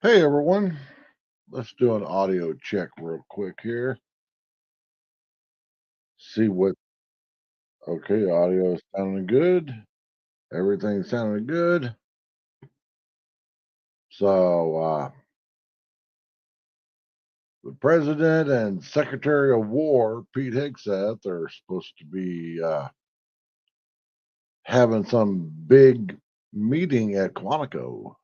Hey everyone, let's do an audio check real quick here. See what, okay, audio is sounding good. Everything's sounding good. So, the President and Secretary of War, Pete Hegseth, are supposed to be having some big meeting at Quantico.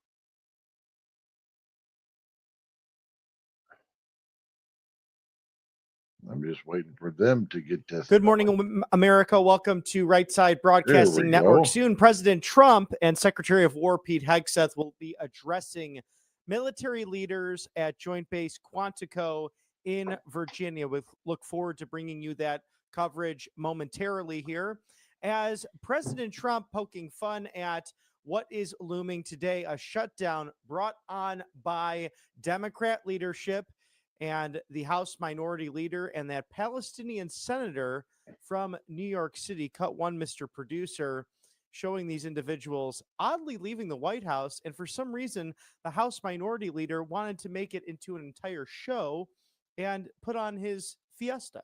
I'm just waiting for them to get tested. Good morning, America. Welcome to Right Side Broadcasting Network. Go. Soon, President Trump and Secretary of War Pete Hegseth will be addressing military leaders at Joint Base Quantico in Virginia. We look forward to bringing you that coverage momentarily here. As President Trump poking fun at what is looming today, a shutdown brought on by Democrat leadership and the House Minority Leader and that Palestinian senator from New York City. Cut one, Mr. Producer, showing these individuals oddly leaving the White House. And for some reason, the House Minority Leader wanted to make it into an entire show and put on his fiesta.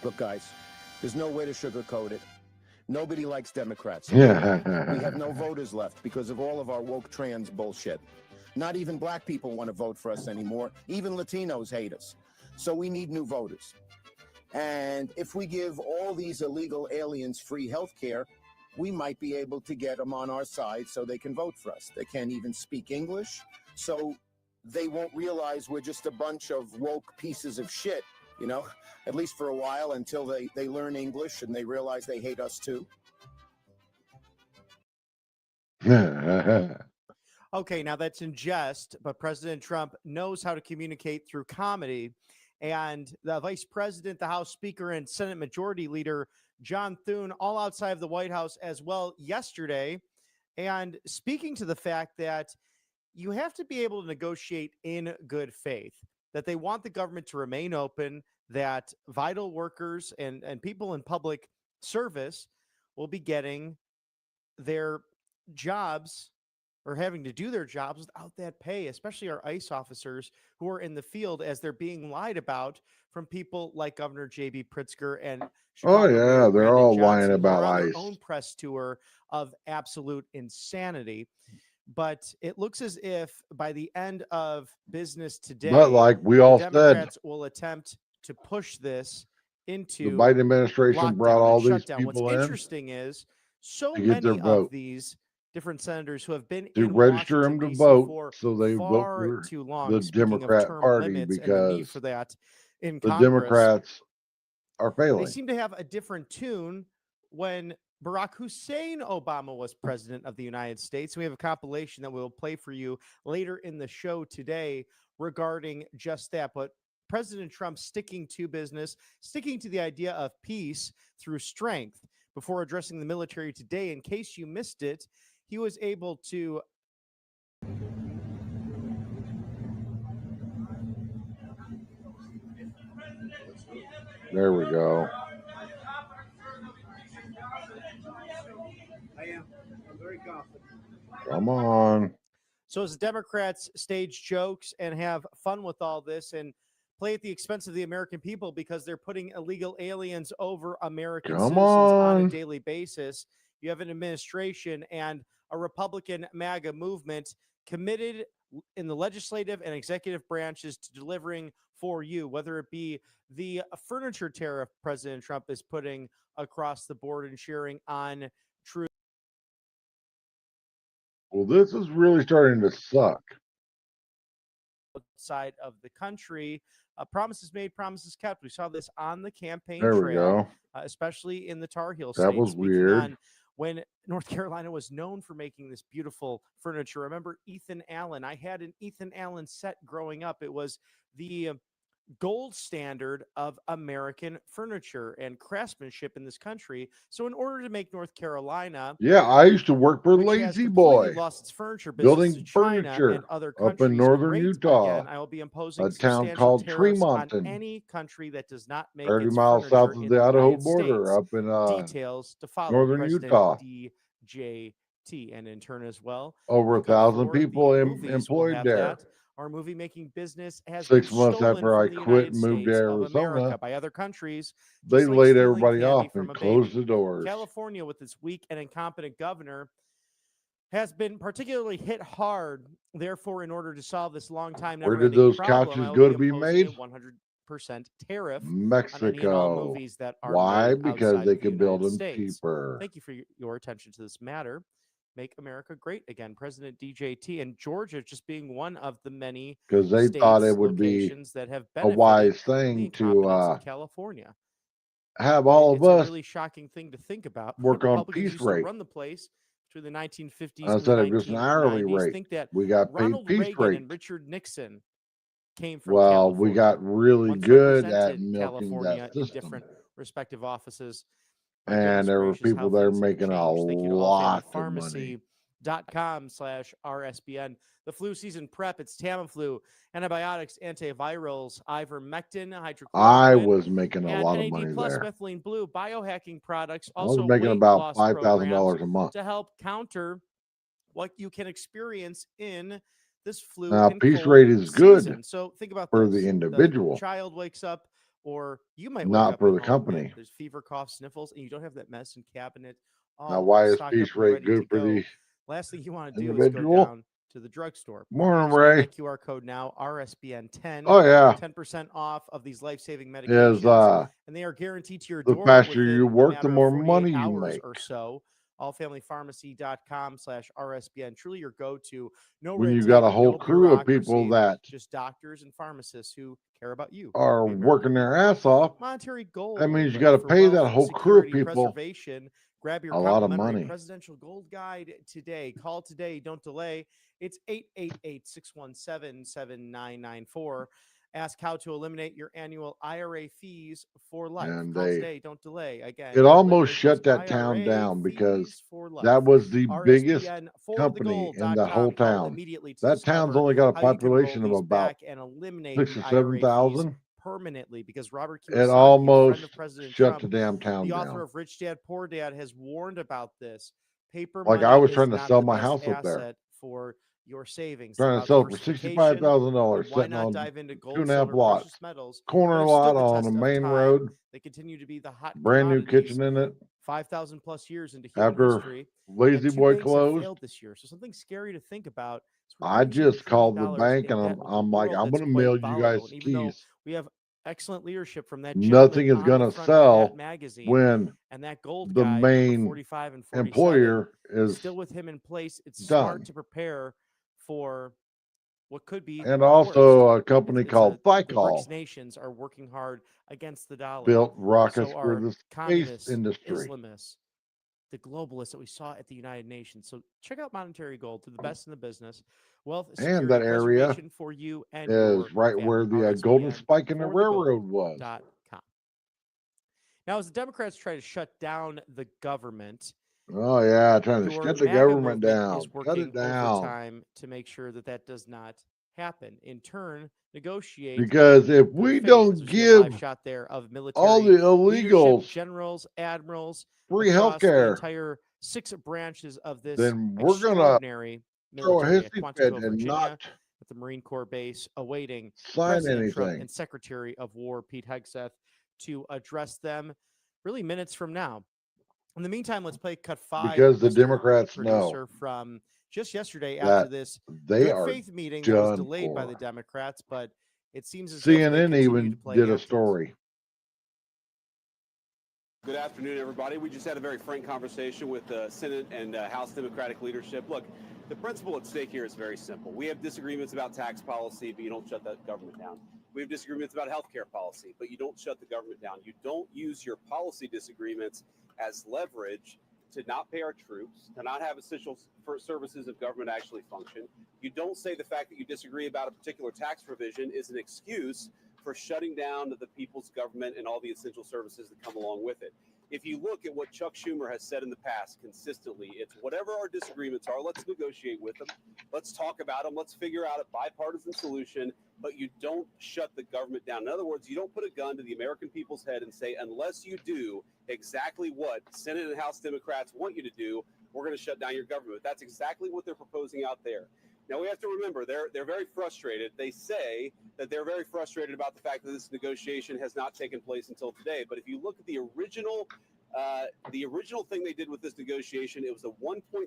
Look, guys, there's no way to sugarcoat it. Nobody likes Democrats. Yeah. We have no voters left because of all of our woke trans bullshit. Not even black people want to vote for us anymore. Even Latinos hate us. So we need new voters. And if we give all these illegal aliens free health care, we might be able to get them on our side so they can vote for us. They can't even speak English, so they won't realize we're just a bunch of woke pieces of shit, you know, at least for a while until they learn English and they realize they hate us too. Okay, now that's in jest, but President Trump knows how to communicate through comedy. And the Vice President, the House Speaker, and Senate Majority Leader John Thune, all outside of the White House as well yesterday, and speaking to the fact that you have to be able to negotiate in good faith, that they want the government to remain open, that vital workers and people in public service will be getting their jobs or having to do their jobs without that pay, especially our ICE officers who are in the field as they're being lied about from people like Governor J.B. Pritzker and Chicago Mayor They're Brandon all Johnson, lying who about are on ICE. their own press tour of absolute insanity. But it looks as if by the end of business today, but like we all the Democrats said, will attempt to push this into the Biden administration brought all these people What's in interesting is so to get their many vote, of these different senators who have been to in register Washington, them to D.C. vote, for so they vote far for too long. the Speaking of Democrat term Party, limits and the need because for that in the Congress, Democrats are they failing. seem to have a different tune when Barack Hussein Obama was president of the United States. We have a compilation that we'll play for you later in the show today regarding just that. But President Trump sticking to business, sticking to the idea of peace through strength. Before addressing the military today, in case you missed it, he was able to There we go. I am. I'm very confident. Come on. So as the Democrats stage jokes and have fun with all this and play at the expense of the American people because they're putting illegal aliens over American citizens on a daily basis, you have an administration and a Republican MAGA movement committed in the legislative and executive branches to delivering for you, whether it be the furniture tariff President Trump is putting across the board and sharing on true. Well, this is really starting to suck. Outside of the country, promises made, promises kept. We saw this on the campaign There we trail, go. Especially in the Tar Heel That states. was Speaking weird. on when North Carolina was known for making this beautiful furniture. Remember Ethan Allen? I had an Ethan Allen set growing up. It was the gold standard of American furniture and craftsmanship in this country. So in order to make North Carolina, Yeah, I used to work for which has Lazy completely Boy, lost its furniture business building to China furniture and other up countries, in northern great. Utah, Again, I will be imposing a town substantial called tariffs on Tremonton, any country that does not make 30 its miles south furniture of in the the Idaho United border, States. up in Details to follow. northern President Utah. DJ and in turn as well, Over look out 1,000 for the people movies will employed have there. that. Our movie making business has 6 been months stolen after I from the quit United and moved to States of Arizona, America by other countries, they just like laid stealing everybody candy off from and a closed baby. the doors. California, with its weak and incompetent governor, has been particularly hit hard. Therefore, in order to solve this long time Where never did ending those problem, couches I will go be to be imposing made? a 100% tariff on any and all Mexico. movies that are Why? made Because outside they of the could build United them States. cheaper. Thank you for your attention to this matter. Make America great again. President DJT, and Georgia just being one of the many Because they states, thought it would be locations that have a benefited wise from the thing incompetence to of California. have all of It's a us really shocking thing to think about. work on Republicans piece used to rate run the place between the 1950s and the instead of just an hourly 1990s. rate. Think that We got paid Ronald piece Reagan rate. and Richard Nixon came from Well, we California. got really Once good at represented milking California that in system. different respective offices. My And goodness there were gracious, how people there things have making a changed. Thank you to lot of money. allfamilypharmacy.com/RSBN. The flu season prep, it's Tamiflu, antibiotics, antivirals, ivermectin, I hydrochloroquine, was making a and lot of NAD money plus there. methylene blue, biohacking products, I was also making weight about loss $5,000 programs a month. to help counter what you can experience in this flu Now, and piece cold rate is good season. So think about for this. the The individual, child wakes up, or you might wake not up for at the home and company. there's fever, cough, sniffles, and you don't have that medicine cabinet Now, all why is stocked piece up and rate ready to good for go. the Last thing you want to do is go individual? down to the drugstore. Morning, Scan Ray. that QR code now, RSBN 10. Oh, yeah. 10% off of these life-saving Is medications, and they are guaranteed to your the door faster within you a work, the matter of more 48 money you hours make. or so. allfamilypharmacy.com/RSBN. Truly your go-to. No When red you tape, got a whole no crew of people bureaucracy, that just doctors and pharmacists who care about you, are the American working their people. ass off, Monetary that Gold means you got to for pay that wealth, whole crew of security, people preservation. Grab your a lot of complimentary money. presidential gold guide today. Call today. Don't delay. It's 888-617-7994. Ask how to eliminate your annual IRA fees for life. And Call today. Don't delay. Again, it almost eliminate those shut that town IRA down because fees for life. that was the biggest RSBN for company in that whole thegold.com. Call town. immediately to That town's discover only got a how you can roll population of these about back and eliminate 6 the or IRA fees 7,000. permanently, because Robert It Kiyosaki, a almost friend of President shut Trump, the damn town the author down. of Rich Dad Poor Dad, has warned about this. Paper Like money I was is trying to not sell the my best house up there, asset for your savings. trying to About sell it for diversification, $65,000, and why sitting not on dive into gold, 2.5 silver, lots, precious metals that corner have lot stood the on test a of main time? road, They continue to be the hot brand new commodities. kitchen in it. 5,000 plus years into human After history, Lazy and 2 Boy banks have closed, failed this year. So something scary to think about. So we're I $37 just trillion called the bank in and debt with a I'm like, world I'm that's going to quite mail you guys volatile. And even though keys. we have excellent leadership from that Nothing gentleman is on going the to front of that sell magazine when and that gold the guide, number main 45 and 47, employer is still with him in place, it's done. smart to prepare for what could be And the also worst. a company It's called the BRICS Thykol nations are working hard against the dollar. built rockets So for are the space communists, industry. Islamists, the globalists that we saw at the United Nations. So check out Monetary Gold. They're the best in the business. Wealth, And security, that area preservation for you and your is right family. where the golden RSBN spike in the for railroad was. thegold.com. Now, as the Democrats try to shut down the government, Oh, yeah, trying to your shut the MAGA government movement down. is Cut working it down. overtime to make sure that that does not happen. In turn, negotiate Because if in we good faith, as don't we see a live give shot there of all military the leadership, illegals generals, admirals free across health the care, entire 6 branches of this then we're going to extraordinary throw a military at hissy Quantico, fit and Virginia, not at the Marine Corps base, awaiting sign President Trump anything. and Secretary of War Pete Hegseth to address them really minutes from now. In the meantime, let's play cut 5. Because the Mr. Democrats producer know from just yesterday that after this they good are faith meeting that was done delayed by for. the Democrats, but it seems as if they CNN continue even to play did a antics. story. Good afternoon, everybody. We just had a very frank conversation with the Senate and House Democratic leadership. Look, the principle at stake here is very simple. We have disagreements about tax policy, but you don't shut that government down. We have disagreements about health care policy, but you don't shut the government down. You don't use your policy disagreements as leverage to not pay our troops, to not have essential services of government actually function. You don't say the fact that you disagree about a particular tax provision is an excuse for shutting down the people's government and all the essential services that come along with it. If you look at what Chuck Schumer has said in the past consistently, it's whatever our disagreements are, let's negotiate with them. Let's talk about them. Let's figure out a bipartisan solution, but you don't shut the government down. In other words, you don't put a gun to the American people's head and say, unless you do exactly what Senate and House Democrats want you to do, we're going to shut down your government. That's exactly what they're proposing out there. Now, we have to remember, they're very frustrated. They say that they're very frustrated about the fact that this negotiation has not taken place until today. But if you look at the original thing they did with this negotiation, it was a $1.5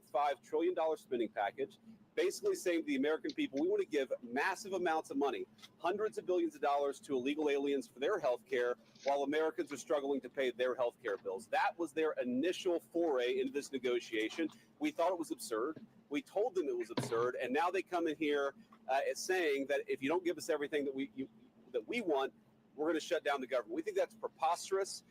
trillion spending package, basically saying to the American people, we want to give massive amounts of money, hundreds of billions of dollars to illegal aliens for their health care, while Americans are struggling to pay their health care bills. That was their initial foray into this negotiation. We thought it was absurd. We told them it was absurd, and now they come in here saying that if you don't give us everything that we want, we're going to shut down the government. We think that's preposterous.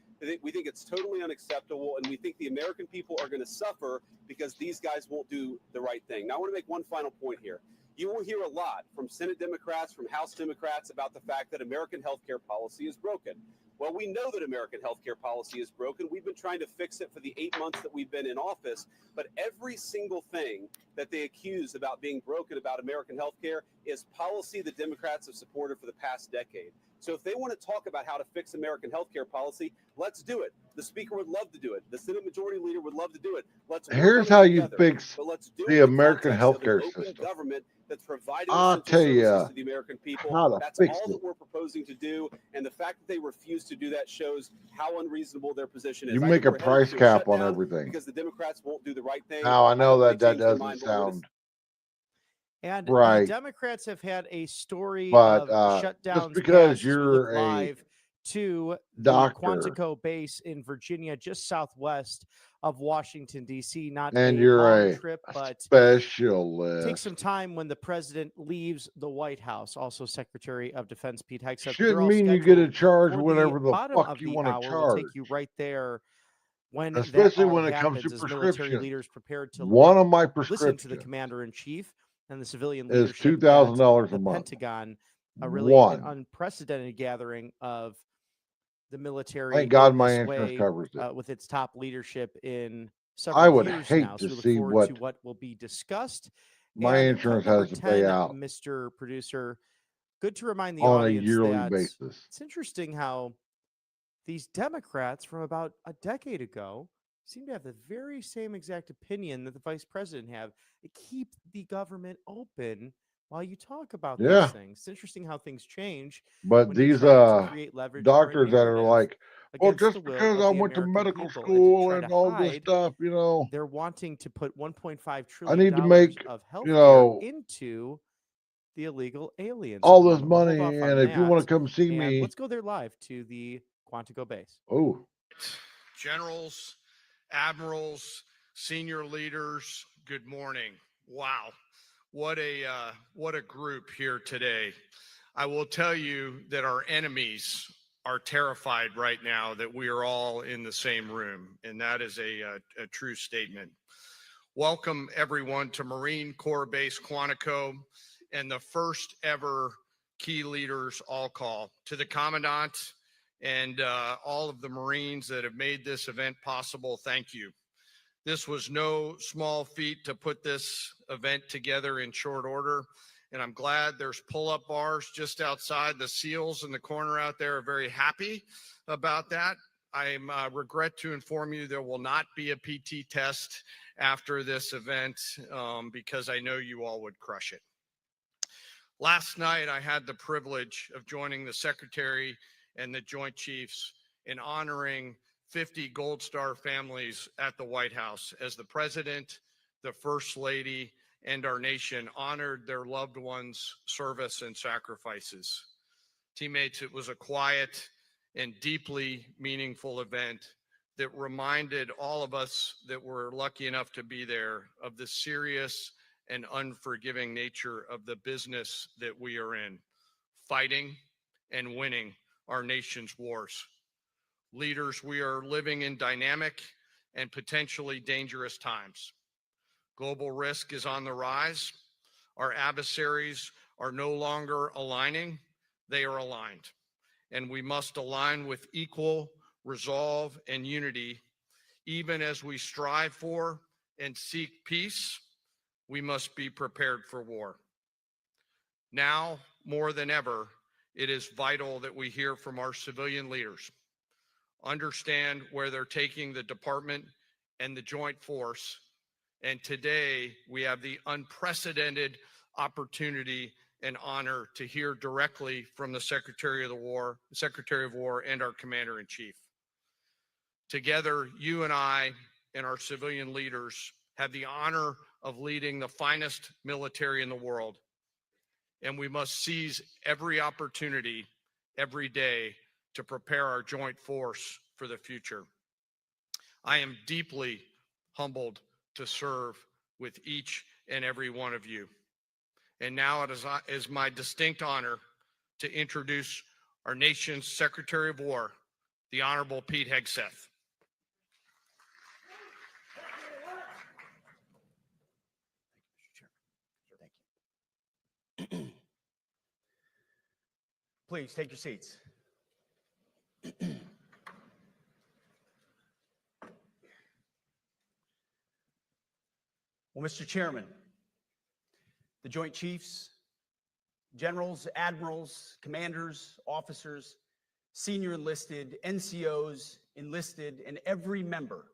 We think it's totally unacceptable, and we think the American people are going to suffer because these guys won't do the right thing. Now, I want to make one final point here. You will hear a lot from Senate Democrats, from House Democrats about the fact that American healthcare policy is broken. Well, we know that American healthcare policy is broken. We've been trying to fix it for the 8 months that we've been in office, but every single thing that they accuse about being broken about American healthcare is policy the Democrats have supported for the past decade. So if they want to talk about how to fix American healthcare policy, let's do it. The speaker would love to do it. The Senate Majority Leader would love to do it. Let's Here's how you fix but let's do the it in American context of an healthcare open system. government that's providing I'll essential tell services you to the American people. how to That's fix all it. that we're proposing to do, and the fact that they refuse to do that shows how unreasonable their position is. You I make think a we're headed price to a cap on shutdown everything. because the Democrats won't do the right thing. Now, I know hope that they that change their doesn't mind, but we're gonna sound And right, the Democrats have had a story but of just shutdowns because past as we look you're a live to the doctor Quantico base in Virginia, just southwest of Washington, D.C. Not and a you're long a trip, but specialist, take some time when the president leaves the White House. Also, Secretary of Defense Pete Hegseth. They're shouldn't all mean you get to scheduled charge for the whatever the bottom fuck of you the want to hour. We'll charge, take you right there when that especially all when it comes to happens, as military prescriptions. leaders prepared to One of my listen to the prescriptions commander-in-chief and the civilian is leadership $2,000 at a the month. Pentagon. Really an One. unprecedented gathering of the military Thank God in my this insurance way, covers it. with its top leadership in I several would years hate now. So to we look see forward to what what will be discussed. my And insurance cut number has to pay 10, out Mr. Producer, good to remind the on a audience yearly that basis. it's interesting how these Democrats from about a decade ago seem to have the very same exact opinion that the vice president have. They keep the government open while you talk about Yeah, these things. It's interesting how things change but when you these try to create leverage or a doctors that are narrative like, well, against the just will because of I the went to American medical people, and to school try and to all this hide, stuff, they're wanting to put $1.5 I trillion need to make, of you healthcare know, into the illegal aliens all at the this moment. We'll hold money, off on and if you want to that, come see and me, let's go there live to the Quantico base. oh, Generals, admirals, senior leaders, good morning. Wow, what a group here today. I will tell you that our enemies are terrified right now that we are all in the same room, and that is a true statement. Welcome everyone to Marine Corps Base Quantico and the first ever Key Leaders All Call. To the Commandant and all of the Marines that have made this event possible, thank you. This was no small feat to put this event together in short order, and I'm glad there's pull-up bars just outside. The SEALs in the corner out there are very happy about that. I regret to inform you there will not be a PT test after this event because I know you all would crush it. Last night, I had the privilege of joining the Secretary and the Joint Chiefs in honoring 50 Gold Star families at the White House as the President, the First Lady, and our nation honored their loved ones' service and sacrifices. Teammates, it was a quiet and deeply meaningful event that reminded all of us that were lucky enough to be there of the serious and unforgiving nature of the business that we are in, fighting and winning our nation's wars. Leaders, we are living in dynamic and potentially dangerous times. Global risk is on the rise. Our adversaries are no longer aligning, they are aligned. And we must align with equal resolve and unity. Even as we strive for and seek peace, we must be prepared for war. Now, more than ever, it is vital that we hear from our civilian leaders, understand where they're taking the department and the joint force, And today we have the unprecedented opportunity and honor to hear directly from the Secretary of War and our Commander-in-Chief. Together, you and I and our civilian leaders have the honor of leading the finest military in the world. And we must seize every opportunity every day to prepare our joint force for the future. I am deeply humbled to serve with each and every one of you. And now it is my distinct honor to introduce our nation's Secretary of War, the Honorable Pete Hegseth. Thank you. Please take your seats. Well, Mr. Chairman, the Joint Chiefs, generals, admirals, commanders, officers, senior enlisted, NCOs, enlisted, and every member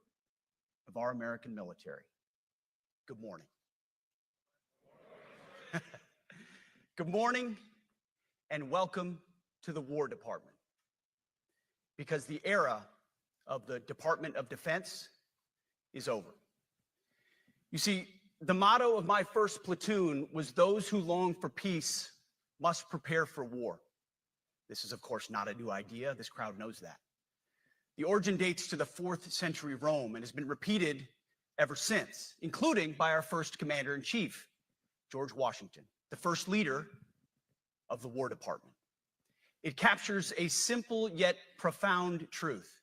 of our American military, good morning. Good morning and welcome to the War Department, because the era of the Department of Defense is over. You see, the motto of my first platoon was, "Those who long for peace must prepare for war." This is, of course, not a new idea. This crowd knows that. The origin dates to the 4th century Rome and has been repeated ever since, including by our first Commander-in-Chief, George Washington, the first leader of the War Department. It captures a simple yet profound truth.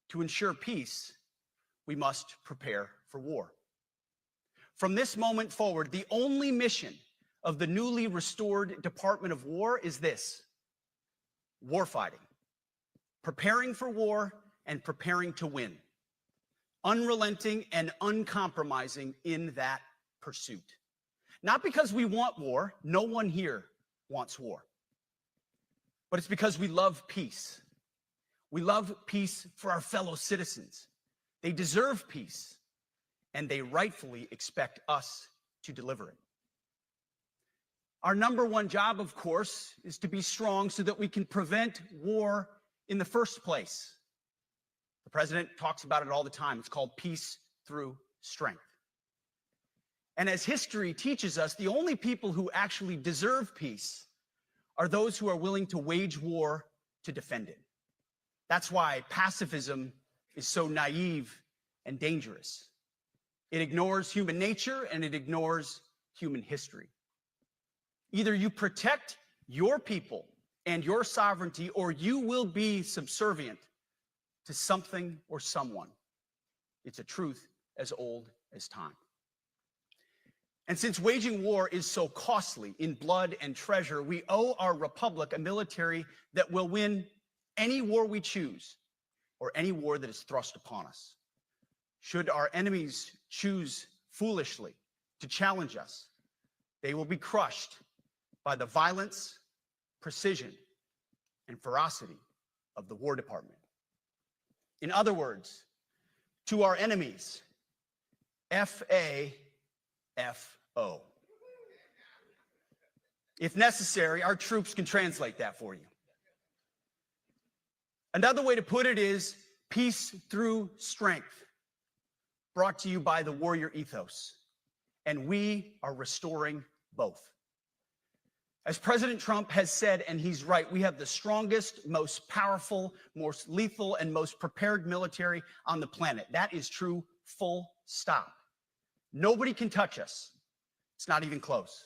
To ensure peace, we must prepare for war. From this moment forward, the only mission of the newly restored Department of War is this: warfighting, preparing for war and preparing to win, unrelenting and uncompromising in that pursuit. Not because we want war, no one here wants war, but it's because we love peace. We love peace for our fellow citizens. They deserve peace, and they rightfully expect us to deliver it. Our number one job, of course, is to be strong so that we can prevent war in the first place. The president talks about it all the time. It's called peace through strength. And as history teaches us, the only people who actually deserve peace are those who are willing to wage war to defend it. That's why pacifism is so naive and dangerous. It ignores human nature and it ignores human history. Either you protect your people and your sovereignty, or you will be subservient to something or someone. It's a truth as old as time. And since waging war is so costly in blood and treasure, we owe our republic a military that will win any war we choose, or any war that is thrust upon us. Should our enemies choose foolishly to challenge us, they will be crushed by the violence, precision, and ferocity of the War Department. In other words, to our enemies, F-A-F-O. If necessary, our troops can translate that for you. Another way to put it is peace through strength, brought to you by the warrior ethos. And we are restoring both. As President Trump has said, and he's right, we have the strongest, most powerful, most lethal, and most prepared military on the planet. That is true, full stop. Nobody can touch us. It's not even close.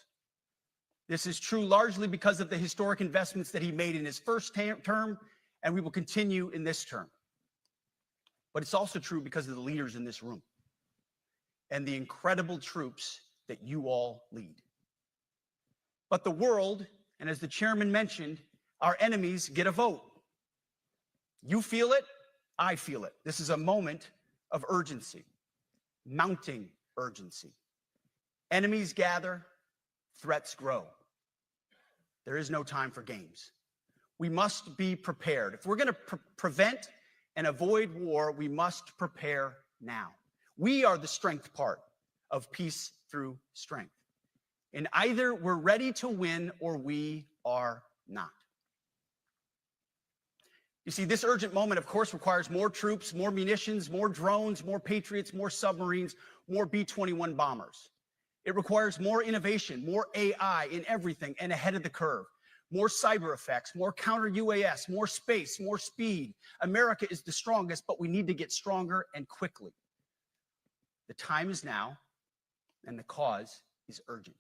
This is true largely because of the historic investments that he made in his first term, and we will continue in this term. But it's also true because of the leaders in this room and the incredible troops that you all lead. But the world, and as the chairman mentioned, our enemies get a vote. You feel it, I feel it. This is a moment of urgency, mounting urgency. Enemies gather, threats grow. There is no time for games. We must be prepared. If we're going to prevent and avoid war, we must prepare now. We are the strength part of peace through strength. And either we're ready to win or we are not. You see, this urgent moment, of course, requires more troops, more munitions, more drones, more Patriots, more submarines, more B-21 bombers. It requires more innovation, more AI in everything and ahead of the curve, more cyber effects, more counter UAS, more space, more speed. America is the strongest, but we need to get stronger and quickly. The time is now, and the cause is urgent.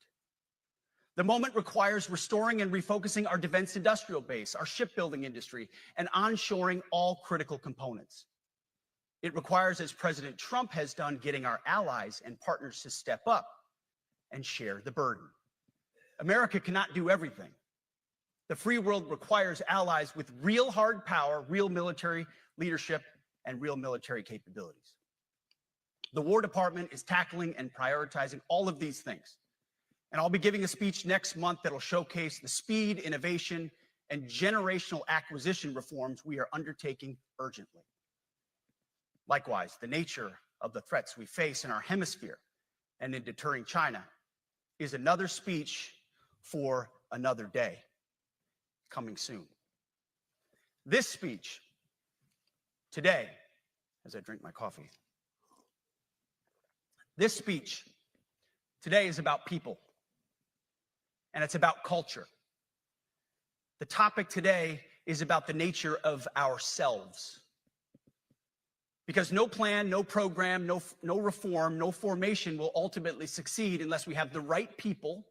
The moment requires restoring and refocusing our defense industrial base, our shipbuilding industry, and onshoring all critical components. It requires, as President Trump has done, getting our allies and partners to step up and share the burden. America cannot do everything. The free world requires allies with real hard power, real military leadership, and real military capabilities. The War Department is tackling and prioritizing all of these things. And I'll be giving a speech next month that'll showcase the speed, innovation, and generational acquisition reforms we are undertaking urgently. Likewise, the nature of the threats we face in our hemisphere and in deterring China is another speech for another day, coming soon. This speech today, as I drink my coffee, this speech today is about people, and it's about culture. The topic today is about the nature of ourselves. Because no plan, no program, no reform, no formation will ultimately succeed unless we have the right people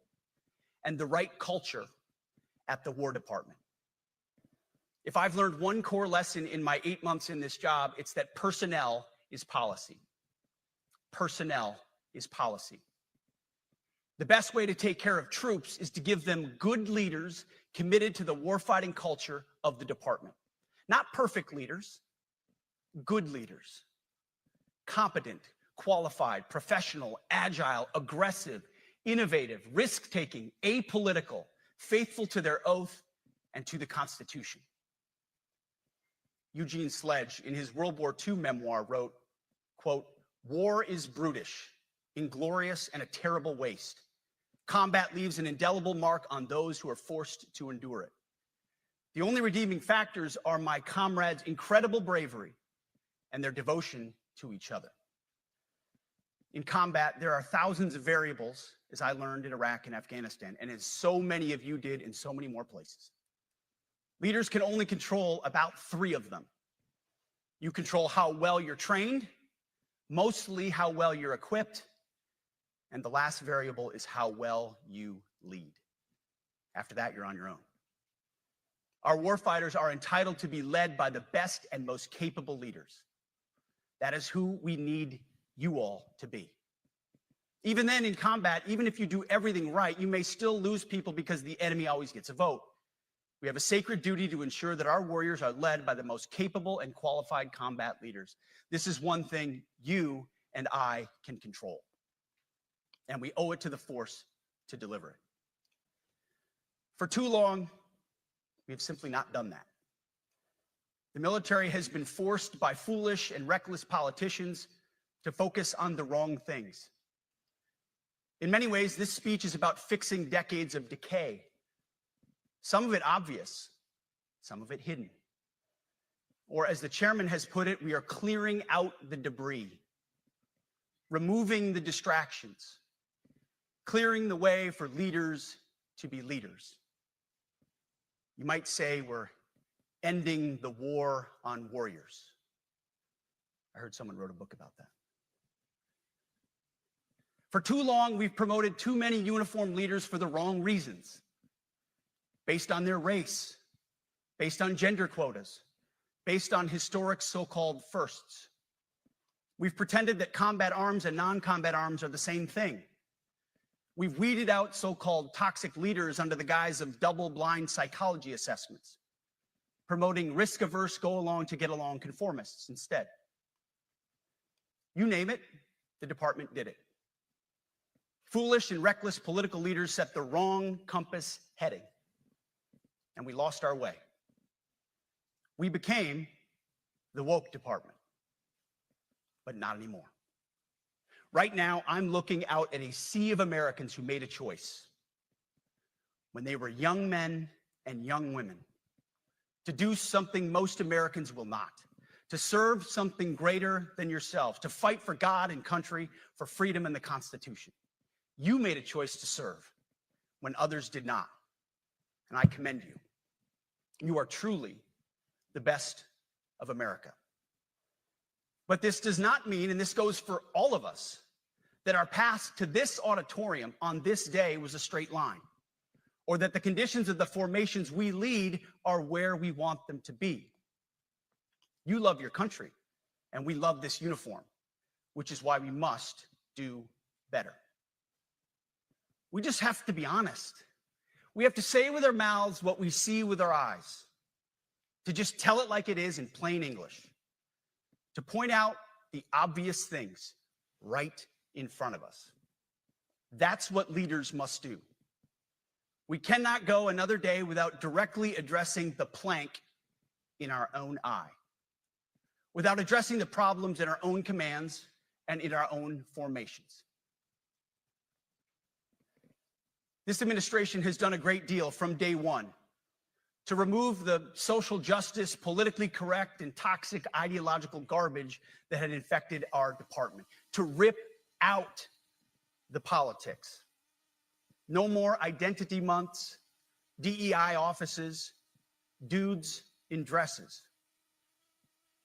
and the right culture at the War Department. If I've learned one core lesson in my 8 months in this job, it's that personnel is policy. Personnel is policy. The best way to take care of troops is to give them good leaders committed to the warfighting culture of the department. Not perfect leaders, good leaders. Competent, qualified, professional, agile, aggressive, innovative, risk-taking, apolitical, faithful to their oath and to the Constitution. Eugene Sledge, in his World War II memoir, wrote, quote, "War is brutish, inglorious, and a terrible waste. Combat leaves an indelible mark on those who are forced to endure it. The only redeeming factors are my comrades' incredible bravery and their devotion to each other." In combat, there are thousands of variables, as I learned in Iraq and Afghanistan, and as so many of you did in so many more places. Leaders can only control about 3 of them. You control how well you're trained, mostly how well you're equipped, and the last variable is how well you lead. After that, you're on your own. Our warfighters are entitled to be led by the best and most capable leaders. That is who we need you all to be. Even then, in combat, even if you do everything right, you may still lose people because the enemy always gets a vote. We have a sacred duty to ensure that our warriors are led by the most capable and qualified combat leaders. This is one thing you and I can control, and we owe it to the force to deliver it. For too long, we have simply not done that. The military has been forced by foolish and reckless politicians to focus on the wrong things. In many ways, this speech is about fixing decades of decay. Some of it obvious, some of it hidden. Or as the chairman has put it, we are clearing out the debris, removing the distractions, clearing the way for leaders to be leaders. You might say we're ending the war on warriors. I heard someone wrote a book about that. For too long, we've promoted too many uniformed leaders for the wrong reasons, based on their race, based on gender quotas, based on historic so-called firsts. We've pretended that combat arms and non-combat arms are the same thing. We've weeded out so-called toxic leaders under the guise of double-blind psychology assessments, promoting risk-averse, go-along-to-get-along conformists instead. You name it, the department did it. Foolish and reckless political leaders set the wrong compass heading, and we lost our way. We became the woke department, but not anymore. Right now, I'm looking out at a sea of Americans who made a choice when they were young men and young women to do something most Americans will not, to serve something greater than yourselves, to fight for God and country, for freedom and the Constitution. You made a choice to serve when others did not, and I commend you. You are truly the best of America. But this does not mean, and this goes for all of us, that our path to this auditorium on this day was a straight line, or that the conditions of the formations we lead are where we want them to be. You love your country, and we love this uniform, which is why we must do better. We just have to be honest. We have to say with our mouths what we see with our eyes, to just tell it like it is in plain English, to point out the obvious things right in front of us. That's what leaders must do. We cannot go another day without directly addressing the plank in our own eye, without addressing the problems in our own commands and in our own formations. This administration has done a great deal from day one to remove the social justice, politically correct, and toxic ideological garbage that had infected our department, to rip out the politics. No more identity months, DEI offices, dudes in dresses.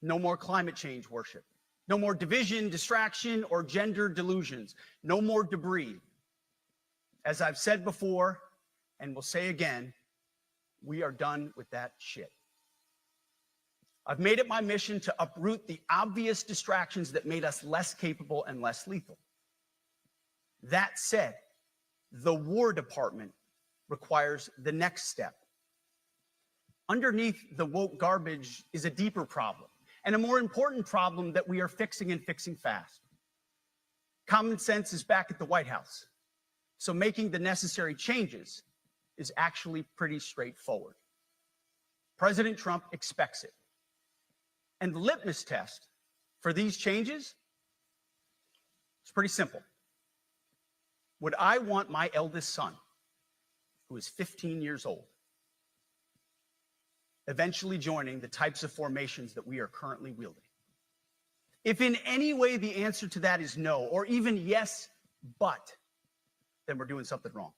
No more climate change worship. No more division, distraction, or gender delusions. No more debris. As I've said before, and will say again, we are done with that shit. I've made it my mission to uproot the obvious distractions that made us less capable and less lethal. That said, the War Department requires the next step. Underneath the woke garbage is a deeper problem, and a more important problem that we are fixing and fixing fast. Common sense is back at the White House, so making the necessary changes is actually pretty straightforward. President Trump expects it. And the litmus test for these changes is pretty simple. Would I want my eldest son, who is 15 years old, eventually joining the types of formations that we are currently wielding? If in any way the answer to that is no, or even yes, but, then we're doing something wrong.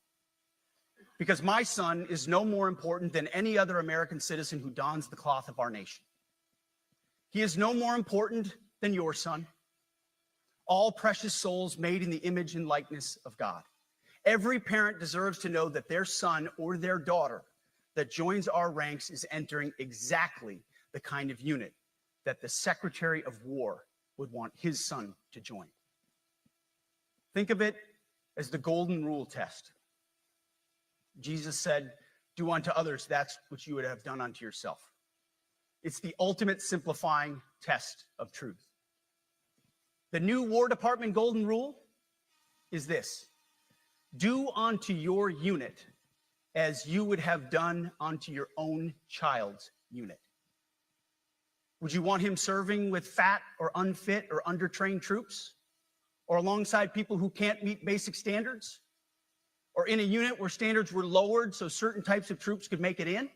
Because my son is no more important than any other American citizen who dons the cloth of our nation. He is no more important than your son. All precious souls made in the image and likeness of God. Every parent deserves to know that their son or their daughter that joins our ranks is entering exactly the kind of unit that the Secretary of War would want his son to join. Think of it as the golden rule test. Jesus said, do unto others that which you would have done unto yourself. It's the ultimate simplifying test of truth. The new War Department golden rule is this: do unto your unit as you would have done unto your own child's unit. Would you want him serving with fat or unfit or undertrained troops? Or alongside people who can't meet basic standards? Or in a unit where standards were lowered so certain types of troops could make it in?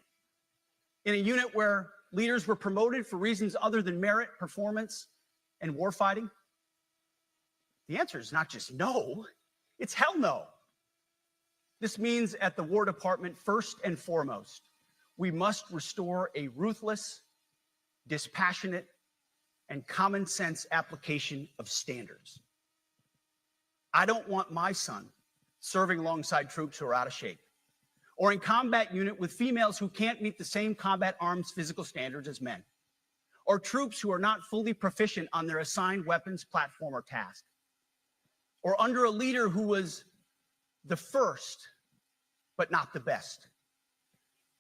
In a unit where leaders were promoted for reasons other than merit, performance, and warfighting? The answer is not just no, it's hell no. This means at the War Department, first and foremost, we must restore a ruthless, dispassionate, and common sense application of standards. I don't want my son serving alongside troops who are out of shape, or in combat unit with females who can't meet the same combat arms physical standards as men, or troops who are not fully proficient on their assigned weapons, platform, or task, or under a leader who was the first, but not the best.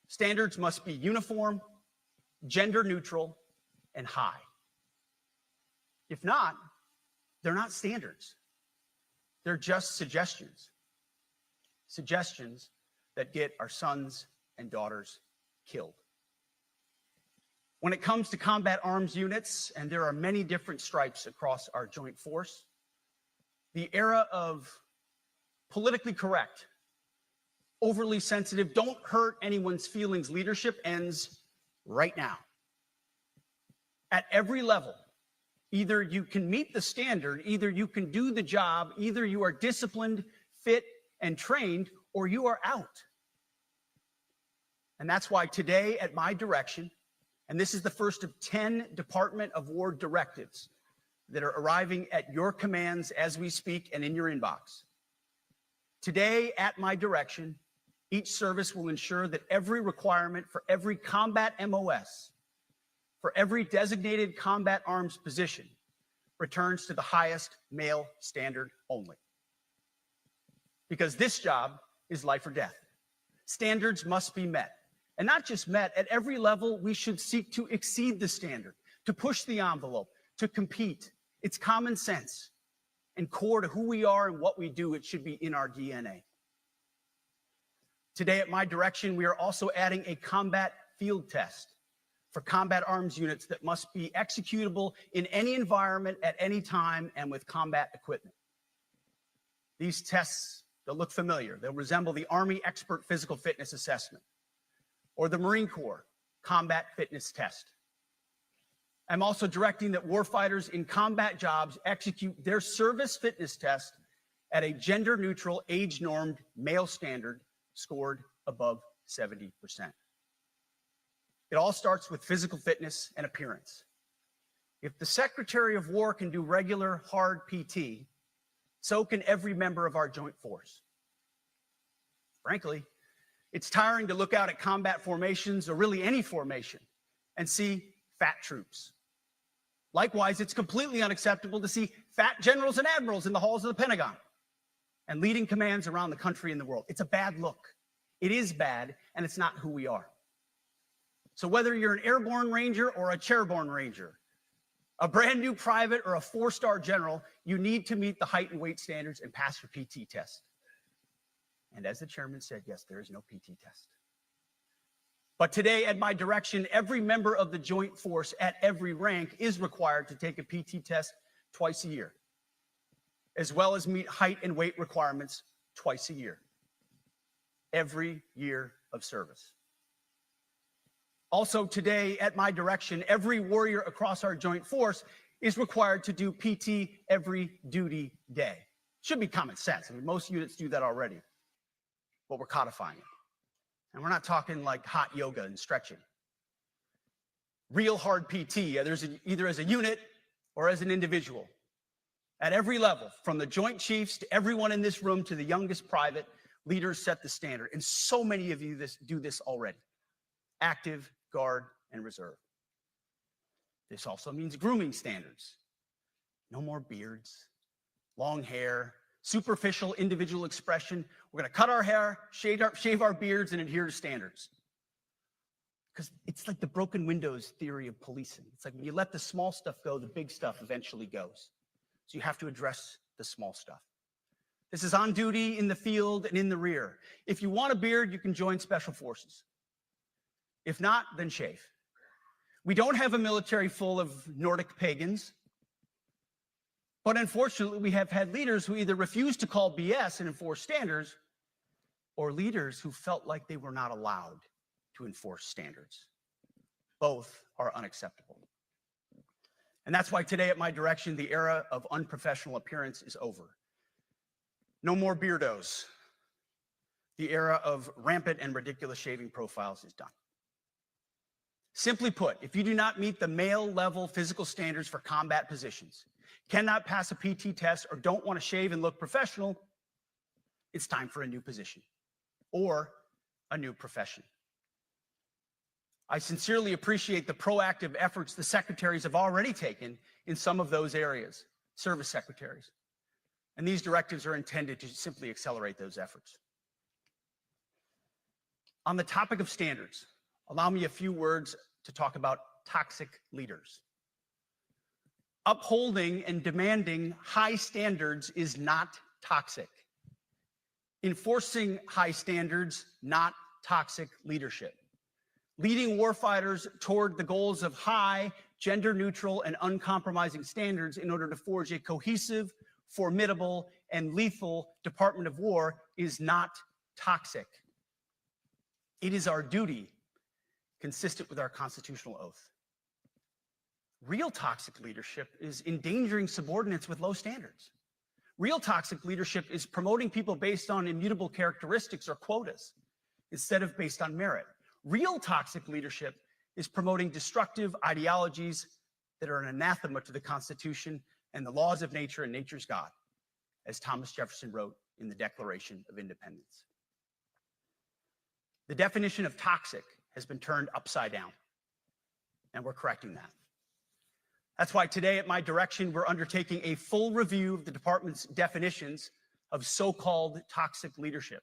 Standards must be uniform, gender neutral, and high. If not, they're not standards. They're just suggestions. Suggestions that get our sons and daughters killed. When it comes to combat arms units, and there are many different stripes across our joint force, The era of politically correct, overly sensitive, don't hurt anyone's feelings leadership ends right now. At every level, either you can meet the standard, either you can do the job, either you are disciplined, fit, and trained, or you are out. And that's why today, at my direction, and this is the first of 10 Department of War directives that are arriving at your commands as we speak and in your inbox. Today, at my direction, each service will ensure that every requirement for every combat MOS, for every designated combat arms position, returns to the highest male standard only. Because this job is life or death. Standards must be met. And not just met, at every level, we should seek to exceed the standard, to push the envelope, to compete. It's common sense and core to who we are and what we do. It should be in our DNA. Today, at my direction, we are also adding a combat field test for combat arms units that must be executable in any environment at any time and with combat equipment. These tests, they'll look familiar. They'll resemble the Army Expert Physical Fitness Assessment or the Marine Corps Combat Fitness Test. I'm also directing that warfighters in combat jobs execute their service fitness test at a gender-neutral, age-normed male standard scored above 70%. It all starts with physical fitness and appearance. If the Secretary of War can do regular, hard PT, so can every member of our joint force. Frankly, it's tiring to look out at combat formations, or really any formation, and see fat troops. Likewise, it's completely unacceptable to see fat generals and admirals in the halls of the Pentagon and leading commands around the country and the world. It's a bad look. It is bad, and it's not who we are. So whether you're an airborne ranger or a chairborne ranger, a brand new private or a 4-star general, you need to meet the height and weight standards and pass your PT test. And as the chairman said, yes, there is no PT test. But today, at my direction, every member of the joint force at every rank is required to take a PT test twice a year, as well as meet height and weight requirements twice a year, every year of service. Also today, at my direction, every warrior across our joint force is required to do PT every duty day. Should be common sense. I mean, most units do that already, but we're codifying it. And we're not talking like hot yoga and stretching. Real hard PT, either as a unit or as an individual. At every level, from the Joint Chiefs to everyone in this room to the youngest private, leaders set the standard. And so many of you do this already. Active, Guard, and Reserve. This also means grooming standards. No more beards, long hair, superficial individual expression. We're going to cut our hair, shave our beards, and adhere to standards. Because it's like the broken windows theory of policing. It's like when you let the small stuff go, the big stuff eventually goes. So you have to address the small stuff. This is on duty, in the field, and in the rear. If you want a beard, you can join Special Forces. If not, then shave. We don't have a military full of Nordic pagans. But unfortunately, we have had leaders who either refuse to call BS and enforce standards, or leaders who felt like they were not allowed to enforce standards. Both are unacceptable. And that's why today, at my direction, the era of unprofessional appearance is over. No more beardos. The era of rampant and ridiculous shaving profiles is done. Simply put, if you do not meet the male-level physical standards for combat positions, cannot pass a PT test, or don't want to shave and look professional, it's time for a new position or a new profession. I sincerely appreciate the proactive efforts the secretaries have already taken in some of those areas, service secretaries. And these directives are intended to simply accelerate those efforts. On the topic of standards, allow me a few words to talk about toxic leaders. Upholding and demanding high standards is not toxic. Enforcing high standards, not toxic leadership. Leading warfighters toward the goals of high, gender-neutral, and uncompromising standards in order to forge a cohesive, formidable, and lethal Department of War is not toxic. It is our duty, consistent with our constitutional oath. Real toxic leadership is endangering subordinates with low standards. Real toxic leadership is promoting people based on immutable characteristics or quotas instead of based on merit. Real toxic leadership is promoting destructive ideologies that are an anathema to the Constitution and the laws of nature and nature's God, as Thomas Jefferson wrote in the Declaration of Independence. The definition of toxic has been turned upside down, and we're correcting that. That's why today, at my direction, we're undertaking a full review of the department's definitions of so-called toxic leadership,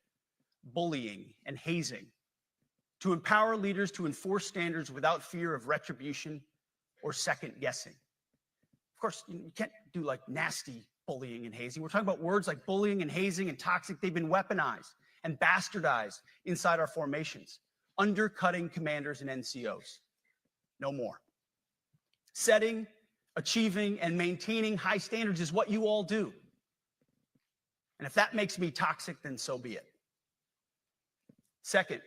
bullying, and hazing, to empower leaders to enforce standards without fear of retribution or second guessing. Of course, you can't do like nasty bullying and hazing. We're talking about words like bullying and hazing and toxic. They've been weaponized and bastardized inside our formations, undercutting commanders and NCOs. No more. Setting, achieving, and maintaining high standards is what you all do. And if that makes me toxic, then so be it. Second,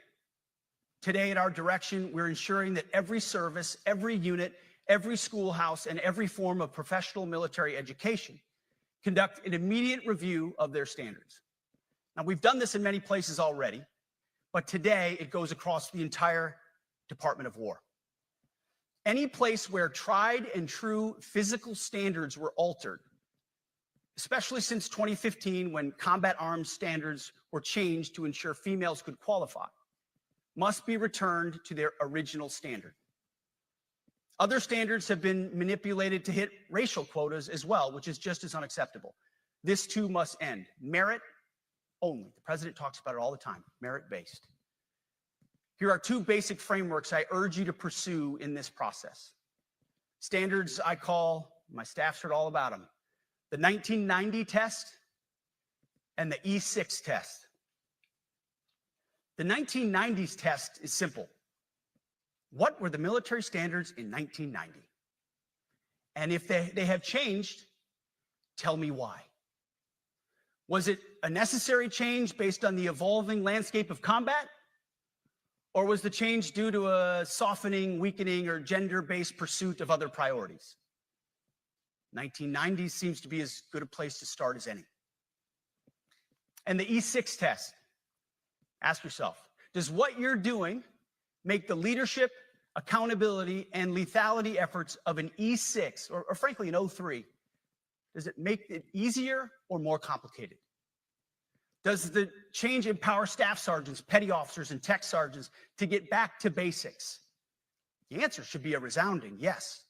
today at our direction, we're ensuring that every service, every unit, every schoolhouse, and every form of professional military education conduct an immediate review of their standards. Now, we've done this in many places already, but today it goes across the entire Department of War. Any place where tried and true physical standards were altered, especially since 2015 when combat arms standards were changed to ensure females could qualify, must be returned to their original standard. Other standards have been manipulated to hit racial quotas as well, which is just as unacceptable. This too must end. Merit only. The president talks about it all the time, merit-based. Here are two basic frameworks I urge you to pursue in this process. Standards I call, my staff's heard all about them, the 1990 test and the E6 test. The 1990s test is simple. What were the military standards in 1990? And if they have changed, tell me why. Was it a necessary change based on the evolving landscape of combat? Or was the change due to a softening, weakening, or gender-based pursuit of other priorities? 1990s seems to be as good a place to start as any. And the E6 test. Ask yourself, does what you're doing make the leadership, accountability, and lethality efforts of an E6, or frankly an O3, does it make it easier or more complicated? Does the change empower staff sergeants, petty officers, and tech sergeants to get back to basics? The answer should be a resounding yes.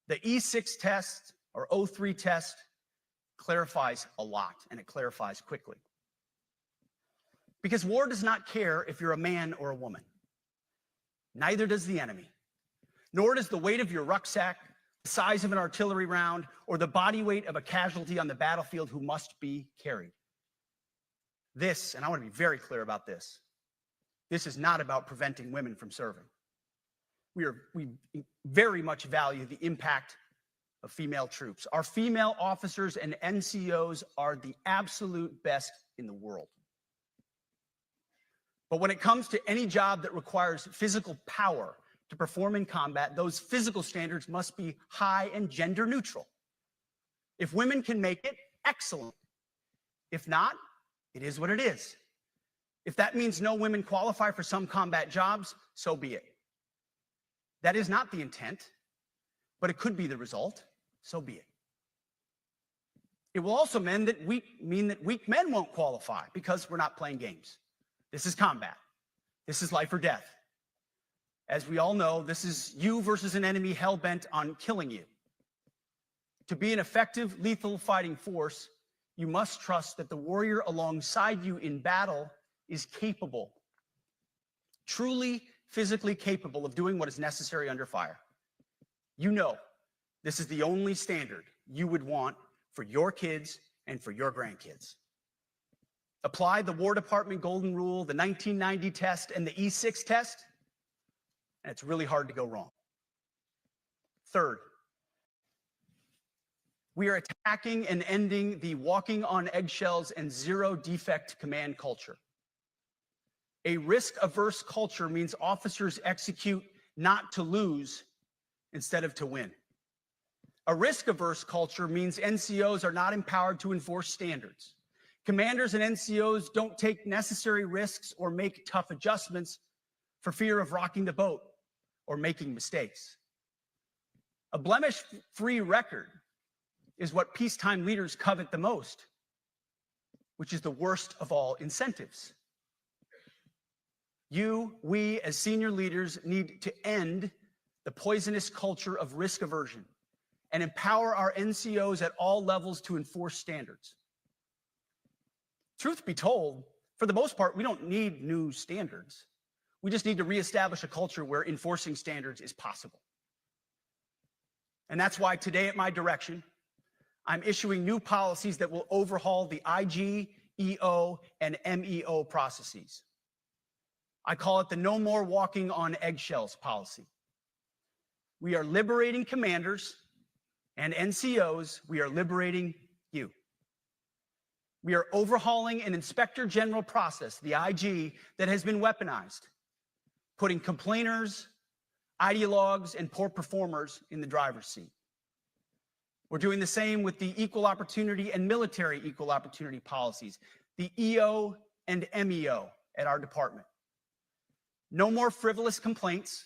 The E6 test or O3 test clarifies a lot, and it clarifies quickly. Because war does not care if you're a man or a woman. Neither does the enemy. Nor does the weight of your rucksack, the size of an artillery round, or the body weight of a casualty on the battlefield who must be carried. This, and I want to be very clear about this, this is not about preventing women from serving. We very much value the impact of female troops. Our female officers and NCOs are the absolute best in the world. But when it comes to any job that requires physical power to perform in combat, those physical standards must be high and gender neutral. If women can make it, excellent. If not, it is what it is. If that means no women qualify for some combat jobs, so be it. That is not the intent, but it could be the result, so be it. It will also mean that weak men won't qualify because we're not playing games. This is combat. This is life or death. As we all know, this is you versus an enemy hell-bent on killing you. To be an effective, lethal fighting force, you must trust that the warrior alongside you in battle is capable, truly physically capable of doing what is necessary under fire. You know this is the only standard you would want for your kids and for your grandkids. Apply the War Department Golden Rule, the 1990 test, and the E6 test, and it's really hard to go wrong. Third, We are attacking and ending the walking on eggshells and zero defect command culture. A risk-averse culture means officers execute not to lose instead of to win. A risk-averse culture means NCOs are not empowered to enforce standards. Commanders and NCOs don't take necessary risks or make tough adjustments for fear of rocking the boat or making mistakes. A blemish-free record is what peacetime leaders covet the most, which is the worst of all incentives. We, as senior leaders, need to end the poisonous culture of risk aversion and empower our NCOs at all levels to enforce standards. Truth be told, for the most part, we don't need new standards. We just need to reestablish a culture where enforcing standards is possible. And that's why today, at my direction, I'm issuing new policies that will overhaul the IG, EO, and MEO processes. I call it the No More Walking on Eggshells policy. We are liberating commanders and NCOs. We are liberating you. We are overhauling an inspector general process, the IG, that has been weaponized, putting complainers, ideologues, and poor performers in the driver's seat. We're doing the same with the equal opportunity and military equal opportunity policies, the EO and MEO at our department. No more frivolous complaints,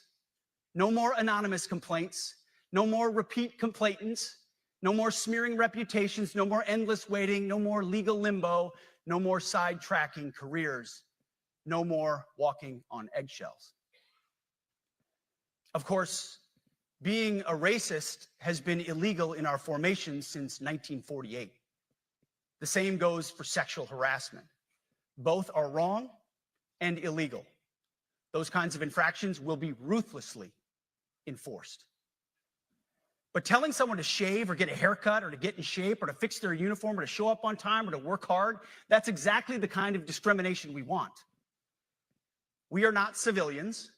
no more anonymous complaints, no more repeat complainants, no more smearing reputations, no more endless waiting, no more legal limbo, no more sidetracking careers, no more walking on eggshells. Of course, being a racist has been illegal in our formation since 1948. The same goes for sexual harassment. Both are wrong and illegal. Those kinds of infractions will be ruthlessly enforced. But telling someone to shave or get a haircut or to get in shape or to fix their uniform or to show up on time or to work hard, that's exactly the kind of discrimination we want. We are not civilians.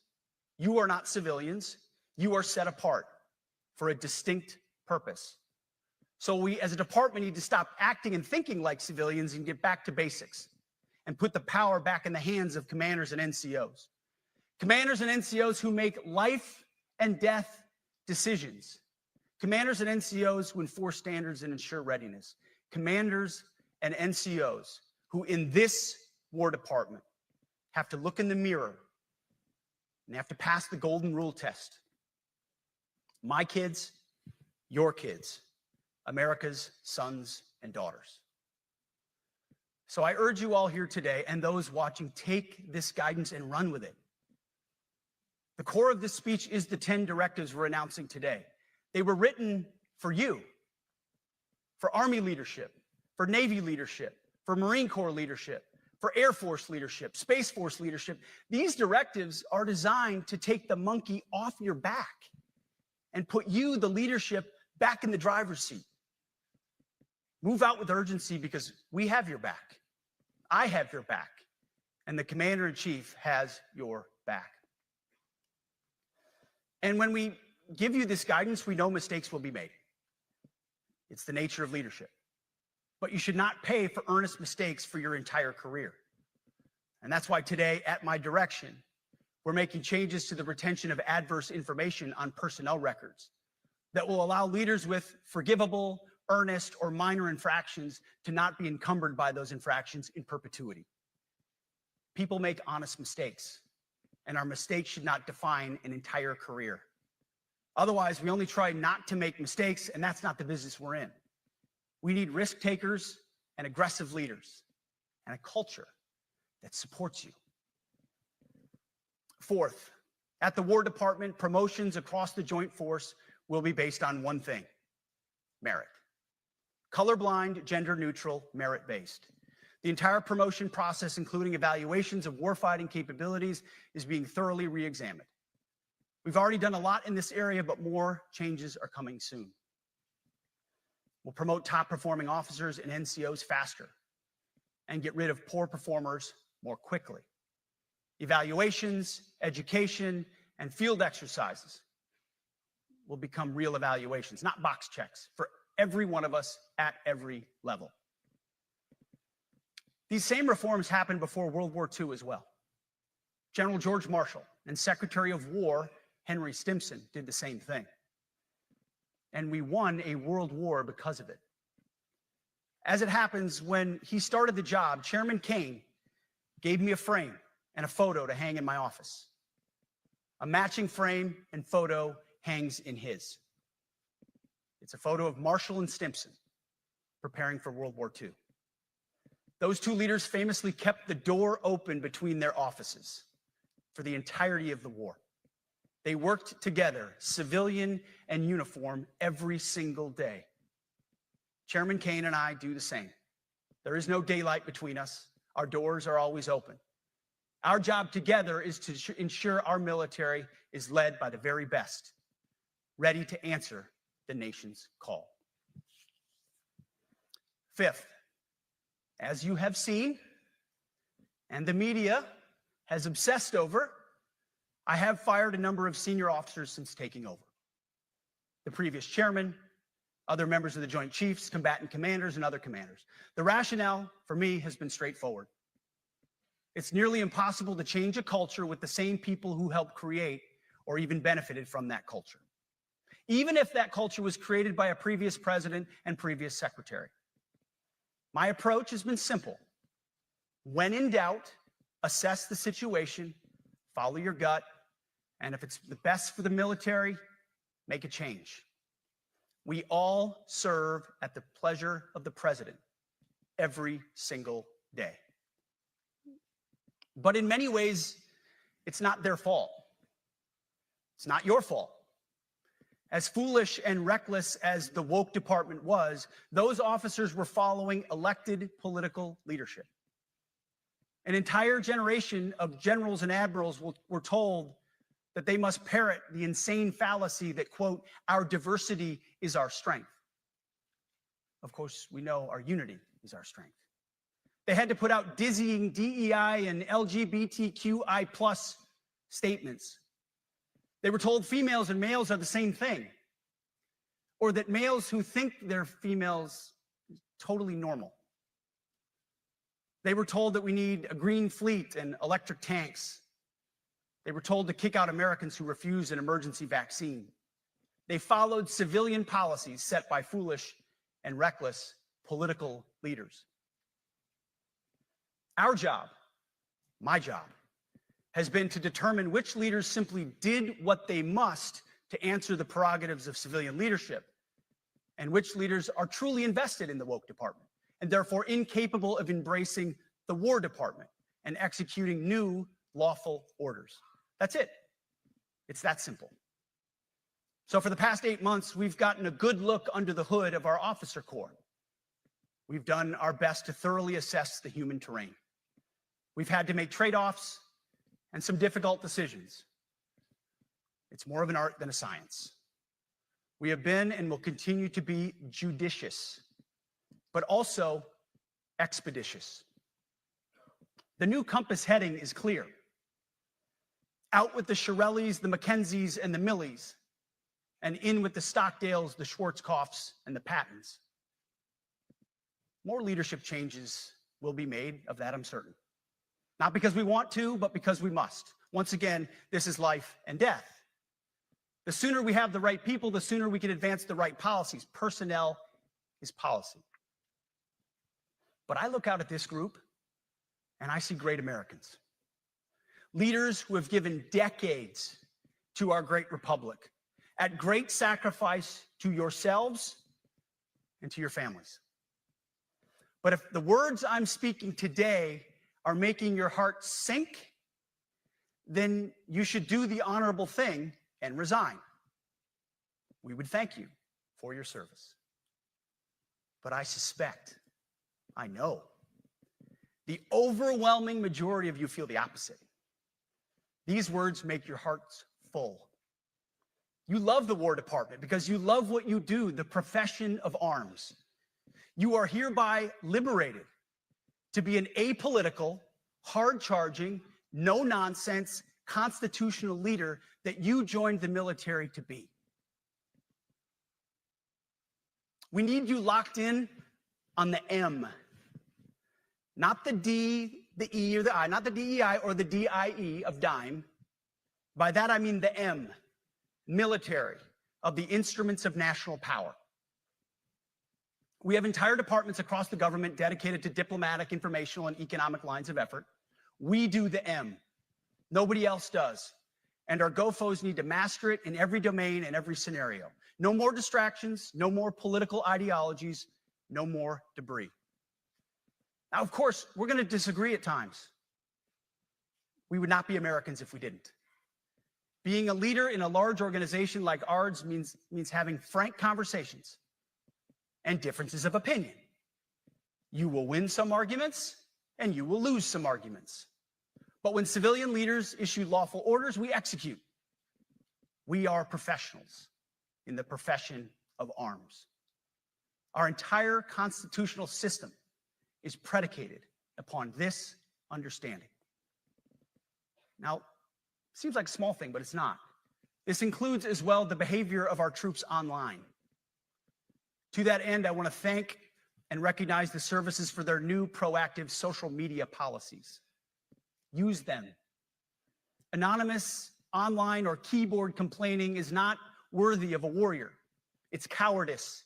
You are not civilians. You are set apart for a distinct purpose. So we as a department need to stop acting and thinking like civilians and get back to basics and put the power back in the hands of commanders and NCOs. Commanders and NCOs who make life and death decisions. Commanders and NCOs who enforce standards and ensure readiness. Commanders and NCOs who in this War Department have to look in the mirror and they have to pass the golden rule test. My kids, your kids, America's sons and daughters. So I urge you all here today and those watching, take this guidance and run with it. The core of this speech is the 10 directives we're announcing today. They were written for you, for Army leadership, for Navy leadership, for Marine Corps leadership, for Air Force leadership, Space Force leadership. These directives are designed to take the monkey off your back and put you, the leadership, back in the driver's seat. Move out with urgency because we have your back. I have your back. And the Commander-in-Chief has your back. And when we give you this guidance, we know mistakes will be made. It's the nature of leadership. But you should not pay for earnest mistakes for your entire career. And that's why today, at my direction, we're making changes to the retention of adverse information on personnel records that will allow leaders with forgivable, earnest, or minor infractions to not be encumbered by those infractions in perpetuity. People make honest mistakes, and our mistakes should not define an entire career. Otherwise, we only try not to make mistakes, and that's not the business we're in. We need risk takers and aggressive leaders and a culture that supports you. Fourth, at the War Department, promotions across the Joint Force will be based on one thing: merit. Colorblind, gender-neutral, merit-based. The entire promotion process, including evaluations of warfighting capabilities, is being thoroughly re-examined. We've already done a lot in this area, but more changes are coming soon. We'll promote top-performing officers and NCOs faster and get rid of poor performers more quickly. Evaluations, education, and field exercises will become real evaluations, not box checks for every one of us at every level. These same reforms happened before World War II as well. General George Marshall and Secretary of War Henry Stimson did the same thing. And we won a world war because of it. As it happens, when he started the job, Chairman Kane gave me a frame and a photo to hang in my office. A matching frame and photo hangs in his. It's a photo of Marshall and Stimson preparing for World War II. Those two leaders famously kept the door open between their offices for the entirety of the war. They worked together, civilian and uniform, every single day. Chairman Kane and I do the same. There is no daylight between us. Our doors are always open. Our job together is to ensure our military is led by the very best, ready to answer the nation's call. Fifth, as you have seen, and the media has obsessed over, I have fired a number of senior officers since taking over. The previous chairman, other members of the Joint Chiefs, combatant commanders, and other commanders. The rationale for me has been straightforward. It's nearly impossible to change a culture with the same people who helped create or even benefited from that culture, even if that culture was created by a previous president and previous secretary. My approach has been simple. When in doubt, assess the situation, follow your gut, and if it's the best for the military, make a change. We all serve at the pleasure of the president every single day. But in many ways, it's not their fault. It's not your fault. As foolish and reckless as the woke department was, those officers were following elected political leadership. An entire generation of generals and admirals were told that they must parrot the insane fallacy that, quote, our diversity is our strength. Of course, we know our unity is our strength. They had to put out dizzying DEI and LGBTQI+ statements. They were told females and males are the same thing, or that males who think they're females is totally normal. They were told that we need a green fleet and electric tanks. They were told to kick out Americans who refuse an emergency vaccine. They followed civilian policies set by foolish and reckless political leaders. Our job, my job, has been to determine which leaders simply did what they must to answer the prerogatives of civilian leadership, and which leaders are truly invested in the woke department and therefore incapable of embracing the War Department and executing new lawful orders. That's it. It's that simple. So for the past 8 months, we've gotten a good look under the hood of our officer corps. We've done our best to thoroughly assess the human terrain. We've had to make trade-offs and some difficult decisions. It's more of an art than a science. We have been and will continue to be judicious, but also expeditious. The new compass heading is clear. Out with the Shirellis, the McKenzies, and the Millies, and in with the Stockdales, the Schwarzkopfs, and the Pattons. More leadership changes will be made, of that I'm certain. Not because we want to, but because we must. Once again, this is life and death. The sooner we have the right people, the sooner we can advance the right policies. Personnel is policy. But I look out at this group and I see great Americans. Leaders who have given decades to our great republic at great sacrifice to yourselves and to your families. But if the words I'm speaking today are making your heart sink, then you should do the honorable thing and resign. We would thank you for your service. But I suspect, I know, the overwhelming majority of you feel the opposite. These words make your hearts full. You love the War Department because you love what you do, the profession of arms. You are hereby liberated to be an apolitical, hard-charging, no-nonsense, constitutional leader that you joined the military to be. We need you locked in on the M, not the D, the E, or the I, not the DEI or the DIE of dime. By that, I mean the M, military, of the instruments of national power. We have entire departments across the government dedicated to diplomatic, informational, and economic lines of effort. We do the M. Nobody else does. And our GOFOs need to master it in every domain and every scenario. No more distractions, no more political ideologies, no more debris. Now, of course, we're going to disagree at times. We would not be Americans if we didn't. Being a leader in a large organization like ours means having frank conversations and differences of opinion. You will win some arguments and you will lose some arguments. But when civilian leaders issue lawful orders, we execute. We are professionals in the profession of arms. Our entire constitutional system is predicated upon this understanding. Now, seems like a small thing, but it's not. This includes as well the behavior of our troops online. To that end, I want to thank and recognize the services for their new proactive social media policies. Use them. Anonymous, online, or keyboard complaining is not worthy of a warrior. It's cowardice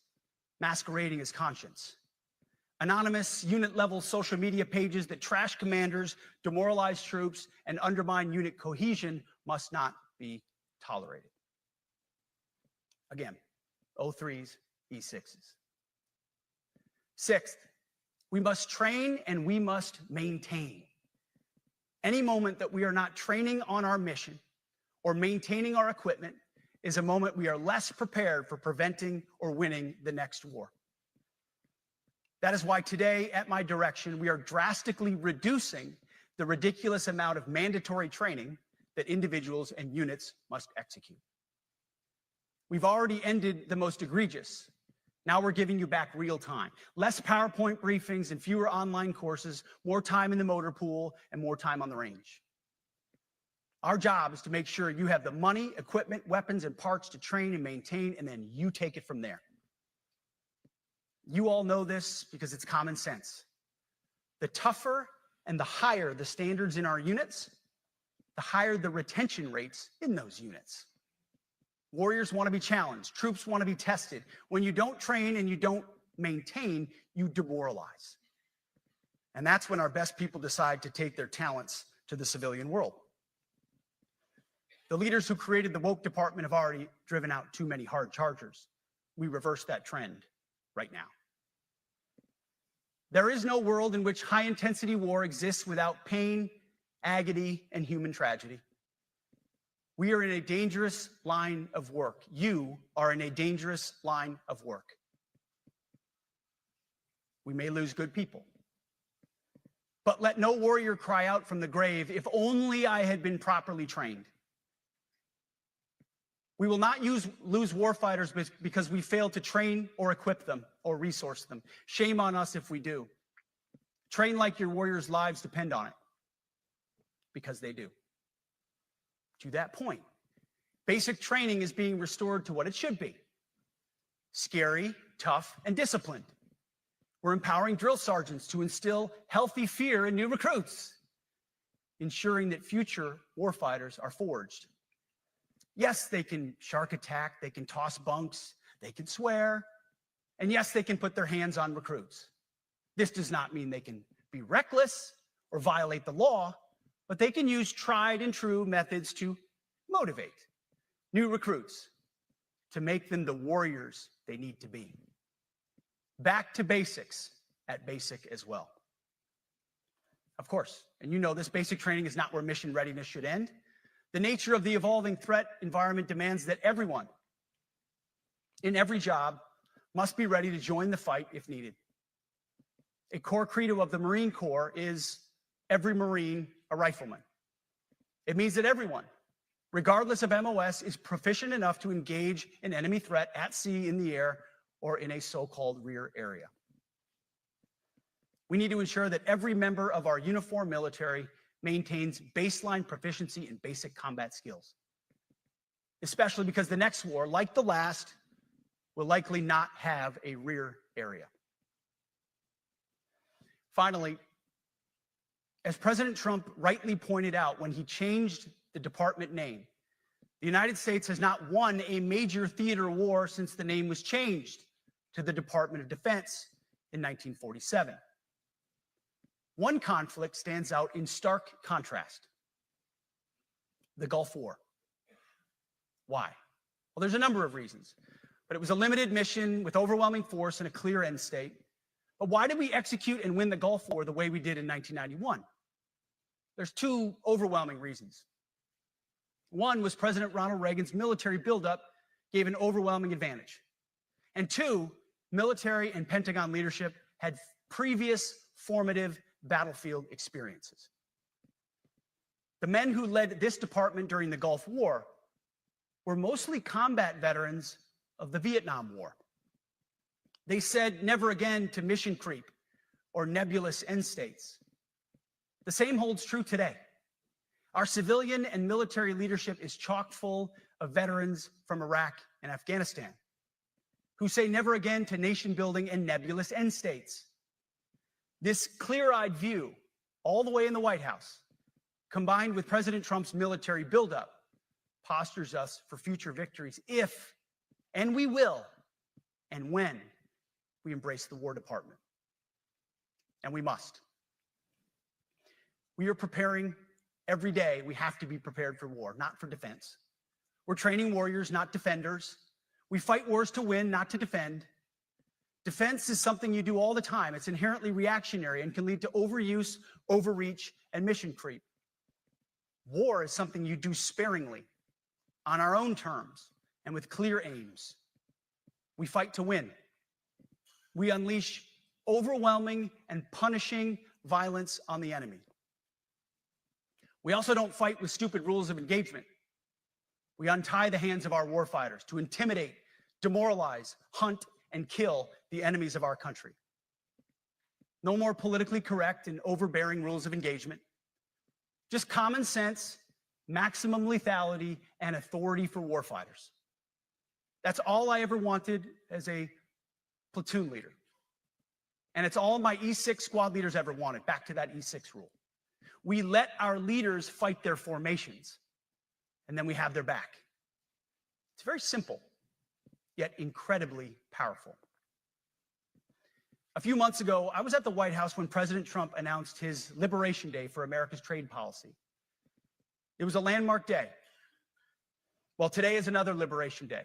masquerading as conscience. Anonymous, unit-level social media pages that trash commanders, demoralize troops, and undermine unit cohesion must not be tolerated. Again, O3s, E6s. Sixth, we must train and we must maintain. Any moment that we are not training on our mission or maintaining our equipment is a moment we are less prepared for preventing or winning the next war. That is why today, at my direction, we are drastically reducing the ridiculous amount of mandatory training that individuals and units must execute. We've already ended the most egregious. Now we're giving you back real time. Less PowerPoint briefings and fewer online courses, more time in the motor pool, and more time on the range. Our job is to make sure you have the money, equipment, weapons, and parts to train and maintain, and then you take it from there. You all know this because it's common sense. The tougher and the higher the standards in our units, the higher the retention rates in those units. Warriors want to be challenged. Troops want to be tested. When you don't train and you don't maintain, you demoralize. And that's when our best people decide to take their talents to the civilian world. The leaders who created the woke department have already driven out too many hard chargers. We reverse that trend right now. There is no world in which high-intensity war exists without pain, agony, and human tragedy. We are in a dangerous line of work. You are in a dangerous line of work. We may lose good people. But let no warrior cry out from the grave, if only I had been properly trained. We will not lose warfighters because we failed to train or equip them or resource them. Shame on us if we do. Train like your warriors' lives depend on it, because they do. To that point, basic training is being restored to what it should be: scary, tough, and disciplined. We're empowering drill sergeants to instill healthy fear in new recruits, ensuring that future warfighters are forged. Yes, they can shark attack, they can toss bunks, they can swear, and yes, they can put their hands on recruits. This does not mean they can be reckless or violate the law, but they can use tried and true methods to motivate new recruits, to make them the warriors they need to be. Back to basics at basic as well. Of course, and you know this, basic training is not where mission readiness should end. The nature of the evolving threat environment demands that everyone in every job must be ready to join the fight if needed. A core credo of the Marine Corps is every Marine a rifleman. It means that everyone, regardless of MOS, is proficient enough to engage an enemy threat at sea, in the air, or in a so-called rear area. We need to ensure that every member of our uniformed military maintains baseline proficiency in basic combat skills, especially because the next war, like the last, will likely not have a rear area. Finally, as President Trump rightly pointed out when he changed the department name, the United States has not won a major theater war since the name was changed to the Department of Defense in 1947. One conflict stands out in stark contrast: the Gulf War. Why? Well, there's a number of reasons, but it was a limited mission with overwhelming force and a clear end state. But why did we execute and win the Gulf War the way we did in 1991? There's two overwhelming reasons. One was President Ronald Reagan's military buildup gave an overwhelming advantage. And two, military and Pentagon leadership had previous formative battlefield experiences. The men who led this department during the Gulf War were mostly combat veterans of the Vietnam War. They said never again to mission creep or nebulous end states. The same holds true today. Our civilian and military leadership is chock full of veterans from Iraq and Afghanistan who say never again to nation building and nebulous end states. This clear-eyed view, all the way in the White House, combined with President Trump's military buildup, postures us for future victories if, and we will, and when we embrace the War Department. And we must. We are preparing every day. We have to be prepared for war, not for defense. We're training warriors, not defenders. We fight wars to win, not to defend. Defense is something you do all the time. It's inherently reactionary and can lead to overuse, overreach, and mission creep. War is something you do sparingly, on our own terms, and with clear aims. We fight to win. We unleash overwhelming and punishing violence on the enemy. We also don't fight with stupid rules of engagement. We untie the hands of our warfighters to intimidate, demoralize, hunt, and kill the enemies of our country. No more politically correct and overbearing rules of engagement. Just common sense, maximum lethality, and authority for warfighters. That's all I ever wanted as a platoon leader. And it's all my E6 squad leaders ever wanted, back to that E6 rule. We let our leaders fight their formations, and then we have their back. It's very simple, yet incredibly powerful. A few months ago, I was at the White House when President Trump announced his Liberation Day for America's trade policy. It was a landmark day. Well, today is another Liberation Day.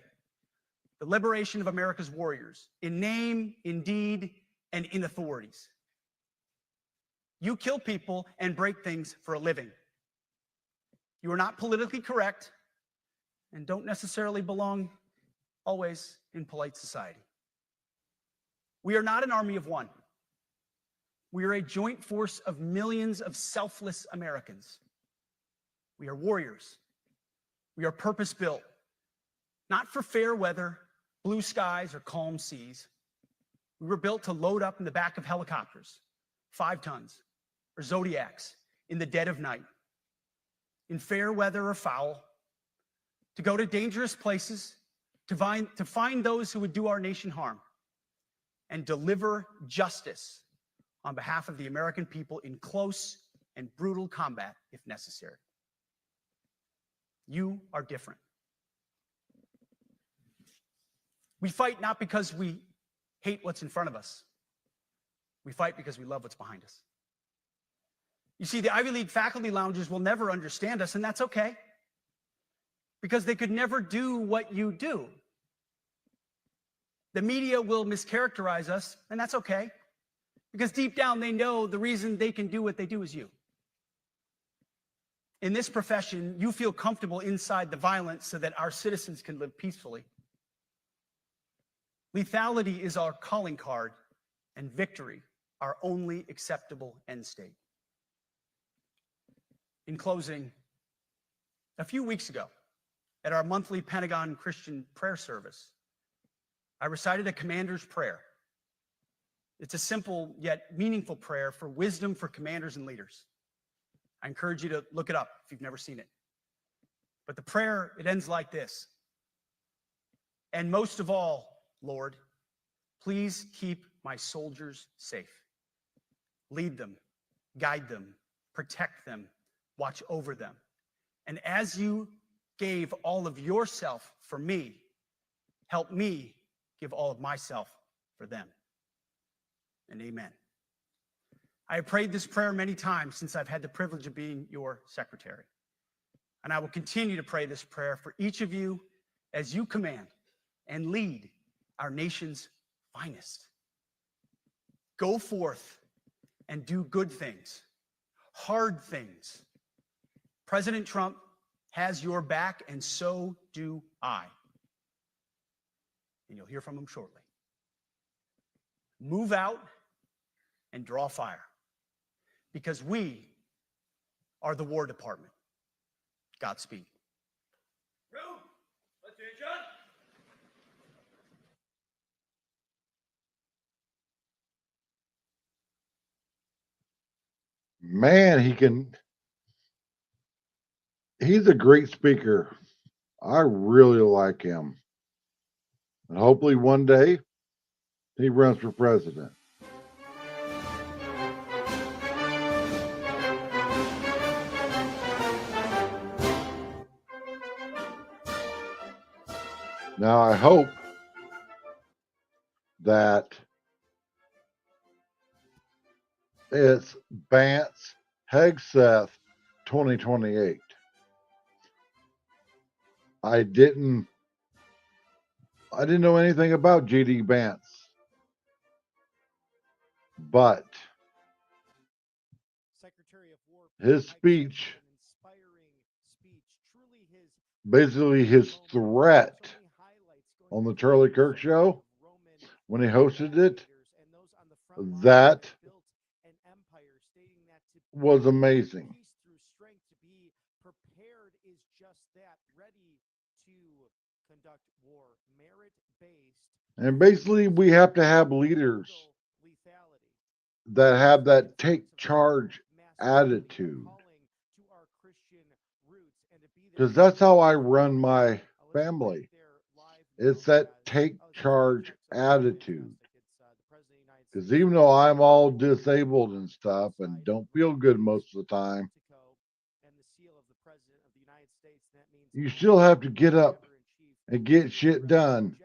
The liberation of America's warriors, in name, in deed, and in authorities. You kill people and break things for a living. You are not politically correct and don't necessarily belong always in polite society. We are not an army of one. We are a joint force of millions of selfless Americans. We are warriors. We are purpose-built, not for fair weather, blue skies, or calm seas. We were built to load up in the back of helicopters, 5 tons, or Zodiacs in the dead of night, in fair weather or foul, to go to dangerous places, to find those who would do our nation harm, and deliver justice on behalf of the American people in close and brutal combat if necessary. You are different. We fight not because we hate what's in front of us. We fight because we love what's behind us. You see, the Ivy League faculty lounges will never understand us, and that's okay, because they could never do what you do. The media will mischaracterize us, and that's okay, because deep down they know the reason they can do what they do is you. In this profession, you feel comfortable inside the violence so that our citizens can live peacefully. Lethality is our calling card, and victory our only acceptable end state. In closing, a few weeks ago, at our monthly Pentagon Christian prayer service, I recited a commander's prayer. It's a simple yet meaningful prayer for wisdom for commanders and leaders. I encourage you to look it up if you've never seen it. But the prayer, it ends like this. And most of all, Lord, please keep my soldiers safe. Lead them, guide them, protect them, watch over them. And as you gave all of yourself for me, help me give all of myself for them. And amen. I have prayed this prayer many times since I've had the privilege of being your secretary. And I will continue to pray this prayer for each of you as you command and lead our nation's finest. Go forth and do good things, hard things. President Trump has your back, and so do I. And you'll hear from him shortly. Move out and draw fire, because we are the War Department. Godspeed. Room. Attention. Man, he's a great speaker. I really like him. And hopefully one day he runs for president. Now I hope that it's Vance Hegseth 2028. I didn't know anything about GD Vance, but Secretary of War his speech, an inspiring speech, truly basically his threat on the Charlie Kirk show when he hosted it, that was amazing. Peace through strength, to be prepared is just that, ready to conduct war, merit-based. And basically, we have to have leaders that have that take charge attitude. Because that's how I run my family. It's that take charge attitude. Because even though I'm all disabled and stuff and don't feel good most of the time, you still have to get up and get shit done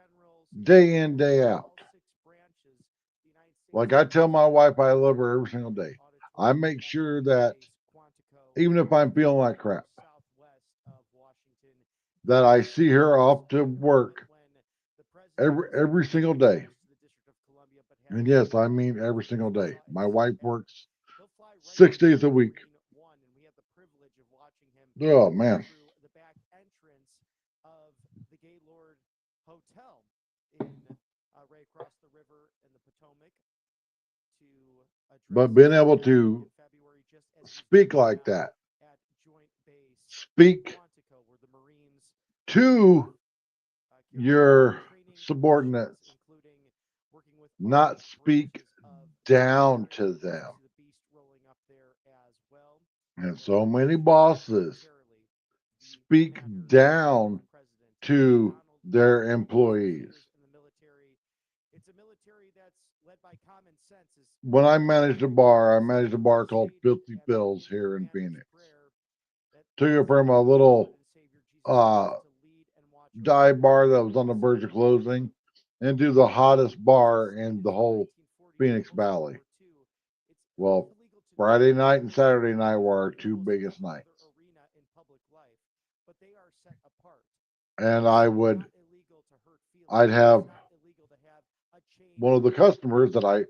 day in, day out. Like I tell my wife I love her every single day. I make sure that even if I'm feeling like crap, that I see her off to work every single day. And yes, I mean every single day. My wife works 6 days a week. Oh man. But being able to speak like that, speak to your subordinates, not speak down to them. And so many bosses speak down to their employees. When I managed a bar called Filthy Bills here in Phoenix. Took it from a little dive bar that was on the verge of closing into the hottest bar in the whole Phoenix Valley. Well, Friday night and Saturday night were our two biggest nights. And I'd have one of the customers that I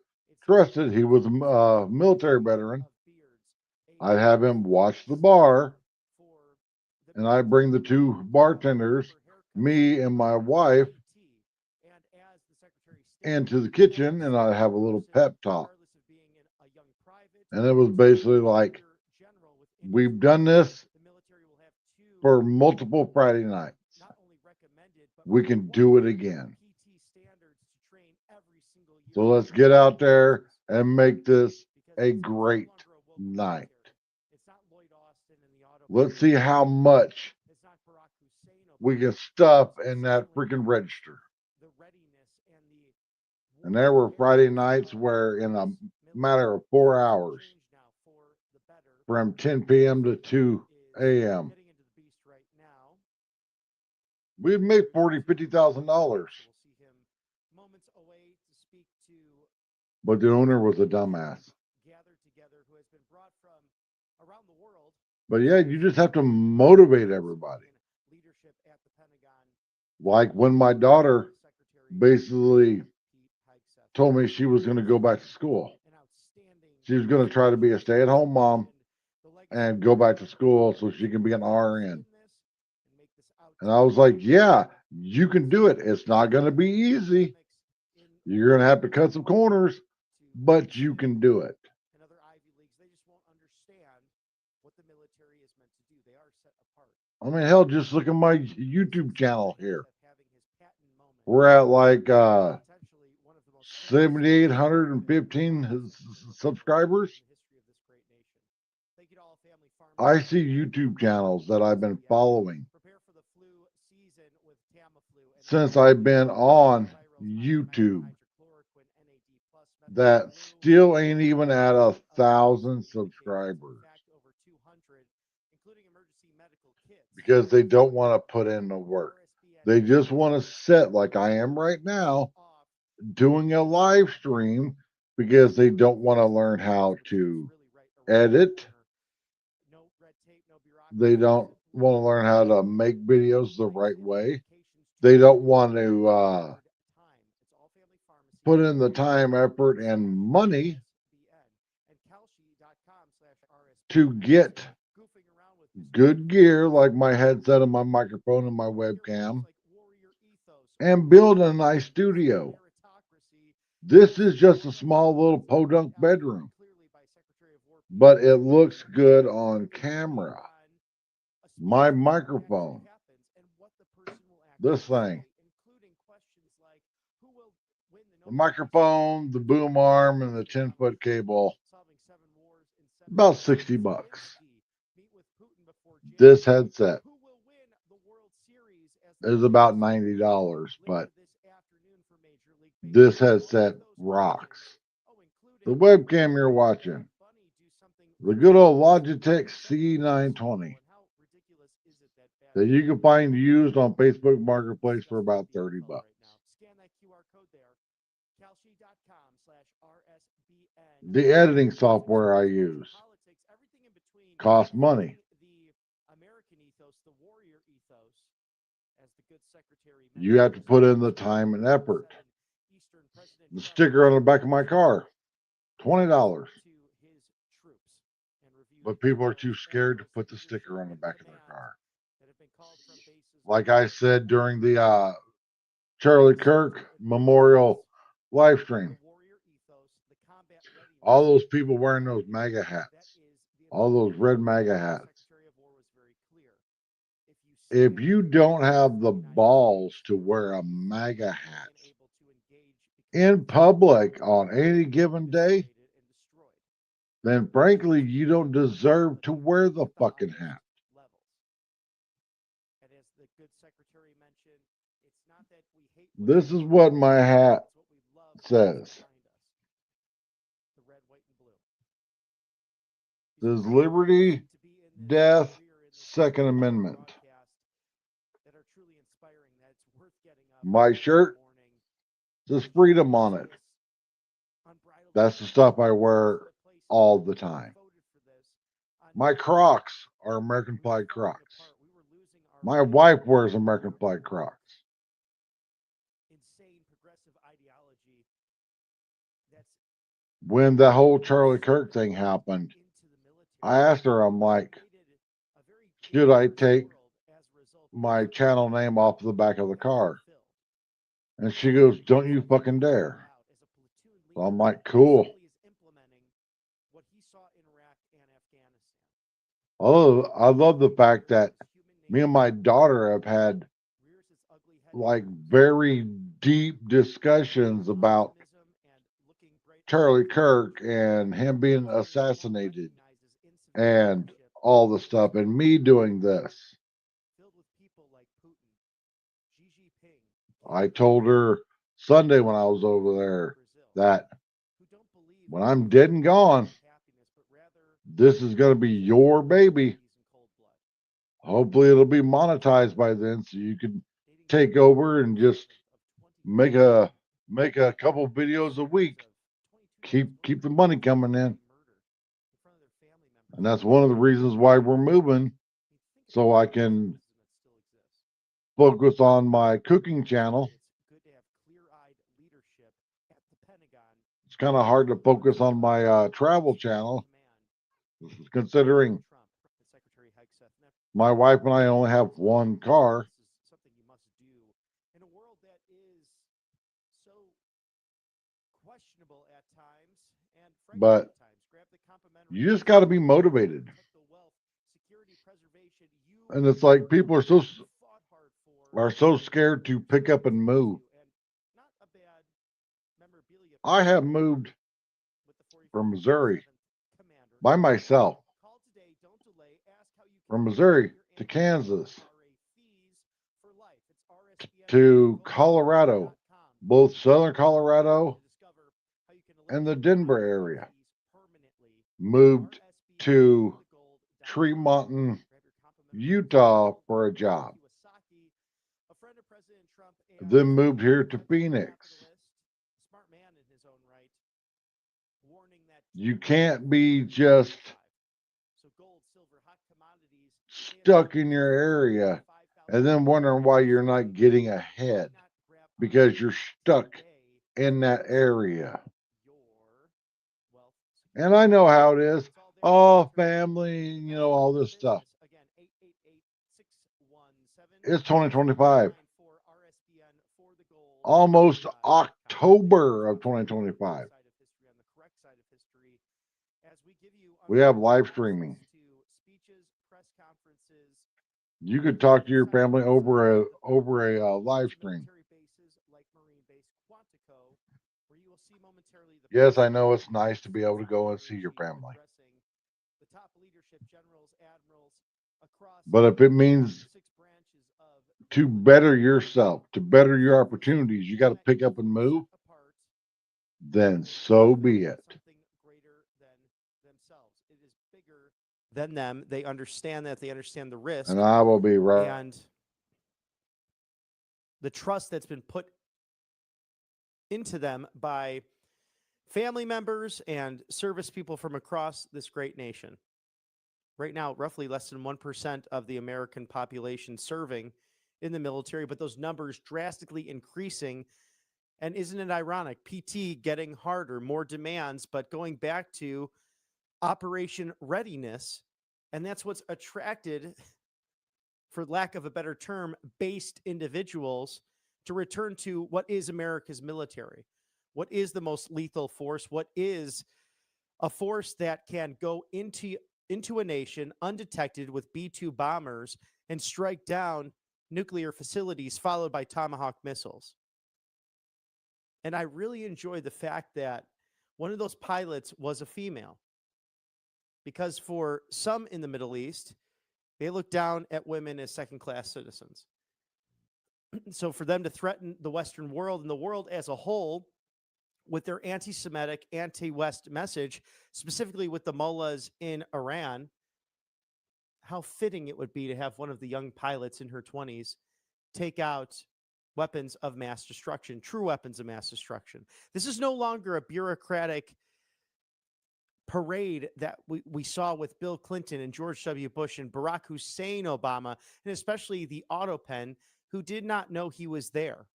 trusted, he was a military veteran. I'd have him watch the bar, and I'd bring the two bartenders, me and my wife, into the kitchen, and I'd have a little pep talk. And it was basically like, we've done this for multiple Friday nights. We can do it again. So let's get out there and make this a great night. Let's see how much we can stuff in that freaking register. And there were Friday nights where in a matter of 4 hours, from 10 p.m. to 2 a.m., we'd make $40,000, $50,000. But the owner was a dumbass. But yeah, you just have to motivate everybody. Like when my daughter basically told me she was going to go back to school. She was going to try to be a stay-at-home mom and go back to school so she can be an RN. And I was like, yeah, you can do it. It's not going to be easy. You're going to have to cut some corners, but you can do it. I mean, hell, just look at my YouTube channel here. We're at like 7,815 subscribers. I see YouTube channels that I've been following since I've been on YouTube that still ain't even at 1,000 subscribers because they don't want to put in the work. They just want to sit like I am right now doing a live stream because they don't want to learn how to edit. They don't want to learn how to make videos the right way. They don't want to put in the time, effort, and money to get good gear like my headset and my microphone and my webcam and build a nice studio. This is just a small little podunk bedroom, but it looks good on camera. My microphone, this thing, the microphone, the boom arm, and the 10-foot cable, about $60. This headset is about $90, but this headset rocks. The webcam you're watching, the good old Logitech C920 that you can find used on Facebook Marketplace for about $30. The editing software I use costs money. You have to put in the time and effort. The sticker on the back of my car, $20. But people are too scared to put the sticker on the back of their car. Like I said during the Charlie Kirk Memorial live stream, all those people wearing those MAGA hats, all those red MAGA hats. If you don't have the balls to wear a MAGA hat in public on any given day, then frankly, you don't deserve to wear the fucking hat. This is what my hat says. It says liberty, death, Second Amendment. My shirt says freedom on it. That's the stuff I wear all the time. My Crocs are American flag Crocs. My wife wears American flag Crocs. When the whole Charlie Kirk thing happened, I asked her, I'm like, should I take my channel name off the back of the car? And she goes, don't you fucking dare. So I'm like, cool. I love the fact that me and my daughter have had like very deep discussions about Charlie Kirk and him being assassinated and all the stuff and me doing this. I told her Sunday when I was over there, that when I'm dead and gone, this is going to be your baby. Hopefully it'll be monetized by then so you can take over and just make a couple videos a week. Keep the money coming in. And that's one of the reasons why we're moving, so I can focus on my cooking channel. It's kind of hard to focus on my travel channel, considering my wife and I only have one car. But you just got to be motivated. And it's like people are so scared to pick up and move. I have moved from Missouri by myself, from Missouri to Kansas to Colorado, both southern Colorado and the Denver area. Moved to Tremont, Utah for a job. Then moved here to Phoenix. You can't be just stuck in your area and then wondering why you're not getting ahead because you're stuck in that area. And I know how it is. Oh, family, all this stuff. It's 2025. Almost October of 2025. We have live streaming. You could talk to your family over a live stream. Yes, I know it's nice to be able to go and see your family. But if it means to better yourself, to better your opportunities, you got to pick up and move, then so be it. Than them, they understand that, they understand the risk, And I will be right. And the trust that's been put into them by family members and service people from across this great nation. Right now, roughly less than 1% of the American population serving in the military, but those numbers drastically increasing. And isn't it ironic? PT getting harder, more demands, but going back to Operation Readiness, and that's what's attracted, for lack of a better term, based individuals to return to what is America's military. What is the most lethal force? What is a force that can go into a nation undetected with B-2 bombers and strike down nuclear facilities followed by Tomahawk missiles? And I really enjoy the fact that one of those pilots was a female. Because for some in the Middle East, they look down at women as second-class citizens. So for them to threaten the Western world and the world as a whole with their anti-Semitic, anti-West message, specifically with the mullahs in Iran, how fitting it would be to have one of the young pilots in her 20s take out weapons of mass destruction, true weapons of mass destruction. This is no longer a bureaucratic parade that we saw with Bill Clinton and George W. Bush and Barack Hussein Obama, and especially the Autopen, who did not know he was there.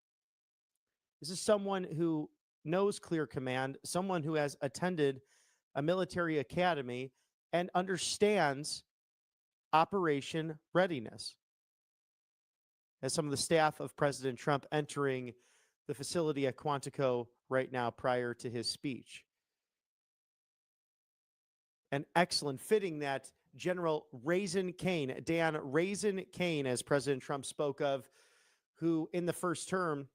This is someone who knows clear command, someone who has attended a military academy and understands Operation Readiness. As some of the staff of President Trump entering the facility at Quantico right now prior to his speech. And excellent, fitting that General Raisin Kane, Dan Raisin Kane, as President Trump spoke of, who in the first term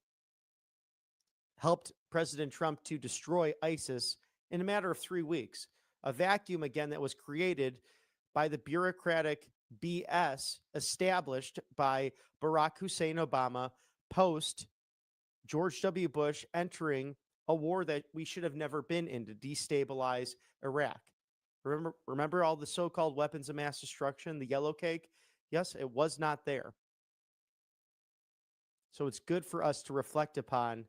helped President Trump to destroy ISIS in a matter of 3 weeks. A vacuum, again, that was created by the bureaucratic BS established by Barack Hussein Obama post George W. Bush entering a war that we should have never been in to destabilize Iraq. Remember all the so-called weapons of mass destruction, the yellow cake? Yes, it was not there. So it's good for us to reflect upon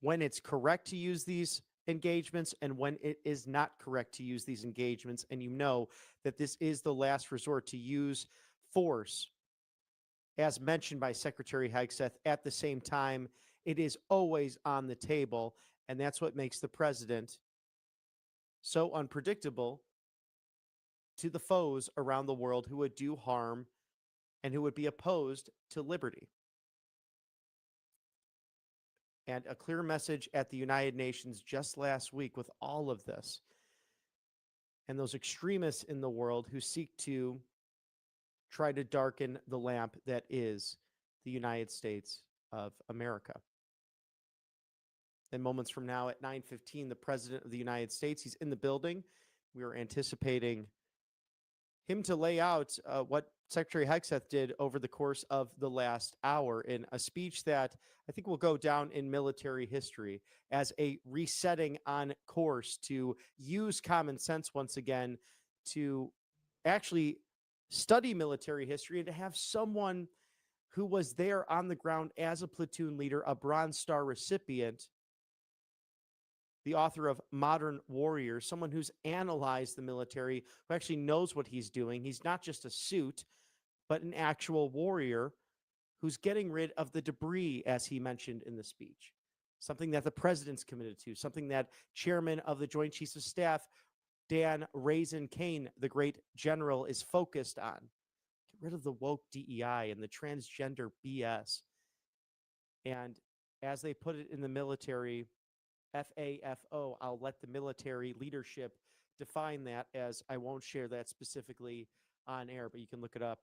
when it's correct to use these engagements and when it is not correct to use these engagements. And you know that this is the last resort to use force, as mentioned by Secretary Hegseth. At the same time, it is always on the table, and that's what makes the president so unpredictable to the foes around the world who would do harm and who would be opposed to liberty. And a clear message at the United Nations just last week with all of this and those extremists in the world who seek to try to darken the lamp that is the United States of America. Then moments from now at 9:15, the President of the United States, he's in the building. We are anticipating him to lay out what Secretary Hegseth did over the course of the last hour in a speech that I think will go down in military history as a resetting on course to use common sense once again, to actually study military history and to have someone who was there on the ground as a platoon leader, a Bronze Star recipient, the author of Modern Warriors, someone who's analyzed the military, who actually knows what he's doing. He's not just a suit, but an actual warrior who's getting rid of the debris, as he mentioned in the speech. Something that the president's committed to, something that Chairman of the Joint Chiefs of Staff, Dan Raisin Kane, the great general, is focused on. Get rid of the woke DEI and the transgender BS. And as they put it in the military, FAFO, I'll let the military leadership define that, as I won't share that specifically on air, but you can look it up,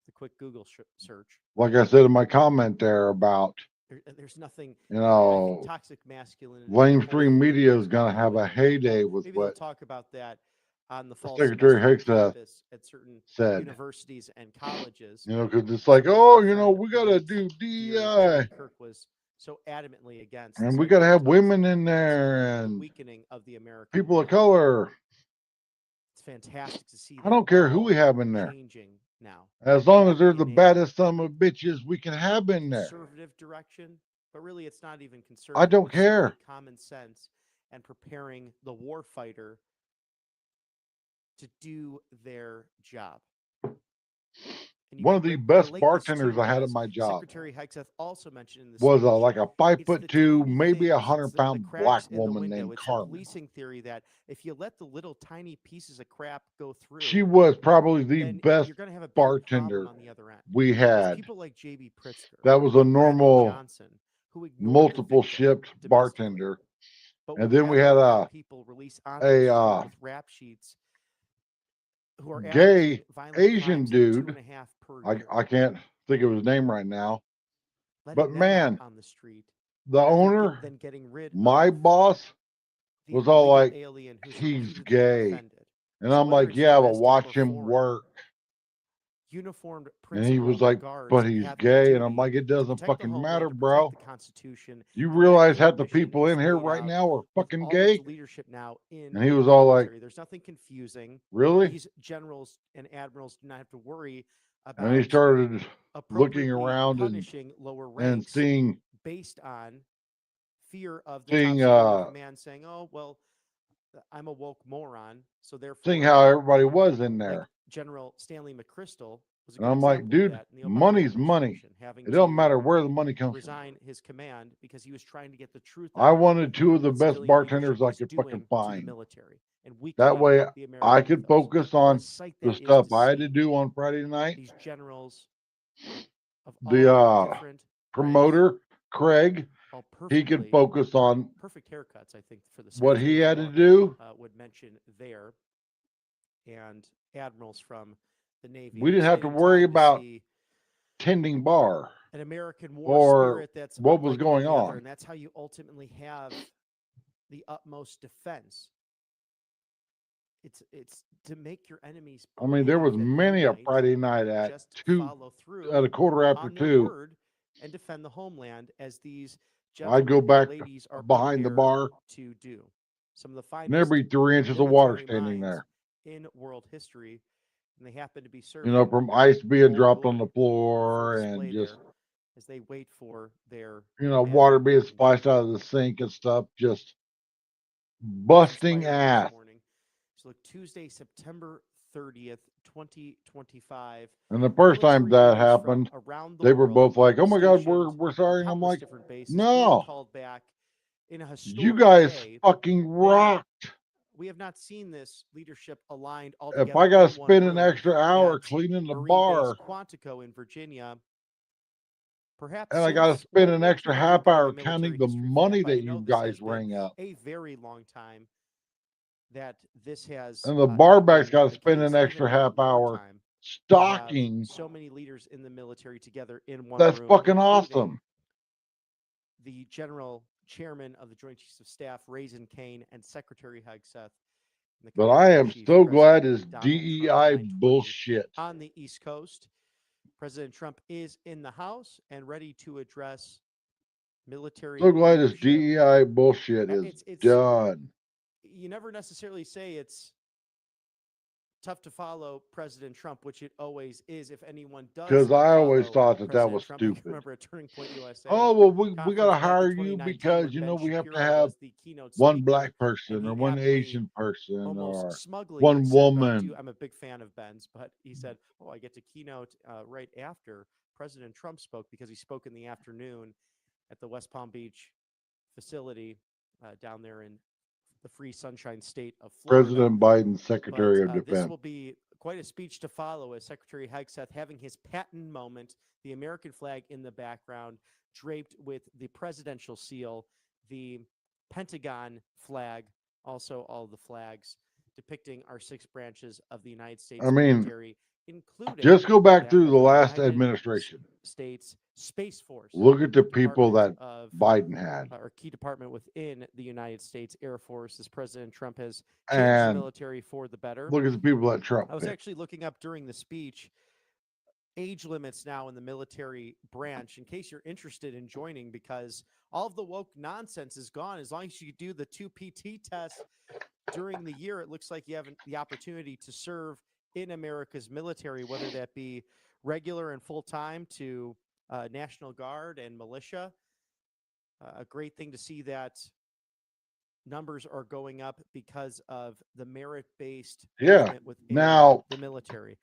the quick Google search. Like I said in my comment there about, There's nothing, you know, toxic masculinity. mainstream media is going to have a heyday with Maybe they'll what talk about that on the fall Secretary semester on Hegseth campus at certain said. universities and colleges. You know, because it's like, Something oh, my you know, friend, we the got to late do dear DEI. Charlie Kirk was so adamantly against. And So we I got to think have tells women in the there and weakening of the American people of man. color. It's fantastic to see that I don't care who all we have in there. changing now. As long as That they're the in a baddest son of bitches we can have in there. conservative direction, but really it's not even I conservative. don't It's simply care. common sense and preparing the war fighter to do their job. And you One can of the relate best this bartenders to, I had at as my job Secretary Hegseth also mentioned in the was speech, like a it's the 5'2", teeny maybe things, it's the 100-pound black cracks in the woman window. named It's the Carmen. policing theory that if you let the little tiny pieces of crap go through, She was probably the then best you're going to have a bigger bartender problem on the other end. we It's had. people like J.B. Pritzker, That was a Brandon normal Johnson, who ignored the multiple victim shipped domestically. bartender. But And then we whenever had you have people released onto the a street with rap sheets who are gay averaging violent Asian crimes dude. at 2.5 per year, I can't think of his name right now. letting But them man, out on the street, the rather owner, than getting rid my of boss, the was all illegal like, alien who's he's repeatedly gay. offended. And So I'm whether like, it's yeah, but domestic watch or him foreign, work. uniformed And he principal was like, guards but he's have a gay. And I'm duty like, it to doesn't protect the fucking homeland, matter, to bro. protect the Constitution. You and realize that half the mission people is in here laid right out now are with fucking all gay? its leadership now in And he was the all like, military. There's nothing confusing. really? These generals and admirals do not have to worry And he about started looking appropriately around punishing lower and ranks seeing based on fear of the top civilian command saying, "Oh, well, I'm a woke moron, so therefore," how everybody was in like there. General Stanley McChrystal was a And good I'm like, example of dude, that in the Obama money's money. administration, having It don't to matter where the money comes from. resign his command because he was trying to get the truth I out wanted two of the what best civilian bartenders leadership I was could doing fucking to the find. military and That weakening way the American I could ethos. focus What on a sight the that is stuff to I had to see do on Friday night. these generals of The all different ranks, promoter, Craig, all he could perfectly focus on perfect haircuts, I think, for the what he Secretary of had to War, do. would mention there, and admirals from the Navy. We didn't have to Exciting worry time to about see tending bar an American war or spirit that's what was unlike going any other, on. and that's how you ultimately have the utmost defense. It's to make your enemies I mean, there was believe that many they a might Friday night at just two, follow through at a quarter after on their two. word and defend the homeland as these I'd go gentlemen and back ladies are behind the prepared bar, to do. Some of the and there'd finest be 3 inches of water military standing minds there. in world history, and they happen to be You serving know, from ice being Old dropped on Glory the for floor display and just, there as they wait for their water commander being in splashed chief. out of the sink and stuff, just It's busting inspiring this ass. morning. So look, Tuesday, September 30th, 2025. And the first time Military that leaders from happened, around the they were world both like, "Oh my God, stationed we're in sorry." And I'm countless like, different bases being "No, called back in a you historic guys day fucking that rock." we have not seen this leadership aligned all If together I got to in one spend an room extra hour at cleaning the Marine Base bar, Quantico in Virginia, perhaps and I got to since spend World an War extra II, if we half go to hour military counting the history for that, money but I that know you this guys has been rang up, a very long time that this has and the bar not back's been got to the spend case, an even extra in half hour wartime, to have stocking, so many leaders in the military together in one that's room, fucking including awesome. the General Chairman of the Joint Chiefs of Staff, Raisin Kane, and Secretary Hegseth. And the But I am Commander-in-Chief, so glad President it's Donald Trump, DEI 9:20 bullshit. on the East Coast. President Trump is in the House and ready to address military So glad this leadership. DEI bullshit is It's done. you never necessarily say it's tough to follow President Trump, which it always is. If anyone does, Because I always follow thought that President was Trump, I can stupid. remember at Turning Point USA Oh, well, we got conference to back in hire you 2019 because, when Ben we have to Shapiro have was the keynote one speaker, black and person or he one aptly, Asian person almost or smugly one said, "But woman. I'm a big fan of Ben's," but he said, "Oh, I get to keynote right after President Trump spoke because he spoke in the afternoon at the West Palm Beach facility down there in the free sunshine state of Florida." President Biden, But Secretary of this Defense. will be quite a speech to follow as Secretary Hegseth having his patent moment, the American flag in the background, draped with the presidential seal, the Pentagon flag, also all the flags depicting our 6 branches of the United States I mean, military, including just go back that through of the the last United administration. States Space Force, Look at the people Department that of Biden had. or key department within the United States Air Force, as President Trump has changed the And military for the better. look at the people that Trump I was picked. actually looking up during the speech age limits now in the military branch in case you're interested in joining, because all of the woke nonsense is gone. As long as you do the 2 PT tests during the year, it looks like you have the opportunity to serve in America's military, whether that be regular and full-time to National Guard and militia. A great thing to see that numbers are going up because of the merit-based Yeah. movement within Now, the military.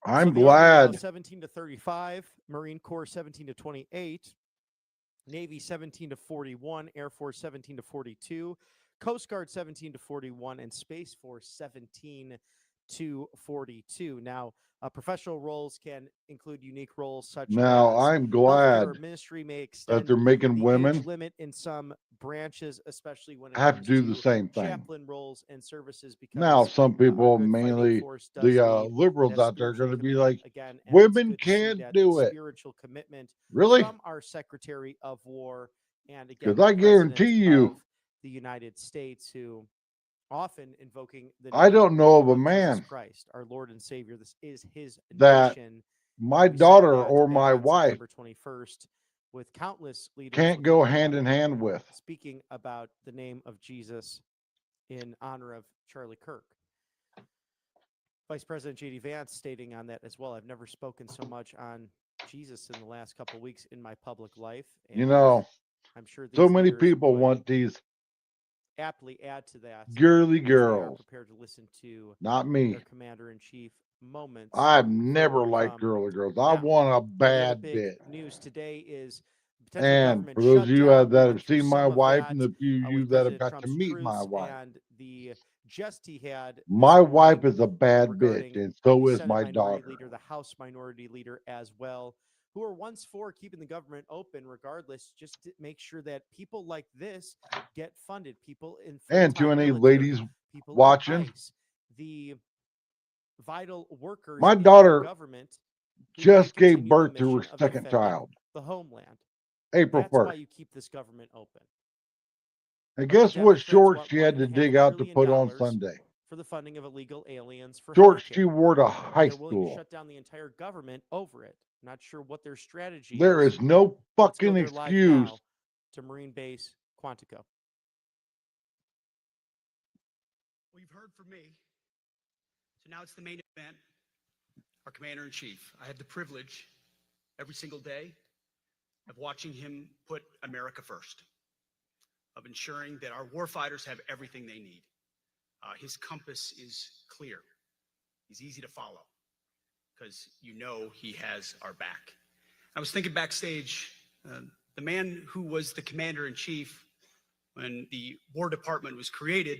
I'm So the Army now glad 17 to 35, Marine Corps 17 to 28, Navy 17 to 41, Air Force 17 to 42, Coast Guard 17 to 41, and Space Force 17 to 42. Now, professional roles can include unique roles such now as I'm healthcare glad or ministry may that extend they're making the age women limit in some branches, especially when it have to comes do the to same thing. chaplain roles and services, Now, because some our people, good fighting mainly force does the need liberals that out there, are spiritual going to be commitment like, again, and it's women good to see can't that do it. spiritual commitment Really? from our Secretary of War and again Because the I President guarantee you, of the United States, who often invoking the I name don't know of a of Jesus man Christ, our Lord and Savior. This is his that nation. my We saw daughter that or back my on wife September 21st with countless leaders can't within go the hand in cabinet hand with. speaking about the name of Jesus in honor of Charlie Kirk. Vice President J.D. Vance stating on that as well, "I've never spoken so much on Jesus in the last couple of weeks in my public life." You And know, I'm sure these so many leaders people would want these aptly add to that girly as they are girls. prepared to listen to Not their me. commander-in-chief moments I've never liked from girly girls. I now. want a The other bad big bitch. news today is potential And government for those of you shutdown. that We have went through seen my some of wife that and the few of you with that have President got to Trump's meet my truce wife, and the jest he had this my wife morning is a bad bitch, regarding and so the is Senate my Minority daughter. Leader, the House Minority Leader as well, who are once for keeping the government open regardless, just to make sure that people like this get funded, people in And to full-time any military, ladies people watching, in ICE, the vital workers my in our daughter government who need to just gave continue the birth to her mission of second defending child, the homeland. April That's why 1st. you keep this government open. And But the guess what Democrats shorts want she had to $1.5 dig out to trillion put on Sunday? for the funding of illegal aliens for Shorts she healthcare. wore to And high they're willing to school. shut down the entire government over it. Not sure what their strategy There is. is no Let's go fucking there live excuse now to Marine Base Quantico. Well, you've heard from me. So now it's the main event, our Commander-in-Chief. I had the privilege every single day of watching him put America first, of ensuring that our warfighters have everything they need. His compass is clear. He's easy to follow because you know he has our back. I was thinking backstage, the man who was the Commander-in-Chief when the War Department was created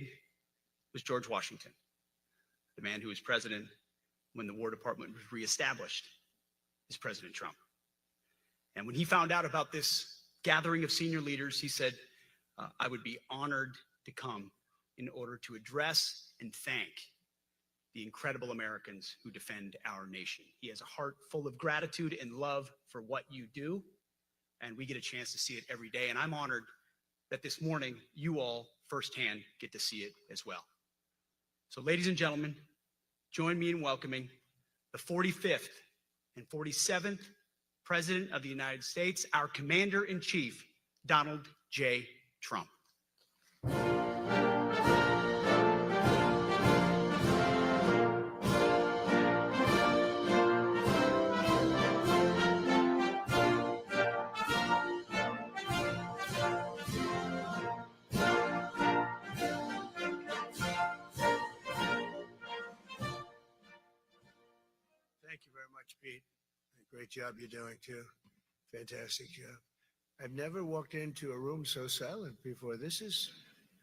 was George Washington. The man who was president when the War Department was reestablished is President Trump. And when he found out about this gathering of senior leaders, he said, I would be honored to come in order to address and thank the incredible Americans who defend our nation. He has a heart full of gratitude and love for what you do, and we get a chance to see it every day. And I'm honored that this morning you all firsthand get to see it as well. So ladies and gentlemen, join me in welcoming the 45th and 47th President of the United States, our Commander-in-Chief, Donald J. Trump. Thank you very much, Pete. Great job you're doing, too. Fantastic job. I've never walked into a room so silent before. This is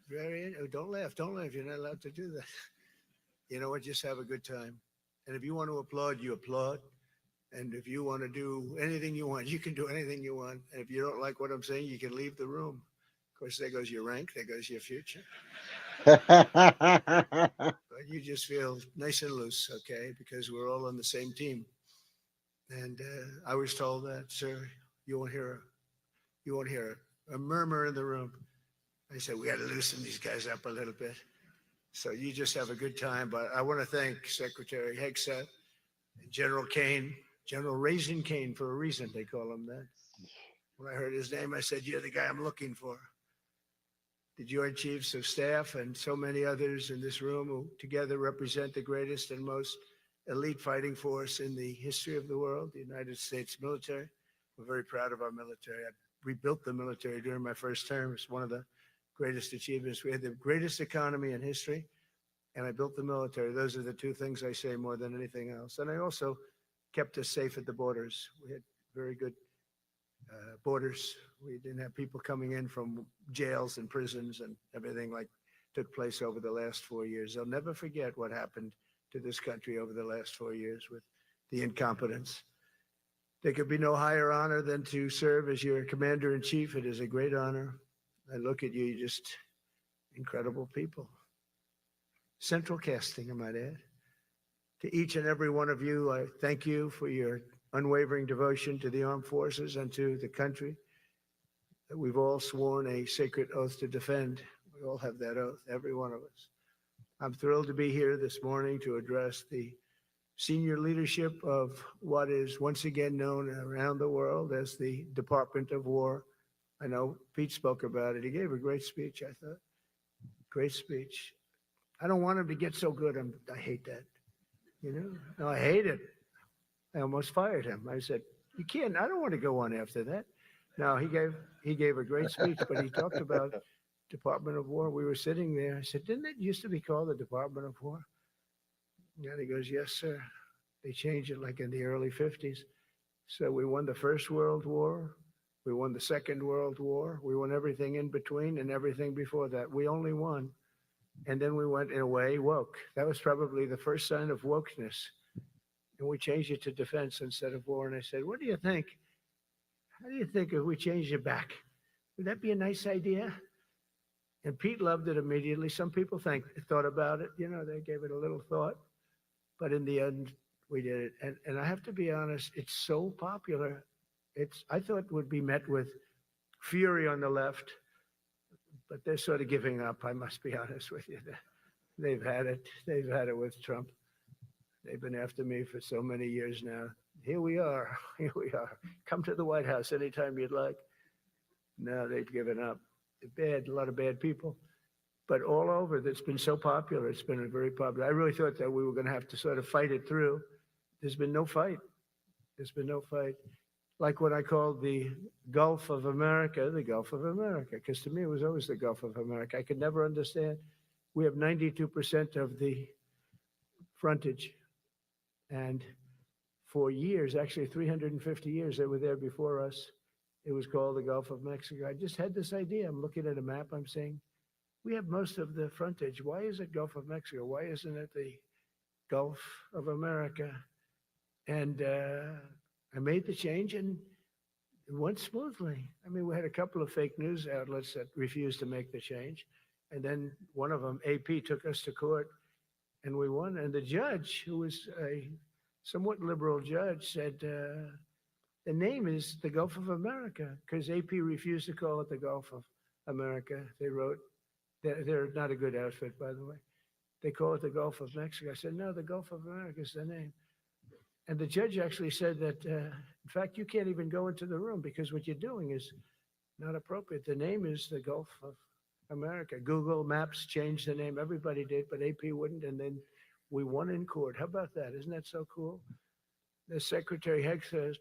very, oh, don't laugh. Don't laugh. You're not allowed to do that. You know what? Just have a good time. And if you want to applaud, you applaud. And if you want to do anything you want, you can do anything you want. And if you don't like what I'm saying, you can leave the room. Of course, there goes your rank. There goes your future. But you just feel nice and loose, okay? Because we're all on the same team. And I was told that, sir, you won't hear a murmur in the room. I said, we got to loosen these guys up a little bit. So you just have a good time. But I want to thank Secretary Hegseth and General Kane, General Raisin Kane for a reason, they call him that. When I heard his name, I said, you're the guy I'm looking for. The Joint Chiefs of Staff and so many others in this room who together represent the greatest and most elite fighting force in the history of the world, the United States military. We're very proud of our military. I rebuilt the military during my first term. It's one of the greatest achievements. We had the greatest economy in history, and I built the military. Those are the two things I say more than anything else. And I also kept us safe at the borders. We had very good borders. We didn't have people coming in from jails and prisons and everything like took place over the last 4 years. They'll never forget what happened to this country over the last 4 years with the incompetence. There could be no higher honor than to serve as your Commander-in-Chief. It is a great honor. I look at you, you're just incredible people. Central casting, I might add. To each and every one of you, I thank you for your unwavering devotion to the armed forces and to the country that we've all sworn a sacred oath to defend. We all have that oath, every one of us. I'm thrilled to be here this morning to address the senior leadership of what is once again known around the world as the Department of War. I know Pete spoke about it. He gave a great speech, I thought. Great speech. I don't want him to get so good. I hate that. You know? No, I hate it. I almost fired him. I said, you can't, I don't want to go on after that. No, he gave a great speech, but he talked about Department of War. We were sitting there. I said, didn't it used to be called the Department of War? And he goes, yes, sir. They changed it like in the early 50s. So we won the First World War. We won the Second World War. We won everything in between and everything before that. We only won. And then we went, in a way, woke. That was probably the first sign of wokeness. And we changed it to defense instead of war. And I said, what do you think? How do you think if we changed it back? Would that be a nice idea? And Pete loved it immediately. Some people thought about it. You know, they gave it a little thought. But in the end, we did it. And I have to be honest, it's so popular. I thought it would be met with fury on the left, but they're sort of giving up, I must be honest with you. They've had it. They've had it with Trump. They've been after me for so many years now. Here we are. Here we are. Come to the White House anytime you'd like. No, they've given up. Bad, a lot of bad people. But all over, that's been so popular. It's been very popular. I really thought that we were going to have to sort of fight it through. There's been no fight. There's been no fight. Like what I called the Gulf of America, the Gulf of America, because to me it was always the Gulf of America. I could never understand. We have 92% of the frontage. And for years, actually 350 years, they were there before us. It was called the Gulf of Mexico. I just had this idea. I'm looking at a map. I'm saying, we have most of the frontage. Why is it Gulf of Mexico? Why isn't it the Gulf of America? And I made the change and it went smoothly. I mean, we had a couple of fake news outlets that refused to make the change. And then one of them, AP, took us to court and we won. And the judge, who was a somewhat liberal judge, said, the name is the Gulf of America, because AP refused to call it the Gulf of America. They wrote, they're not a good outfit, by the way. They call it the Gulf of Mexico. I said, no, the Gulf of America is the name. And the judge actually said that, in fact, you can't even go into the room because what you're doing is not appropriate. The name is the Gulf of America. Google Maps changed the name. Everybody did, but AP wouldn't. And then we won in court. How about that? Isn't that so cool? The Secretary Hegseth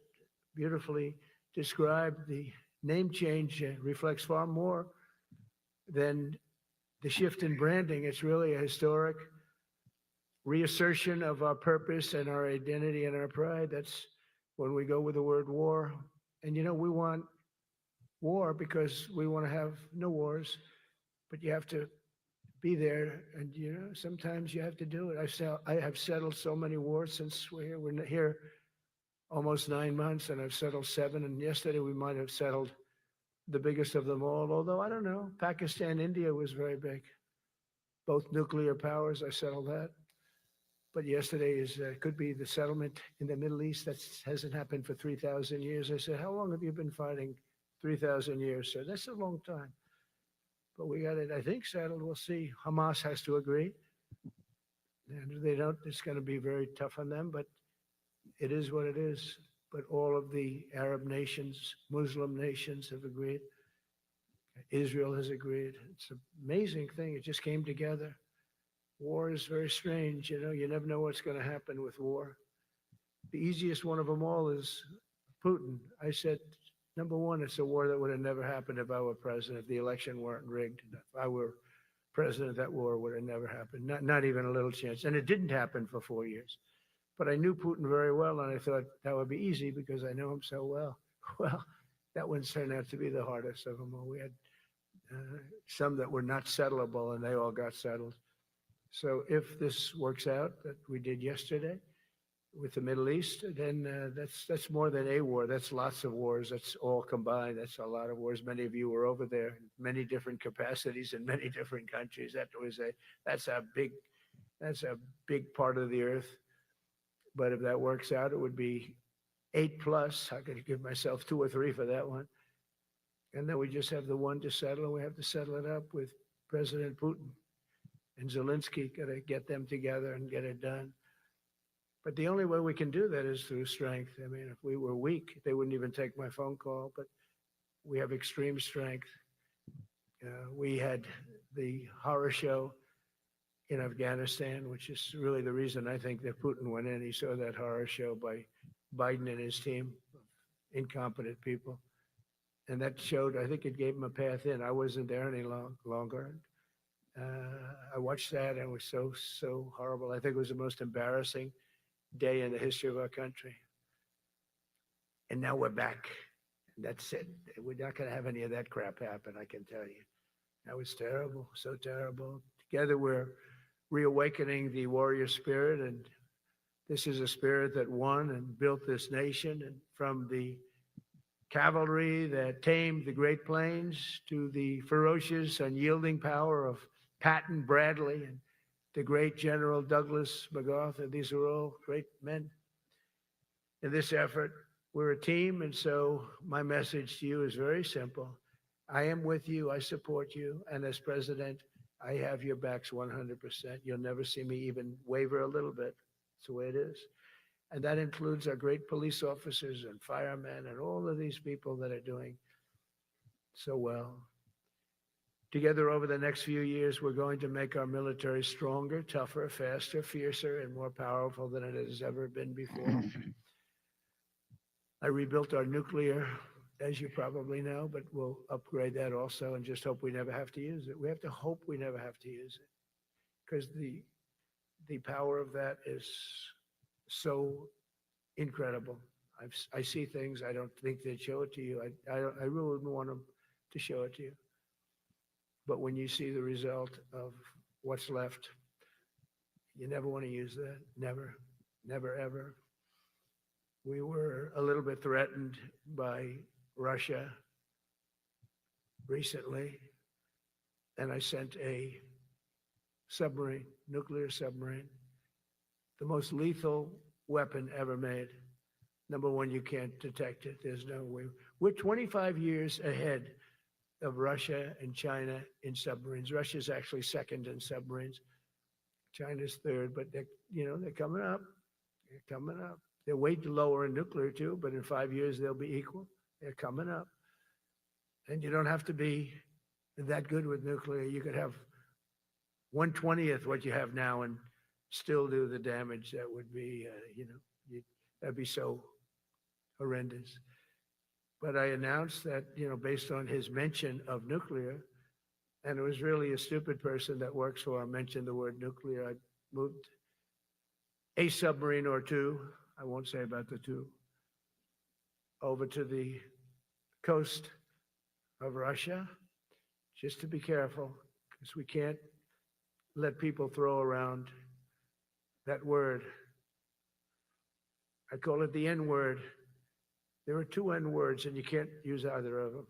beautifully described the name change reflects far more than the shift in branding. It's really a historic reassertion of our purpose and our identity and our pride. That's when we go with the word war. And you know, we want war because we want to have no wars, but you have to be there. And you know, sometimes you have to do it. I have settled so many wars since we're here almost 9 months, and I've settled 7. And yesterday we might have settled the biggest of them all, although I don't know. Pakistan, India was very big. Both nuclear powers, I settled that. But yesterday could be the settlement in the Middle East. That hasn't happened for 3,000 years. I said, how long have you been fighting? 3,000 years. So that's a long time. But we got it, I think, settled. We'll see. Hamas has to agree. And if they don't, it's going to be very tough on them. But it is what it is. But all of the Arab nations, Muslim nations have agreed. Israel has agreed. It's an amazing thing. It just came together. War is very strange. You know, you never know what's going to happen with war. The easiest one of them all is Putin. I said, number one, it's a war that would have never happened if I were president, if the election weren't rigged. If I were president, that war would have never happened. Not even a little chance. And it didn't happen for 4 years. But I knew Putin very well, and I thought that would be easy because I know him so well. Well, that one turned out to be the hardest of them all. We had some that were not settlable, and they all got settled. So if this works out that we did yesterday with the Middle East, then that's more than a war. That's lots of wars. That's all combined. That's a lot of wars. Many of you were over there in many different capacities in many different countries. That's a big part of the earth. But if that works out, it would be 8+. I could give myself 2 or 3 for that one. And then we just have the one to settle, and we have to settle it up with President Putin. And Zelensky, got to get them together and get it done. But the only way we can do that is through strength. I mean, if we were weak, they wouldn't even take my phone call, but we have extreme strength. We had the horror show in Afghanistan, which is really the reason I think that Putin went in. He saw that horror show by Biden and his team of incompetent people. And that showed, I think it gave him a path in. I wasn't there any longer. I watched that and it was so horrible. I think it was the most embarrassing day in the history of our country. And now we're back. And that's it. We're not going to have any of that crap happen, I can tell you. That was terrible, so terrible. Together we're reawakening the warrior spirit, and this is a spirit that won and built this nation. And from the cavalry that tamed the Great Plains to the ferocious, unyielding power of Patton Bradley and the great General Douglas MacArthur. These are all great men. In this effort, we're a team, and so my message to you is very simple. I am with you, I support you, and as president, I have your backs 100%. You'll never see me even waver a little bit. It's the way it is. And that includes our great police officers and firemen and all of these people that are doing so well. Together over the next few years, we're going to make our military stronger, tougher, faster, fiercer, and more powerful than it has ever been before. I rebuilt our nuclear, as you probably know, but we'll upgrade that also and just hope we never have to use it. We have to hope we never have to use it because the power of that is so incredible. I see things, I don't think they'd show it to you. I really wouldn't want them to show it to you. But when you see the result of what's left, you never want to use that. Never, never, ever. We were a little bit threatened by Russia recently, and I sent a submarine, nuclear submarine, the most lethal weapon ever made. Number one, you can't detect it. There's no way. We're 25 years ahead of Russia and China in submarines. Russia's actually second in submarines. China's third, but they're coming up. They're coming up. They're way lower in nuclear too, but in 5 years they'll be equal. They're coming up. And you don't have to be that good with nuclear. You could have 1/20th what you have now and still do the damage that would be, that'd be so horrendous. But I announced that, based on his mention of nuclear, and it was really a stupid person that works for him mentioned the word nuclear. I moved a submarine or two, I won't say about the two, over to the coast of Russia, just to be careful, because we can't let people throw around that word. I call it the N word. There are two N words, and you can't use either of them.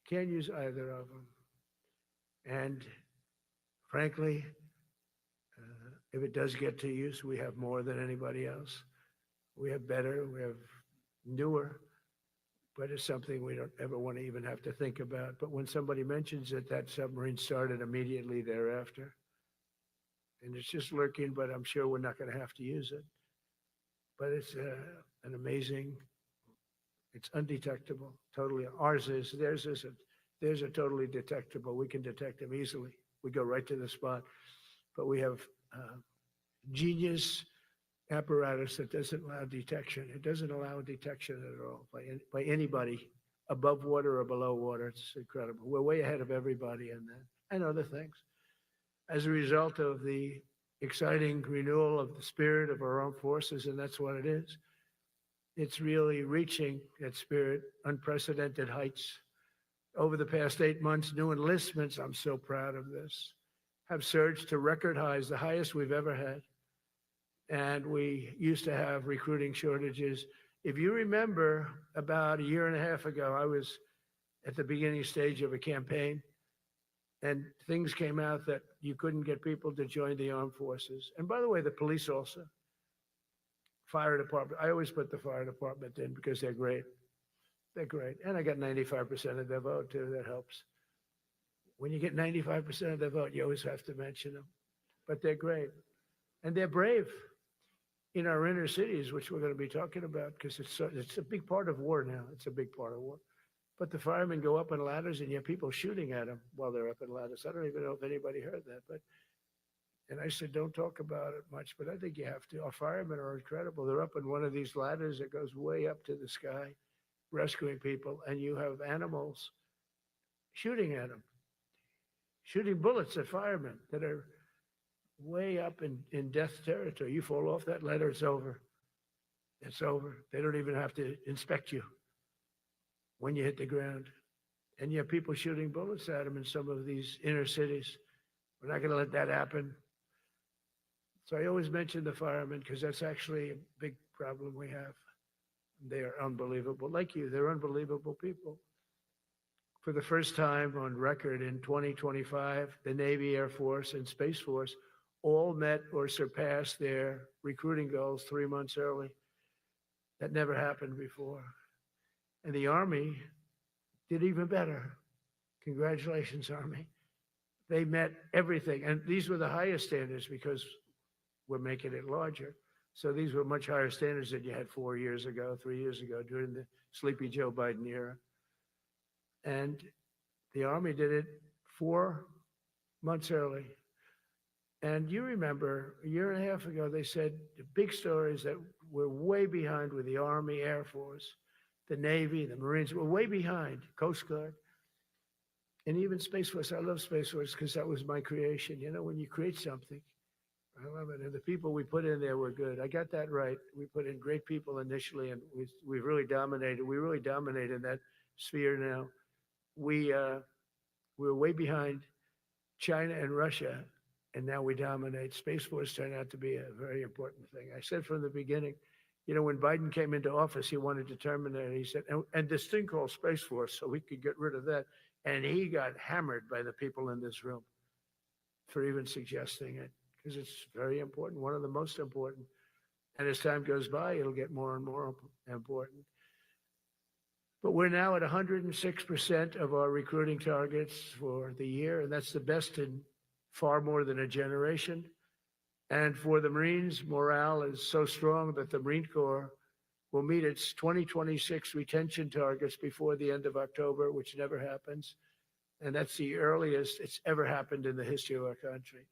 You can't use either of them. And frankly, if it does get to use, we have more than anybody else. We have better, we have newer, but it's something we don't ever want to even have to think about. But when somebody mentions it, that submarine started immediately thereafter. And it's just lurking, but I'm sure we're not going to have to use it. But it's an amazing, it's undetectable, totally. Ours is, theirs isn't. Theirs are totally detectable. We can detect them easily. We go right to the spot. But we have genius apparatus that doesn't allow detection. It doesn't allow detection at all by anybody above water or below water. It's incredible. We're way ahead of everybody in that and other things. As a result of the exciting renewal of the spirit of our armed forces, and that's what it is. It's really reaching that spirit, unprecedented heights. Over the past 8 months, new enlistments, I'm so proud of this, have surged to record highs, the highest we've ever had. And we used to have recruiting shortages. If you remember, about a year and a half ago, I was at the beginning stage of a campaign, and things came out that you couldn't get people to join the armed forces. And by the way, the police also. Fire department. I always put the fire department in because they're great. They're great. And I got 95% of their vote too. That helps. When you get 95% of their vote, you always have to mention them. But they're great. And they're brave in our inner cities, which we're going to be talking about, because it's a big part of war now. It's a big part of war. But the firemen go up in ladders and you have people shooting at them while they're up in ladders. I don't even know if anybody heard that. And I said, don't talk about it much, but I think you have to. Our firemen are incredible. They're up in one of these ladders that goes way up to the sky, rescuing people, and you have animals shooting at them, shooting bullets at firemen that are way up in death territory. You fall off that ladder, it's over. It's over. They don't even have to inspect you when you hit the ground. And you have people shooting bullets at them in some of these inner cities. We're not going to let that happen. So I always mention the firemen because that's actually a big problem we have. They are unbelievable. Like you, they're unbelievable people. For the first time on record in 2025, the Navy, Air Force, and Space Force all met or surpassed their recruiting goals 3 months early. That never happened before. And the Army did even better. Congratulations, Army. They met everything. And these were the highest standards because we're making it larger. So these were much higher standards than you had 4 years ago, 3 years ago, during the sleepy Joe Biden era. And the Army did it 4 months early. And you remember a year and a half ago, they said the big stories that we're way behind with the Army, Air Force, the Navy, the Marines. We're way behind, Coast Guard, and even Space Force. I love Space Force because that was my creation. You know, when you create something, I love it. And the people we put in there were good. I got that right. We put in great people initially, and we really dominated. We really dominate in that sphere now. We're way behind China and Russia, and now we dominate. Space Force turned out to be a very important thing. I said from the beginning, you know, when Biden came into office, he wanted to terminate it. He said, and this thing called Space Force, so we could get rid of that. And he got hammered by the people in this room for even suggesting it, because it's very important, one of the most important. And as time goes by, it'll get more and more important. But we're now at 106% of our recruiting targets for the year, and that's the best in far more than a generation. And for the Marines, morale is so strong that the Marine Corps will meet its 2026 retention targets before the end of October, which never happens. And that's the earliest it's ever happened in the history of our country.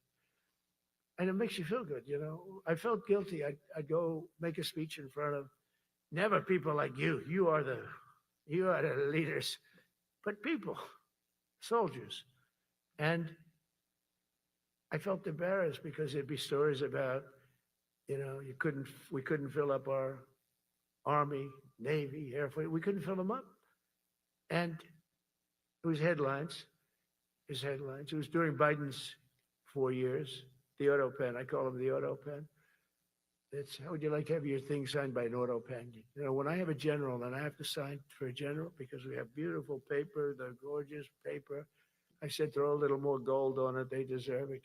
And it makes you feel good, you know. I felt guilty. I'd go make a speech in front of never people like you. You are the leaders, but people, soldiers. And I felt embarrassed because there'd be stories about, you know, we couldn't fill up our Army, Navy, Air Force. We couldn't fill them up. And it was headlines. It was during Biden's 4 years, the auto pen. I call them the auto pen. It's, how would you like to have your thing signed by an auto pen? You know, when I have a general and I have to sign for a general because we have beautiful paper, the gorgeous paper, I said throw a little more gold on it. They deserve it.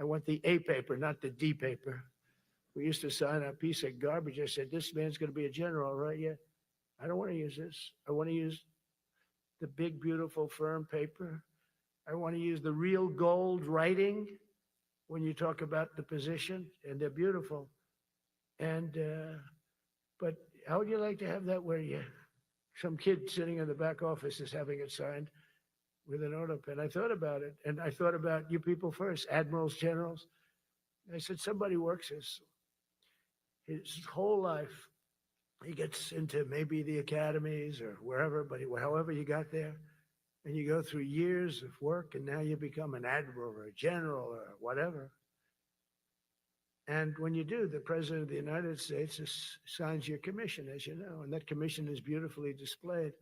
I want the A paper, not the D paper. We used to sign a piece of garbage. I said, this man's going to be a general, right? Yeah. I don't want to use this. I want to use the big, beautiful, firm paper. I want to use the real gold writing when you talk about the position, and they're beautiful. And, but how would you like to have that where some kid sitting in the back office is having it signed with an auto pen? I thought about it, and I thought about you people first, admirals, generals. I said, somebody works his whole life. He gets into maybe the academies or wherever, but however you got there, and you go through years of work, and now you become an admiral or a general or whatever. And when you do, the President of the United States signs your commission, as you know, and that commission is beautifully displayed.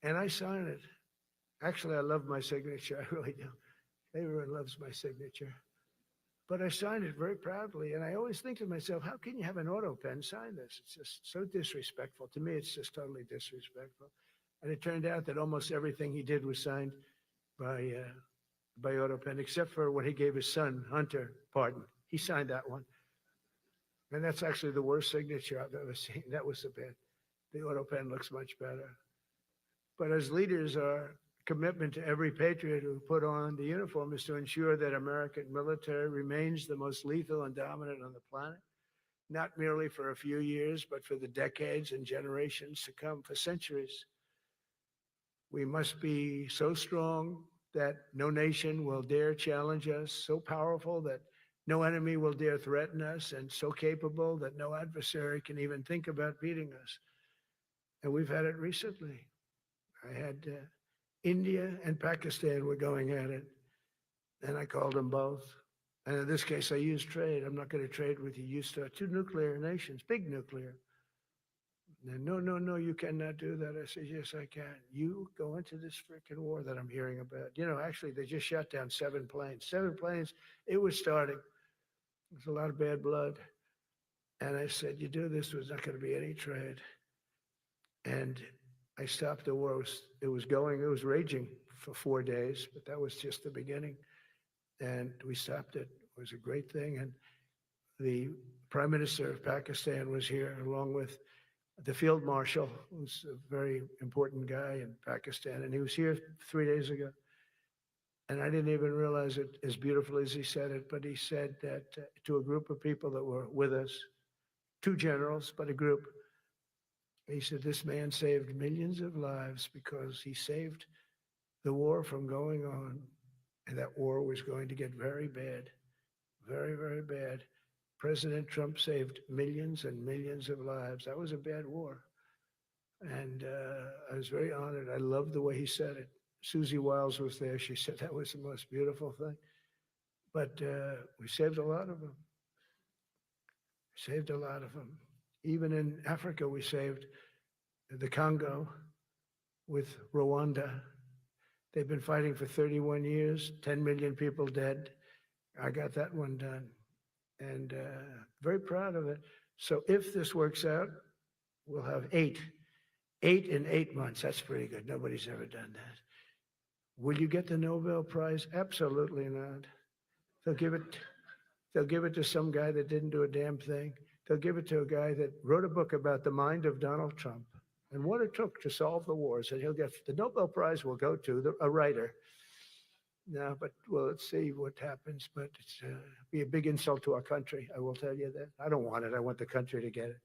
And I sign it. Actually, I love my signature. I really do. Everyone loves my signature. But I signed it very proudly. And I always think to myself, how can you have an auto pen sign this? It's just so disrespectful. To me, it's just totally disrespectful. And it turned out that almost everything he did was signed by auto pen, except for when he gave his son, Hunter, pardon. He signed that one. And that's actually the worst signature I've ever seen. That was the bad. The auto pen looks much better. But as leaders, our commitment to every patriot who put on the uniform is to ensure that American military remains the most lethal and dominant on the planet, not merely for a few years, but for the decades and generations to come, for centuries. We must be so strong that no nation will dare challenge us, so powerful that no enemy will dare threaten us, and so capable that no adversary can even think about beating us. And we've had it recently. I had India and Pakistan were going at it, and I called them both. And in this case, I used trade. I'm not going to trade with you. You start two nuclear nations, big nuclear. And no, you cannot do that. I said, yes, I can. You go into this freaking war that I'm hearing about. You know, actually, they just shot down 7 planes. 7 planes, it was starting. There's a lot of bad blood. And I said, you do this, there's not going to be any trade. And I stopped the war. It was raging for 4 days, but that was just the beginning. And we stopped it. It was a great thing. And the Prime Minister of Pakistan was here, along with the Field Marshal, who's a very important guy in Pakistan. And he was here 3 days ago. And I didn't even realize it as beautiful as he said it, but he said that to a group of people that were with us, 2 generals, but a group, He said, this man saved millions of lives because he saved the war from going on. And that war was going to get very bad, very, very bad. President Trump saved millions and millions of lives. That was a bad war. And I was very honored. I loved the way he said it. Susie Wiles was there. She said that was the most beautiful thing. But we saved a lot of them. Saved a lot of them. Even in Africa, we saved the Congo with Rwanda. They've been fighting for 31 years, 10 million people dead. I got that one done. And very proud of it. So if this works out, we'll have 8 in 8 months. That's pretty good. Nobody's ever done that. Will you get the Nobel Prize? Absolutely not. They'll give it to some guy that didn't do a damn thing. They'll give it to a guy that wrote a book about the mind of Donald Trump and what it took to solve the wars. And he'll get the Nobel Prize will go to a writer. No, but well, let's see what happens. But it's be a big insult to our country. I will tell you that. I don't want it. I want the country to get it.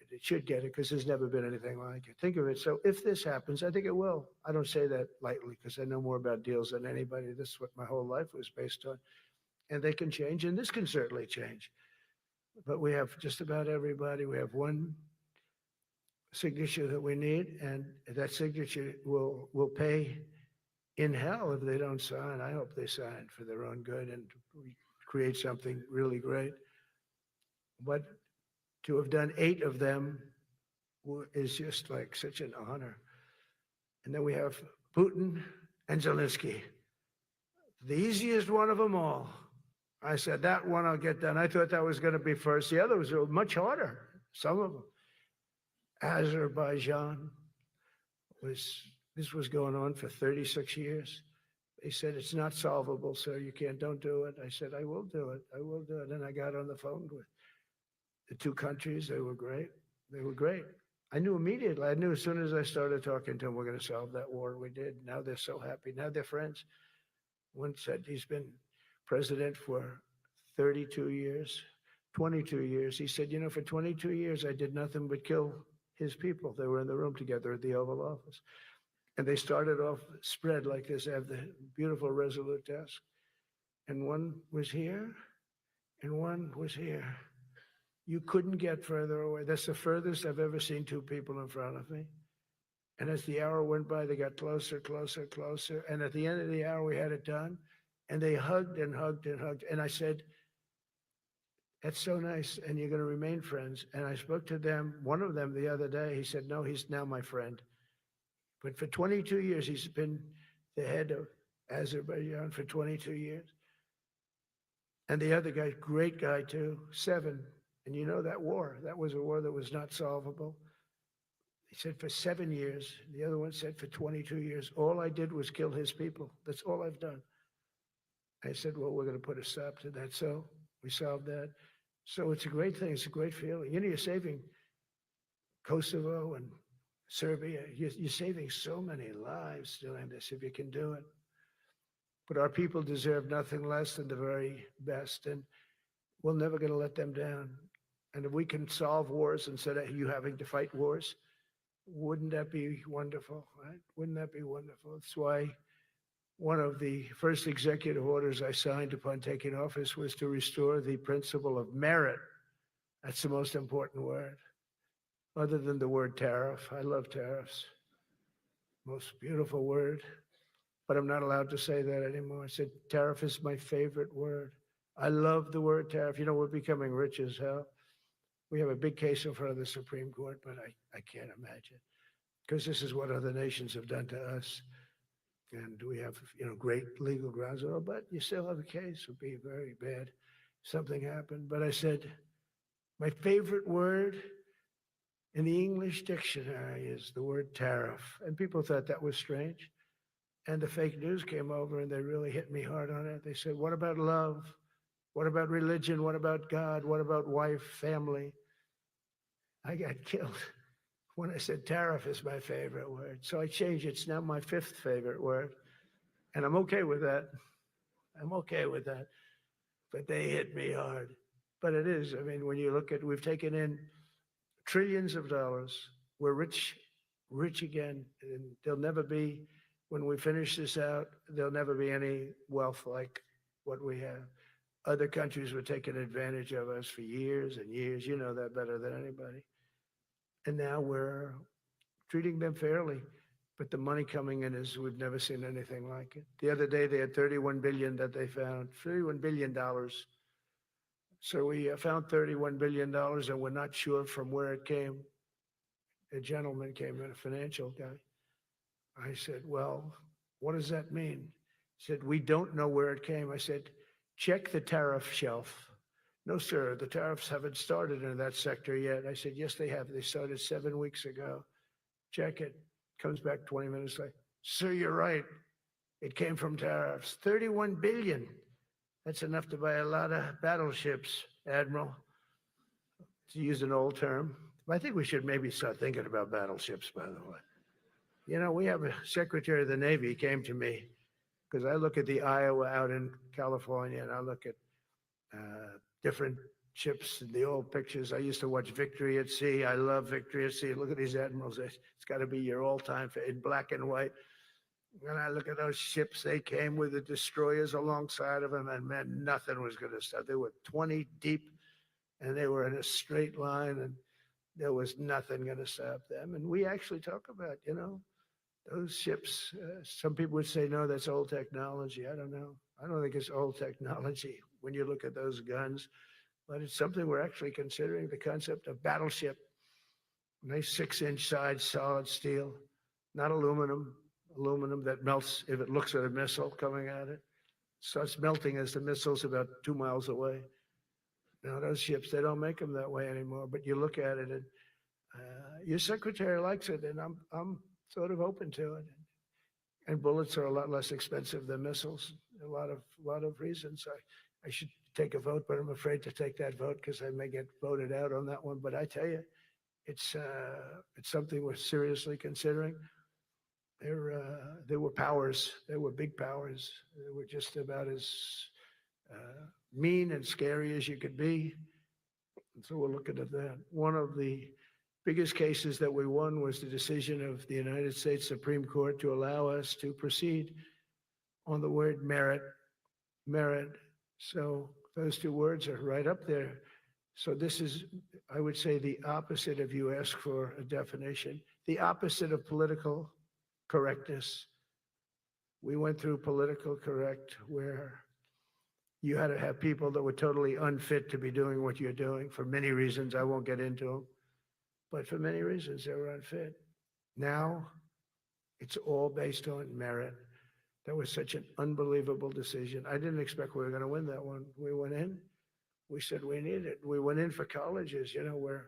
It should get it because there's never been anything like it. Think of it. So if this happens, I think it will. I don't say that lightly because I know more about deals than anybody. This is what my whole life was based on. And they can change, and this can certainly change. But we have just about everybody. We have one signature that we need, and that signature will pay in hell if they don't sign. I hope they sign for their own good and create something really great. But to have done 8 of them is just like such an honor. And then we have Putin and Zelensky, the easiest one of them all. I said, that one I'll get done. I thought that was going to be first. The others were much harder, some of them. Azerbaijan this was going on for 36 years. They said, it's not solvable, sir. Don't do it. I said, I will do it. I will do it. And I got on the phone with the 2 countries. They were great. They were great. I knew immediately. I knew as soon as I started talking to them, we're going to solve that war. We did. Now they're so happy. Now they're friends. One said he's been president for 32 years, 22 years. He said, for 22 years, I did nothing but kill his people. They were in the room together at the Oval Office. And they started off spread like this. They have the beautiful Resolute desk. And one was here, and one was here. You couldn't get further away. That's the furthest I've ever seen 2 people in front of me. And as the hour went by, they got closer, closer, closer. And at the end of the hour, we had it done. And they hugged and hugged and hugged. And I said, that's so nice. And you're going to remain friends. And I spoke to them, one of them the other day. He said, no, he's now my friend. But for 22 years, he's been the head of Azerbaijan for 22 years. And the other guy, great guy too, 7. And you know that war, that was a war that was not solvable. He said for 7 years. The other one said for 22 years. All I did was kill his people. That's all I've done. I said, well, we're going to put a stop to that. So we solved that. So it's a great thing. It's a great feeling. You're saving Kosovo and Serbia. You're saving so many lives doing this if you can do it. But our people deserve nothing less than the very best. And we're never going to let them down. And if we can solve wars instead of you having to fight wars, wouldn't that be wonderful, right? Wouldn't that be wonderful? That's why one of the first executive orders I signed upon taking office was to restore the principle of merit. That's the most important word, other than the word tariff. I love tariffs. Most beautiful word, but I'm not allowed to say that anymore. I said tariff is my favorite word. I love the word tariff. We're becoming rich as hell. We have a big case in front of the Supreme Court, but I can't imagine, because this is what other nations have done to us. And we have, great legal grounds, but you still have a case. It would be very bad if something happened. But I said, my favorite word in the English dictionary is the word tariff. And people thought that was strange. And the fake news came over and they really hit me hard on it. They said, what about love? What about religion? What about God? What about wife, family? I got killed when I said tariff is my favorite word. So I changed it. It's now my 5th favorite word. And I'm okay with that. I'm okay with that. But they hit me hard. But it is. When you look at, we've taken in $1 trillions of dollars. We're rich, rich again. And there'll never be, when we finish this out, there'll never be any wealth like what we have. Other countries were taking advantage of us for years and years. You know that better than anybody. And now we're treating them fairly. But the money coming in is, we've never seen anything like it. The other day, they had 31 billion that they found, $31 billion. So we found $31 billion and we're not sure from where it came. A gentleman came in, a financial guy. I said, well, what does that mean? He said, we don't know where it came. I said, check the tariff shelf. No, sir, the tariffs haven't started in that sector yet. I said, yes, they have. They started 7 weeks ago. Check it. Comes back 20 minutes later. Sir, you're right. It came from tariffs. 31 billion. That's enough to buy a lot of battleships, Admiral, to use an old term. I think we should maybe start thinking about battleships, by the way. You know, we have a Secretary of the Navy came to me because I look at the Iowa out in California and I look at different ships and the old pictures. I used to watch Victory at Sea. I love Victory at Sea. Look at these admirals. It's got to be your all-time in black and white. When I look at those ships, they came with the destroyers alongside of them, and man, nothing was going to stop. They were 20 deep, and they were in a straight line, and there was nothing going to stop them. And we actually talk about, you know, those ships. Some people would say, no, that's old technology. I don't know. I don't think it's old technology when you look at those guns, but it's something we're actually considering, the concept of battleship. Nice 6-inch sides, solid steel, not aluminum. Aluminum that melts if it looks at a missile coming at it. Starts melting as the missile's about 2 miles away. Now those ships, they don't make them that way anymore, but you look at it and your secretary likes it, and I'm sort of open to it. And bullets are a lot less expensive than missiles. A lot of reasons. I should take a vote, but I'm afraid to take that vote because I may get voted out on that one. But I tell you, it's something we're seriously considering. There were powers. There were big powers. They were just about as mean and scary as you could be. And so we're looking at that. One of the biggest cases that we won was the decision of the United States Supreme Court to allow us to proceed on the word merit. Merit. So those two words are right up there. So this is, I would say, the opposite of you ask for a definition, the opposite of political correctness. We went through political correct where you had to have people that were totally unfit to be doing what you're doing for many reasons. I won't get into them, but for many reasons they were unfit. Now it's all based on merit. That was such an unbelievable decision. I didn't expect we were going to win that one. We went in, we said we need it. We went in for colleges, you know, where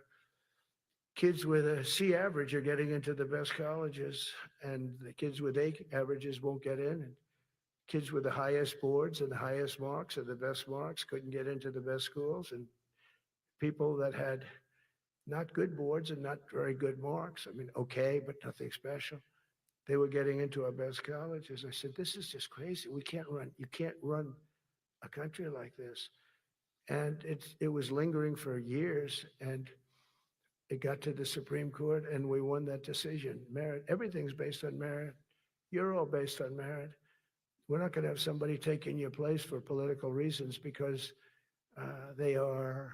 kids with a C average are getting into the best colleges, and the kids with A averages won't get in. And kids with the highest boards and the highest marks or the best marks couldn't get into the best schools. And people that had not good boards and not very good marks, I mean, okay, but nothing special, they were getting into our best colleges. I said, this is just crazy. You can't run a country like this. And it was lingering for years, and it got to the Supreme Court, and we won that decision. Merit, everything's based on merit. You're all based on merit. We're not going to have somebody taking your place for political reasons because they are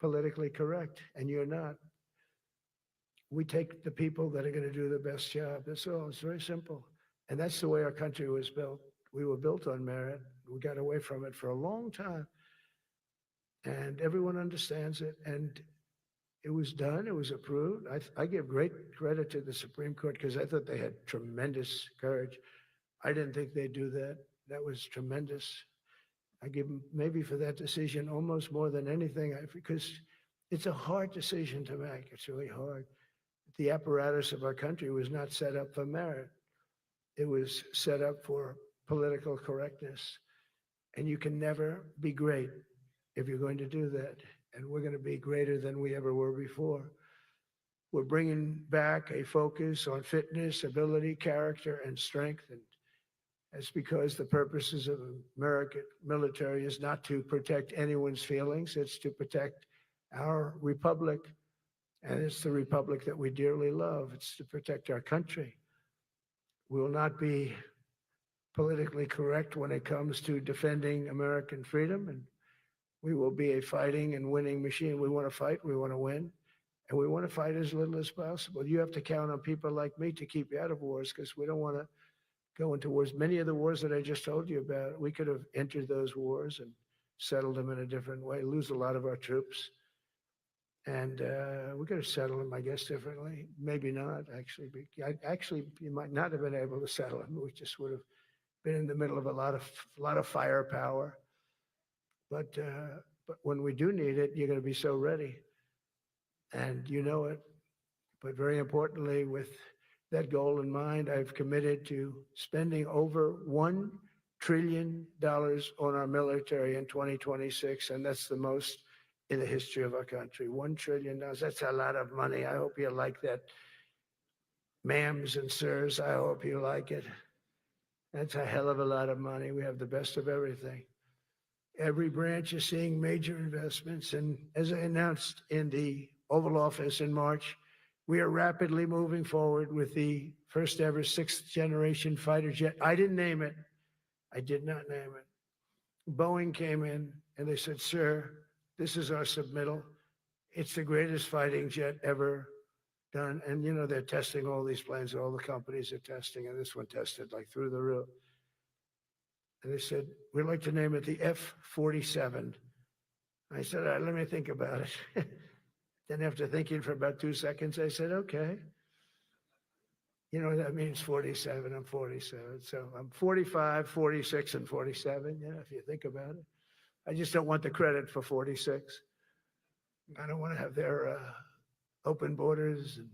politically correct, and you're not. We take the people that are going to do the best job. That's all. It's very simple. And that's the way our country was built. We were built on merit. We got away from it for a long time. And everyone understands it. And it was done. It was approved. I give great credit to the Supreme Court because I thought they had tremendous courage. I didn't think they'd do that. That was tremendous. I give them maybe for that decision almost more than anything because it's a hard decision to make. It's really hard. The apparatus of our country was not set up for merit. It was set up for political correctness. And you can never be great if you're going to do that. And we're going to be greater than we ever were before. We're bringing back a focus on fitness, ability, character, and strength. And that's because the purposes of American military is not to protect anyone's feelings. It's to protect our republic And it's the republic that we dearly love. It's to protect our country. We will not be politically correct when it comes to defending American freedom, and we will be a fighting and winning machine. We want to fight, we want to win, and we want to fight as little as possible. You have to count on people like me to keep you out of wars, because we don't want to go into wars. Many of the wars that I just told you about, we could have entered those wars and settled them in a different way, lose a lot of our troops. And we could have settled them, I guess, differently. Maybe not, actually. Actually, you might not have been able to settle them. We just would have been in the middle of a lot of firepower. But when we do need it, you're going to be so ready, and you know it. But very importantly, with that goal in mind, I've committed to spending over $1 trillion on our military in 2026, and that's the most in the history of our country. $1 trillion. That's a lot of money. I hope you like that. Ma'ams and sirs, I hope you like it. That's a hell of a lot of money. We have the best of everything. Every branch is seeing major investments. And as I announced in the Oval Office in March, we are rapidly moving forward with the first ever 6th generation fighter jet. I didn't name it. I did not name it. Boeing came in and they said, sir, this is our submittal. It's the greatest fighting jet ever done. And you know, they're testing all these planes, all the companies are testing, and this one tested like through the roof. And they said, we'd like to name it the F-47. I said, all right, let me think about it. Then after thinking for about 2 seconds, I said, okay. You know what that means, 47, I'm 47. So I'm 45, 46, and 47, you know, if you think about it. I just don't want the credit for 46. I don't want to have their open borders and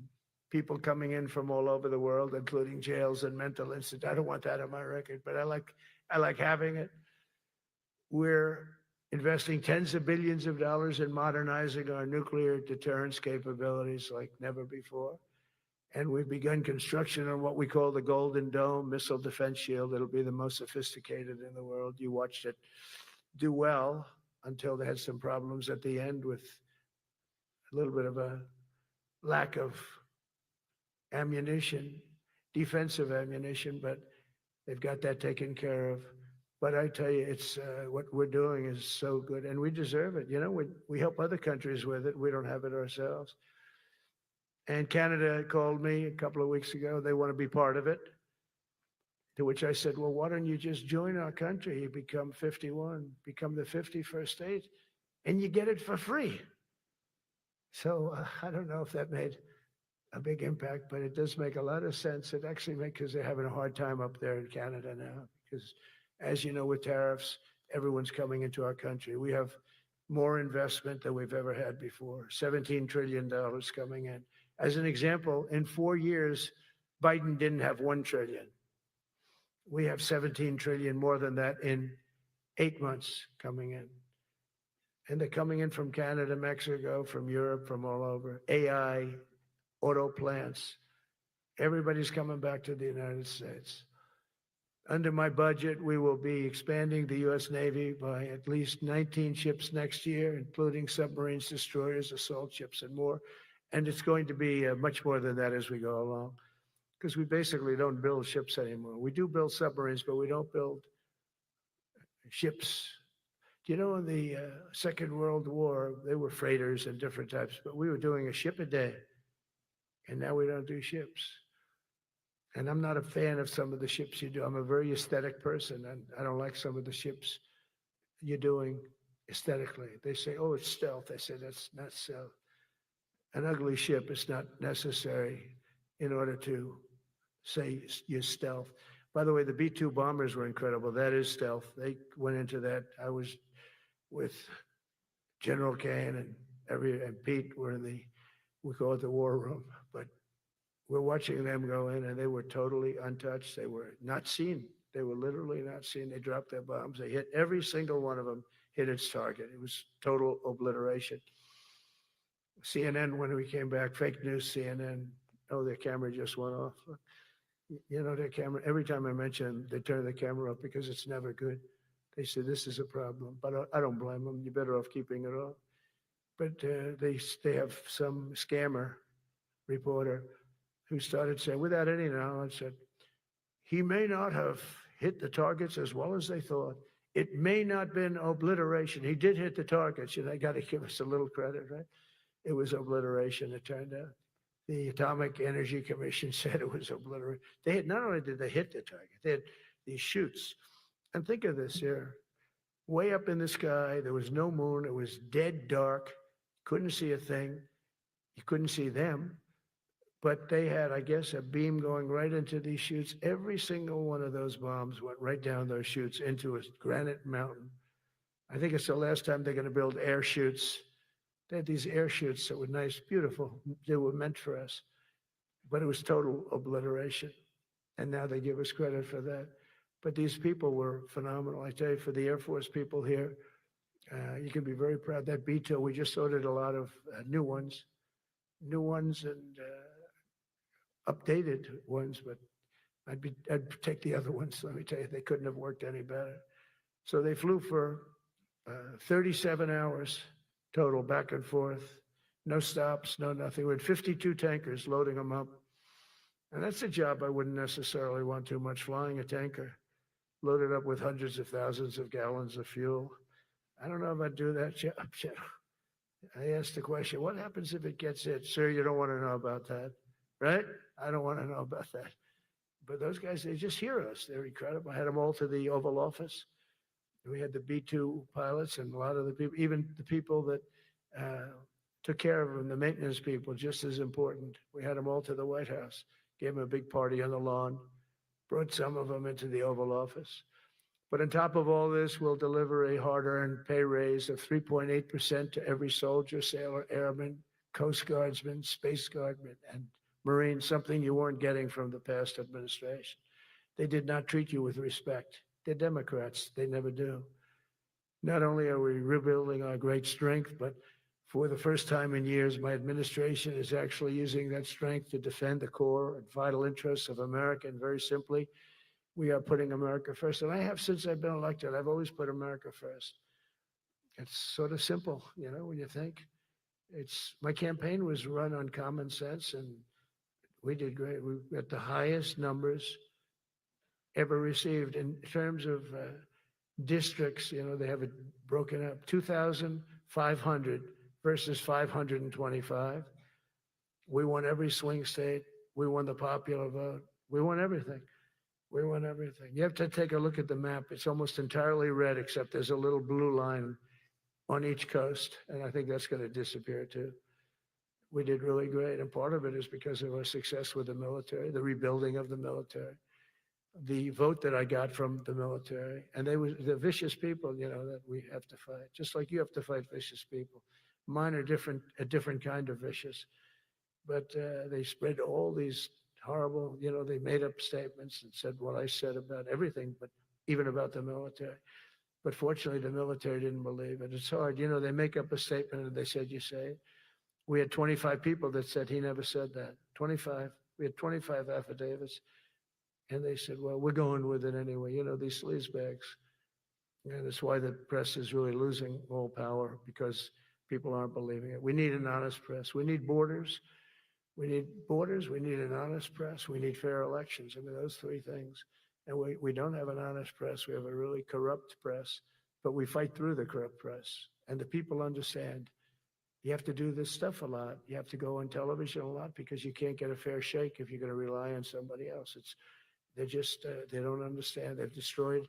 people coming in from all over the world, including jails and mental institutes. I don't want that on my record, but I like having it. We're investing tens of billions of dollars in modernizing our nuclear deterrence capabilities like never before. And we've begun construction on what we call the Golden Dome missile defense shield. It'll be the most sophisticated in the world. You watched it do well until they had some problems at the end with a little bit of a lack of ammunition, defensive ammunition, but they've got that taken care of. But I tell you, it's what we're doing is so good, and we deserve it. You know, we help other countries with it. We don't have it ourselves. And Canada called me a couple of weeks ago. They want to be part of it. To which I said, well, why don't you just join our country? You become 51, become the 51st state, and you get it for free. So I don't know if that made a big impact, but it does make a lot of sense. It actually makes, because they're having a hard time up there in Canada now. Because as you know, with tariffs, everyone's coming into our country. We have more investment than we've ever had before, $17 trillion coming in. As an example, in 4 years, Biden didn't have $1 trillion. We have 17 trillion more than that in 8 months coming in. And they're coming in from Canada, Mexico, from Europe, from all over. AI, auto plants. Everybody's coming back to the United States. Under my budget, we will be expanding the U.S. Navy by at least 19 ships next year, including submarines, destroyers, assault ships, and more. And it's going to be much more than that as we go along, because we basically don't build ships anymore. We do build submarines, but we don't build ships. Do you know, in the Second World War, they were freighters and different types, but we were doing a ship a day. And now we don't do ships. And I'm not a fan of some of the ships you do. I'm a very aesthetic person, and I don't like some of the ships you're doing aesthetically. They say, oh, it's stealth. I say, that's not stealth. An ugly ship is not necessary in order to say you're stealth. By the way, the B-2 bombers were incredible. That is stealth. They went into that. I was with General Kane and Pete were in we call it the war room, but we're watching them go in, and they were totally untouched. They were not seen. They were literally not seen. They dropped their bombs. They hit every single one of them, hit its target. It was total obliteration. CNN, when we came back, fake news CNN, oh, their camera just went off. You know, their camera, every time I mention, they turn the camera off because it's never good. They say, this is a problem, but I don't blame them. You're better off keeping it off. But they have some scammer reporter who started saying, without any knowledge, said, he may not have hit the targets as well as they thought. It may not been obliteration. He did hit the targets. You know, they got to give us a little credit, right? It was obliteration, it turned out. The Atomic Energy Commission said it was obliteration. They had, not only did they hit the target, they had these chutes. And think of this here. Way up in the sky, there was no moon. It was dead dark. Couldn't see a thing. You couldn't see them. But they had, I guess, a beam going right into these chutes. Every single one of those bombs went right down those chutes into a granite mountain. I think it's the last time they're going to build air chutes. They had these air chutes that were nice, beautiful. They were meant for us. But it was total obliteration. And now they give us credit for that. But these people were phenomenal. I tell you, for the Air Force people here, you can be very proud. That B-2, we just ordered a lot of new ones and updated ones, but I'd take the other ones. Let me tell you, they couldn't have worked any better. So they flew for 37 hours total, back and forth, no stops, no nothing. We had 52 tankers loading them up. And that's a job I wouldn't necessarily want too much, flying a tanker, loaded up with hundreds of thousands of gallons of fuel. I don't know if I'd do that job. I asked the question, what happens if it gets hit? Sir, you don't want to know about that, right? I don't want to know about that. But those guys, they just hear us. They're incredible. I had them all to the Oval Office. We had the B-2 pilots and a lot of the people, even the people that took care of them, the maintenance people, just as important. We had them all to the White House, gave them a big party on the lawn, brought some of them into the Oval Office. But on top of all this, we'll deliver a hard-earned pay raise of 3.8% to every soldier, sailor, airman, Coast Guardsman, Space Guardman, and Marine, something you weren't getting from the past administration. They did not treat you with respect. They're Democrats. They never do. Not only are we rebuilding our great strength, but for the first time in years, my administration is actually using that strength to defend the core and vital interests of America. And very simply, we are putting America first. And I have since I've been elected. I've always put America first. It's sort of simple, you know, when you think. My campaign was run on common sense, and we did great. We got the highest numbers ever received in terms of districts. You know, they have it broken up, 2,500 versus 525. We won every swing state. We won the popular vote. We won everything. We won everything. You have to take a look at the map. It's almost entirely red, except there's a little blue line on each coast, and I think that's going to disappear too. We did really great, and part of it is because of our success with the military, the rebuilding of the military, the vote that I got from the military, and they were the vicious people, you know, that we have to fight, just like you have to fight vicious people. Mine are different, a different kind of vicious, but they spread all these horrible, you know, they made up statements and said what I said about everything, but even about the military. But fortunately, the military didn't believe it. It's hard, you know, they make up a statement and they said, you say it. We had 25 people that said he never said that. 25. We had 25 affidavits. And they said, well, we're going with it anyway. You know, these sleazebags. And that's why the press is really losing all power, because people aren't believing it. We need an honest press. We need borders. We need borders. We need an honest press. We need fair elections. I mean, those three things. And we don't have an honest press. We have a really corrupt press, but we fight through the corrupt press. And the people understand. You have to do this stuff a lot. You have to go on television a lot, because you can't get a fair shake if you're going to rely on somebody else. They're just, they don't understand. They've destroyed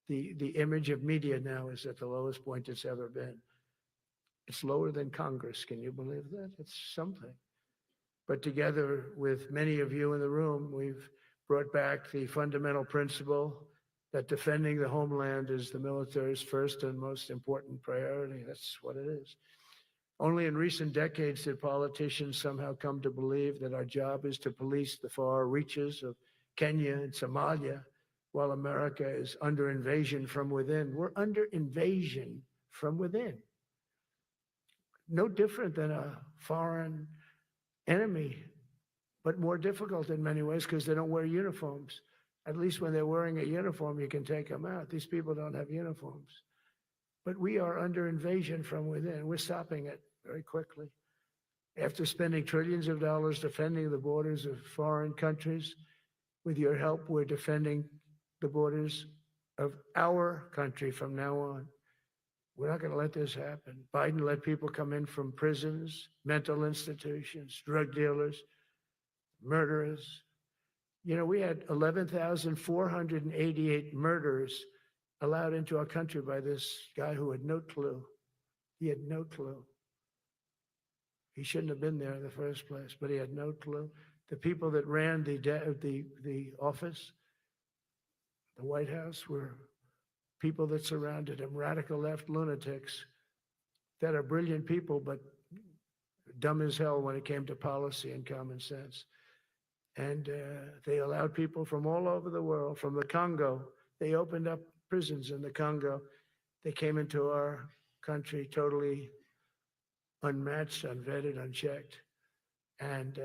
the image of media now is at the lowest point it's ever been. It's lower than Congress. Can you believe that? It's something. But together with many of you in the room, we've brought back the fundamental principle that defending the homeland is the military's first and most important priority. That's what it is. Only in recent decades did politicians somehow come to believe that our job is to police the far reaches of Kenya and Somalia, while America is under invasion from within. We're under invasion from within. No different than a foreign enemy, but more difficult in many ways because they don't wear uniforms. At least when they're wearing a uniform, you can take them out. These people don't have uniforms. But we are under invasion from within. We're stopping it. very quickly. After spending trillions of dollars defending the borders of foreign countries, with your help, we're defending the borders of our country from now on. We're not going to let this happen. Biden let people come in from prisons, mental institutions, drug dealers, murderers. You know, we had 11,488 murderers allowed into our country by this guy who had no clue. He had no clue. He shouldn't have been there in the first place, but he had no clue. The people that ran the office, the White House, were people that surrounded him, radical left lunatics that are brilliant people, but dumb as hell when it came to policy and common sense. And they allowed people from all over the world, from the Congo. They opened up prisons in the Congo. They came into our country totally unmatched, unvetted, unchecked. And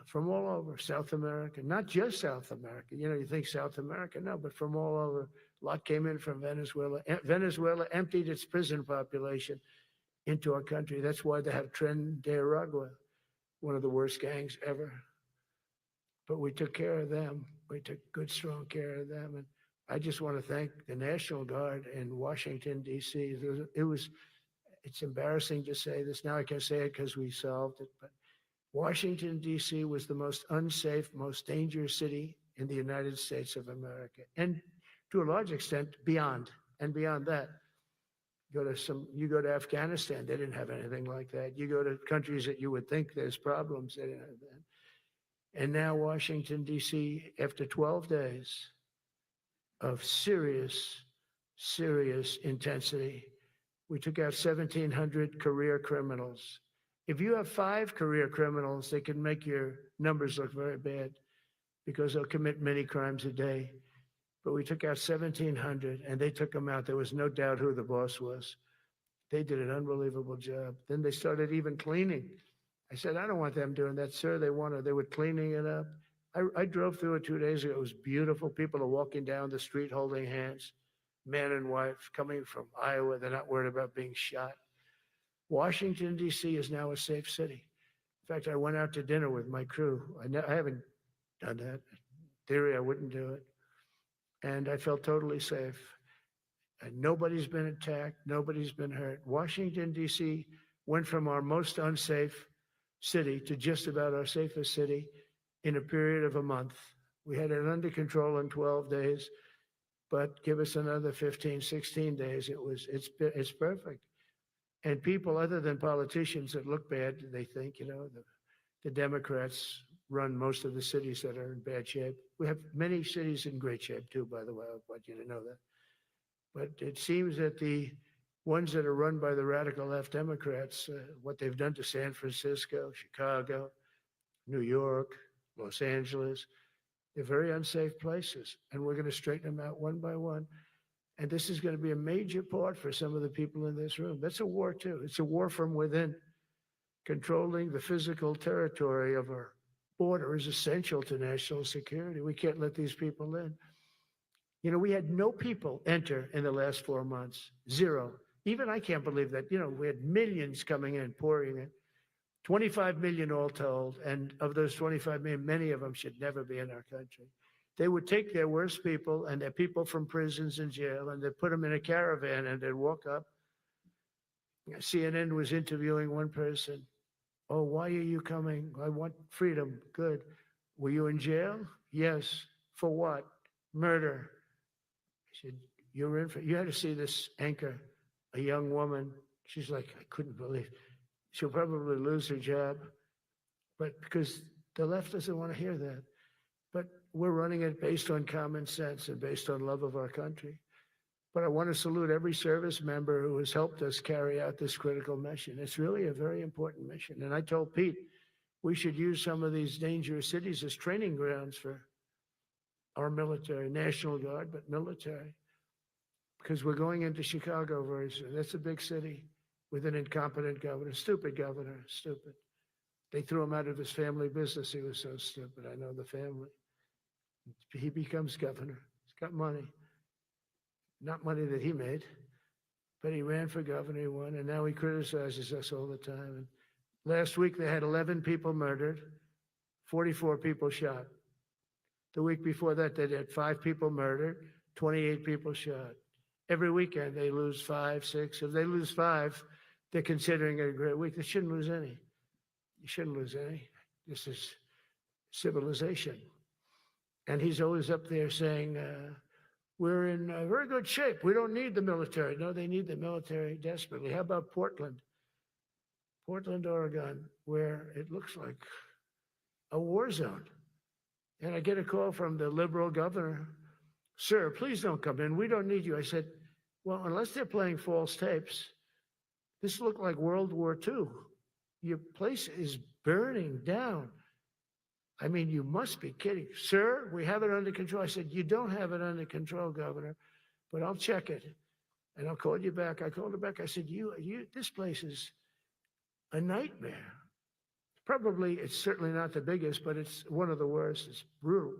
from all over South America, not just South America. You know, you think South America, no, but from all over. A lot came in from Venezuela. Venezuela emptied its prison population into our country. That's why they have Tren de Aragua, one of the worst gangs ever. But we took care of them. We took good, strong care of them. And I just want to thank the National Guard in Washington, D.C. It's embarrassing to say this. Now I can say it because we solved it. But Washington, D.C. was the most unsafe, most dangerous city in the United States of America. And to a large extent, beyond. And beyond that, you go to Afghanistan, they didn't have anything like that. You go to countries that you would think there's problems, they didn't have that. And now Washington, D.C., after 12 days of serious, serious intensity, we took out 1,700 career criminals. If you have 5 career criminals, they can make your numbers look very bad because they'll commit many crimes a day. But we took out 1,700 and they took them out. There was no doubt who the boss was. They did an unbelievable job. Then they started even cleaning. I said, I don't want them doing that, sir. They were cleaning it up. I drove through it 2 days ago. It was beautiful. People are walking down the street holding hands, man and wife, coming from Iowa. They're not worried about being shot. Washington, D.C. is now a safe city. In fact, I went out to dinner with my crew. I haven't done that. In theory, I wouldn't do it. And I felt totally safe. And nobody's been attacked. Nobody's been hurt. Washington, D.C. went from our most unsafe city to just about our safest city in a period of a month. We had it under control in 12 days, but give us another 15, 16 days. It's perfect. And people other than politicians that look bad, they think, you know, the Democrats run most of the cities that are in bad shape. We have many cities in great shape too, by the way. I want you to know that. But it seems that the ones that are run by the radical left Democrats, what they've done to San Francisco, Chicago, New York, Los Angeles, they're very unsafe places. And we're going to straighten them out one by one. And this is going to be a major part for some of the people in this room. That's a war too. It's a war from within. Controlling the physical territory of our border is essential to national security. We can't let these people in. You know, we had no people enter in the last 4 months. 0. Even I can't believe that. You know, we had millions coming in, pouring in. 25 million all told. And of those 25 million, many of them should never be in our country. They would take their worst people and their people from prisons and jail, and they'd put them in a caravan and they'd walk up. CNN was interviewing one person. Oh, why are you coming? I want freedom. Good. Were you in jail? Yes. For what? Murder. I said, you had to see this anchor, a young woman. She's like, I couldn't believe. She'll probably lose her job, but because the left doesn't want to hear that. But we're running it based on common sense and based on love of our country. But I want to salute every service member who has helped us carry out this critical mission. It's really a very important mission. And I told Pete, we should use some of these dangerous cities as training grounds for our military, National Guard, but military. Because we're going into Chicago very soon. That's a big city with an incompetent governor, stupid governor, stupid. They threw him out of his family business. He was so stupid. I know the family. He becomes governor. He's got money. Not money that he made. but he ran for governor, he won, and now he criticizes us all the time. And last week, they had 11 people murdered, 44 people shot. The week before that, they had 5 people murdered, 28 people shot. Every weekend, they lose 5, 6. If they lose 5, they're considering it a great week. They shouldn't lose any. You shouldn't lose any. This is civilization. And he's always up there saying, we're in very good shape. We don't need the military. No, they need the military desperately. How about Portland? Portland, Oregon, where it looks like a war zone. And I get a call from the liberal governor, sir, please don't come in. We don't need you. I said, well, unless they're playing false tapes, this looked like World War II. Your place is burning down. I mean, you must be kidding. Sir, we have it under control. I said, you don't have it under control, Governor, but I'll check it and I'll call you back. I called her back. I said, this place is a nightmare. Probably, it's certainly not the biggest, but it's one of the worst. It's brutal.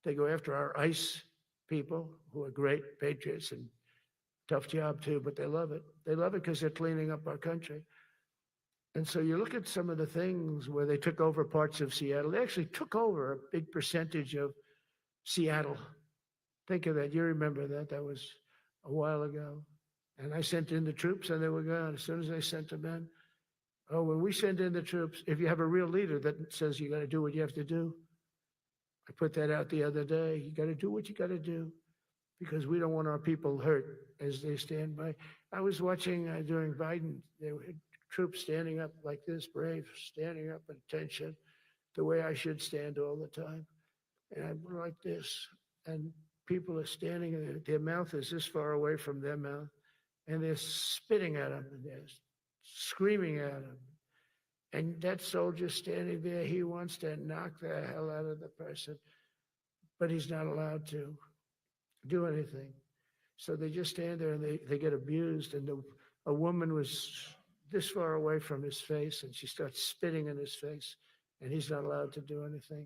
They go after our ICE people who are great patriots and tough job too, but they love it. They love it because they're cleaning up our country. And so you look at some of the things where they took over parts of Seattle. They actually took over a big percentage of Seattle. Think of that. You remember that. That was a while ago. And I sent in the troops and they were gone. As soon as I sent them in, oh, when we send in the troops, if you have a real leader that says you got to do what you have to do, I put that out the other day. You got to do what you got to do because we don't want our people hurt as they stand by. I was watching during Biden, there were troops standing up like this, brave, standing up at attention, the way I should stand all the time. And I'm like this, and people are standing, and their mouth is this far away from their mouth, and they're spitting at them, and they're screaming at them. And that soldier standing there, he wants to knock the hell out of the person, but he's not allowed to do anything. So they just stand there and they get abused. And a woman was this far away from his face, and she starts spitting in his face, and he's not allowed to do anything.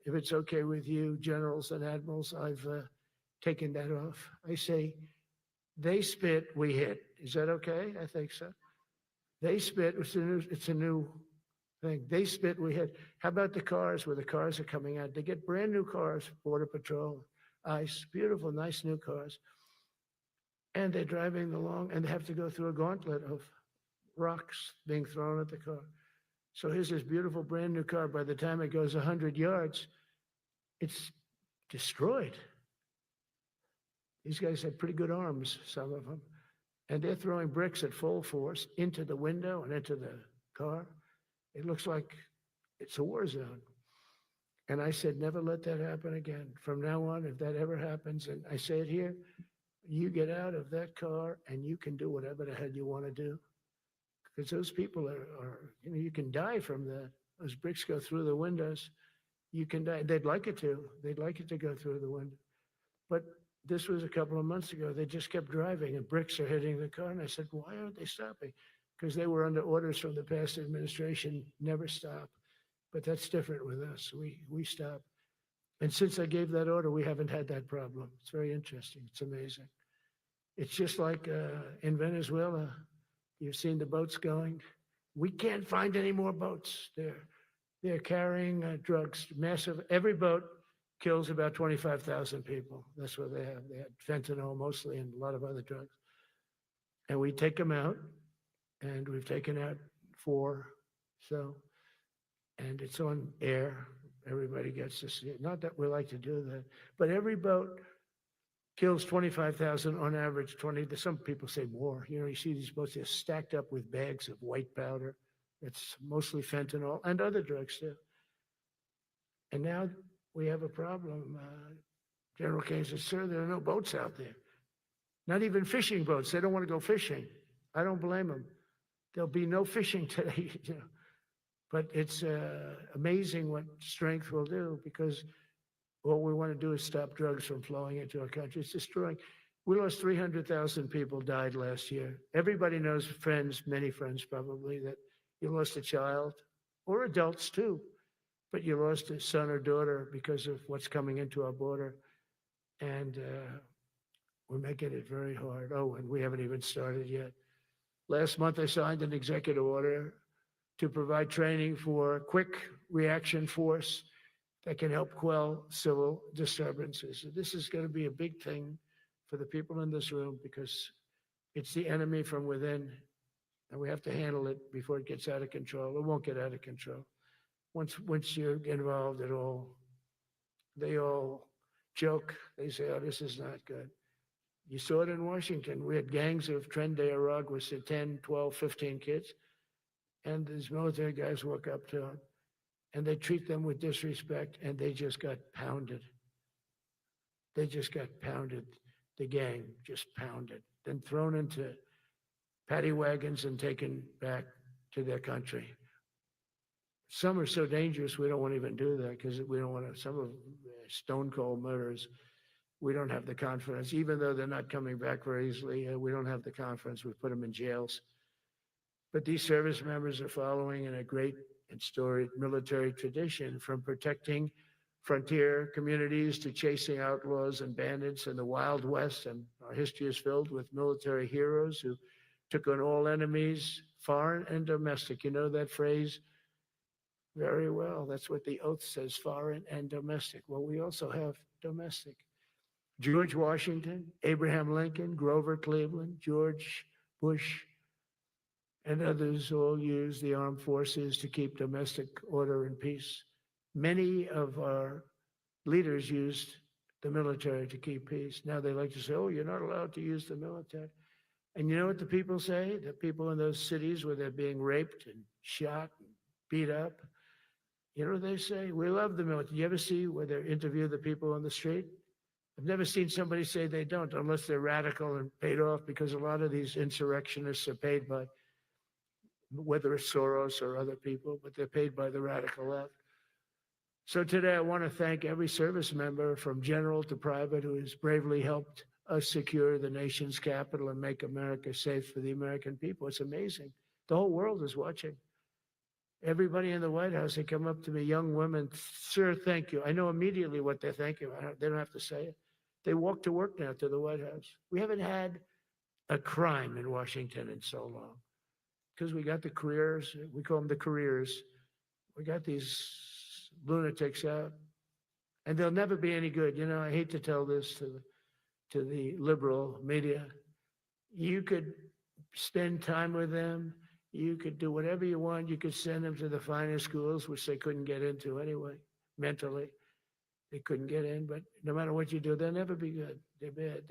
If it's okay with you, generals and admirals, I've taken that off. I say, they spit, we hit. Is that okay? I think so. They spit, it's a new thing. They spit, we hit. How about the cars where the cars are coming out? They get brand new cars, Border Patrol, ICE, beautiful, nice new cars. And they're driving along and they have to go through a gauntlet of rocks being thrown at the car. So here's this beautiful brand new car. By the time it goes 100 yards, it's destroyed. These guys have pretty good arms, some of them. And they're throwing bricks at full force into the window and into the car. It looks like it's a war zone. And I said, never let that happen again. From now on, if that ever happens, and I say it here, you get out of that car and you can do whatever the hell you want to do. Because those people are, you can die from that. Those bricks go through the windows. You can die. They'd like it to. They'd like it to go through the window. But this was a couple of months ago. They just kept driving and bricks are hitting the car. And I said, why aren't they stopping? Because they were under orders from the past administration, never stop. But that's different with us. We stop. And since I gave that order, we haven't had that problem. It's very interesting. It's amazing. It's just like in Venezuela. You've seen the boats going. We can't find any more boats. They're carrying drugs, massive. Every boat kills about 25,000 people. That's what they have. They had fentanyl mostly and a lot of other drugs. And we take them out, and we've taken out 4. So, and it's on air. Everybody gets to see it. Not that we like to do that, but every boat kills 25,000 on average, 20, some people say more. You know, you see these boats, they're stacked up with bags of white powder. It's mostly fentanyl and other drugs too. And now we have a problem. General Kane says, sir, there are no boats out there. Not even fishing boats. They don't want to go fishing. I don't blame them. There'll be no fishing today. You know. But it's amazing what strength will do, because all we want to do is stop drugs from flowing into our country. It's destroying. We lost 300,000 people died last year. Everybody knows friends, many friends probably, that you lost a child, or adults too, but you lost a son or daughter because of what's coming into our border. And We're making it very hard. Oh, and we haven't even started yet. Last month, I signed an executive order to provide training for quick reaction force that can help quell civil disturbances. This is going to be a big thing for the people in this room because it's the enemy from within, and we have to handle it before it gets out of control. It won't get out of control. Once you're involved at all, they all joke. They say, oh, this is not good. You saw it in Washington. We had gangs of Tren de Aragua with 10, 12, 15 kids. And these military guys walk up to them and they treat them with disrespect, and they just got pounded. They just got pounded. The gang just pounded, then thrown into paddy wagons and taken back to their country. Some are so dangerous, we don't want to even do that because we don't want to, some of stone cold murders, we don't have the confidence, even though they're not coming back very easily, we don't have the confidence, we put them in jails. But these service members are following in a great and storied military tradition, from protecting frontier communities to chasing outlaws and bandits in the Wild West. And our history is filled with military heroes who took on all enemies, foreign and domestic. You know that phrase very well. That's what the oath says, foreign and domestic. Well, we also have domestic. George Washington, Abraham Lincoln, Grover Cleveland, George Bush, and others all use the armed forces to keep domestic order and peace. Many of our leaders used the military to keep peace. Now they like to say, oh, you're not allowed to use the military. And you know what the people say? The people in those cities where they're being raped and shot and beat up, you know what they say? We love the military. You ever see where they interview the people on the street? I've never seen somebody say they don't, unless they're radical and paid off, because a lot of these insurrectionists are paid by, whether it's Soros or other people, but they're paid by the radical left. So today I want to thank every service member from general to private who has bravely helped us secure the nation's capital and make America safe for the American people. It's amazing. The whole world is watching. Everybody in the White House, they come up to me, young women, sir, thank you. I know immediately what they're thanking. They don't have to say it. They walk to work now to the White House. We haven't had a crime in Washington in so long because we got the careers. We call them the careers. We got these lunatics out, and they'll never be any good. You know, I hate to tell this to the liberal media. You could spend time with them. You could do whatever you want. You could send them to the finest schools, which they couldn't get into anyway, mentally. They couldn't get in, but no matter what you do, they'll never be good. They're bad.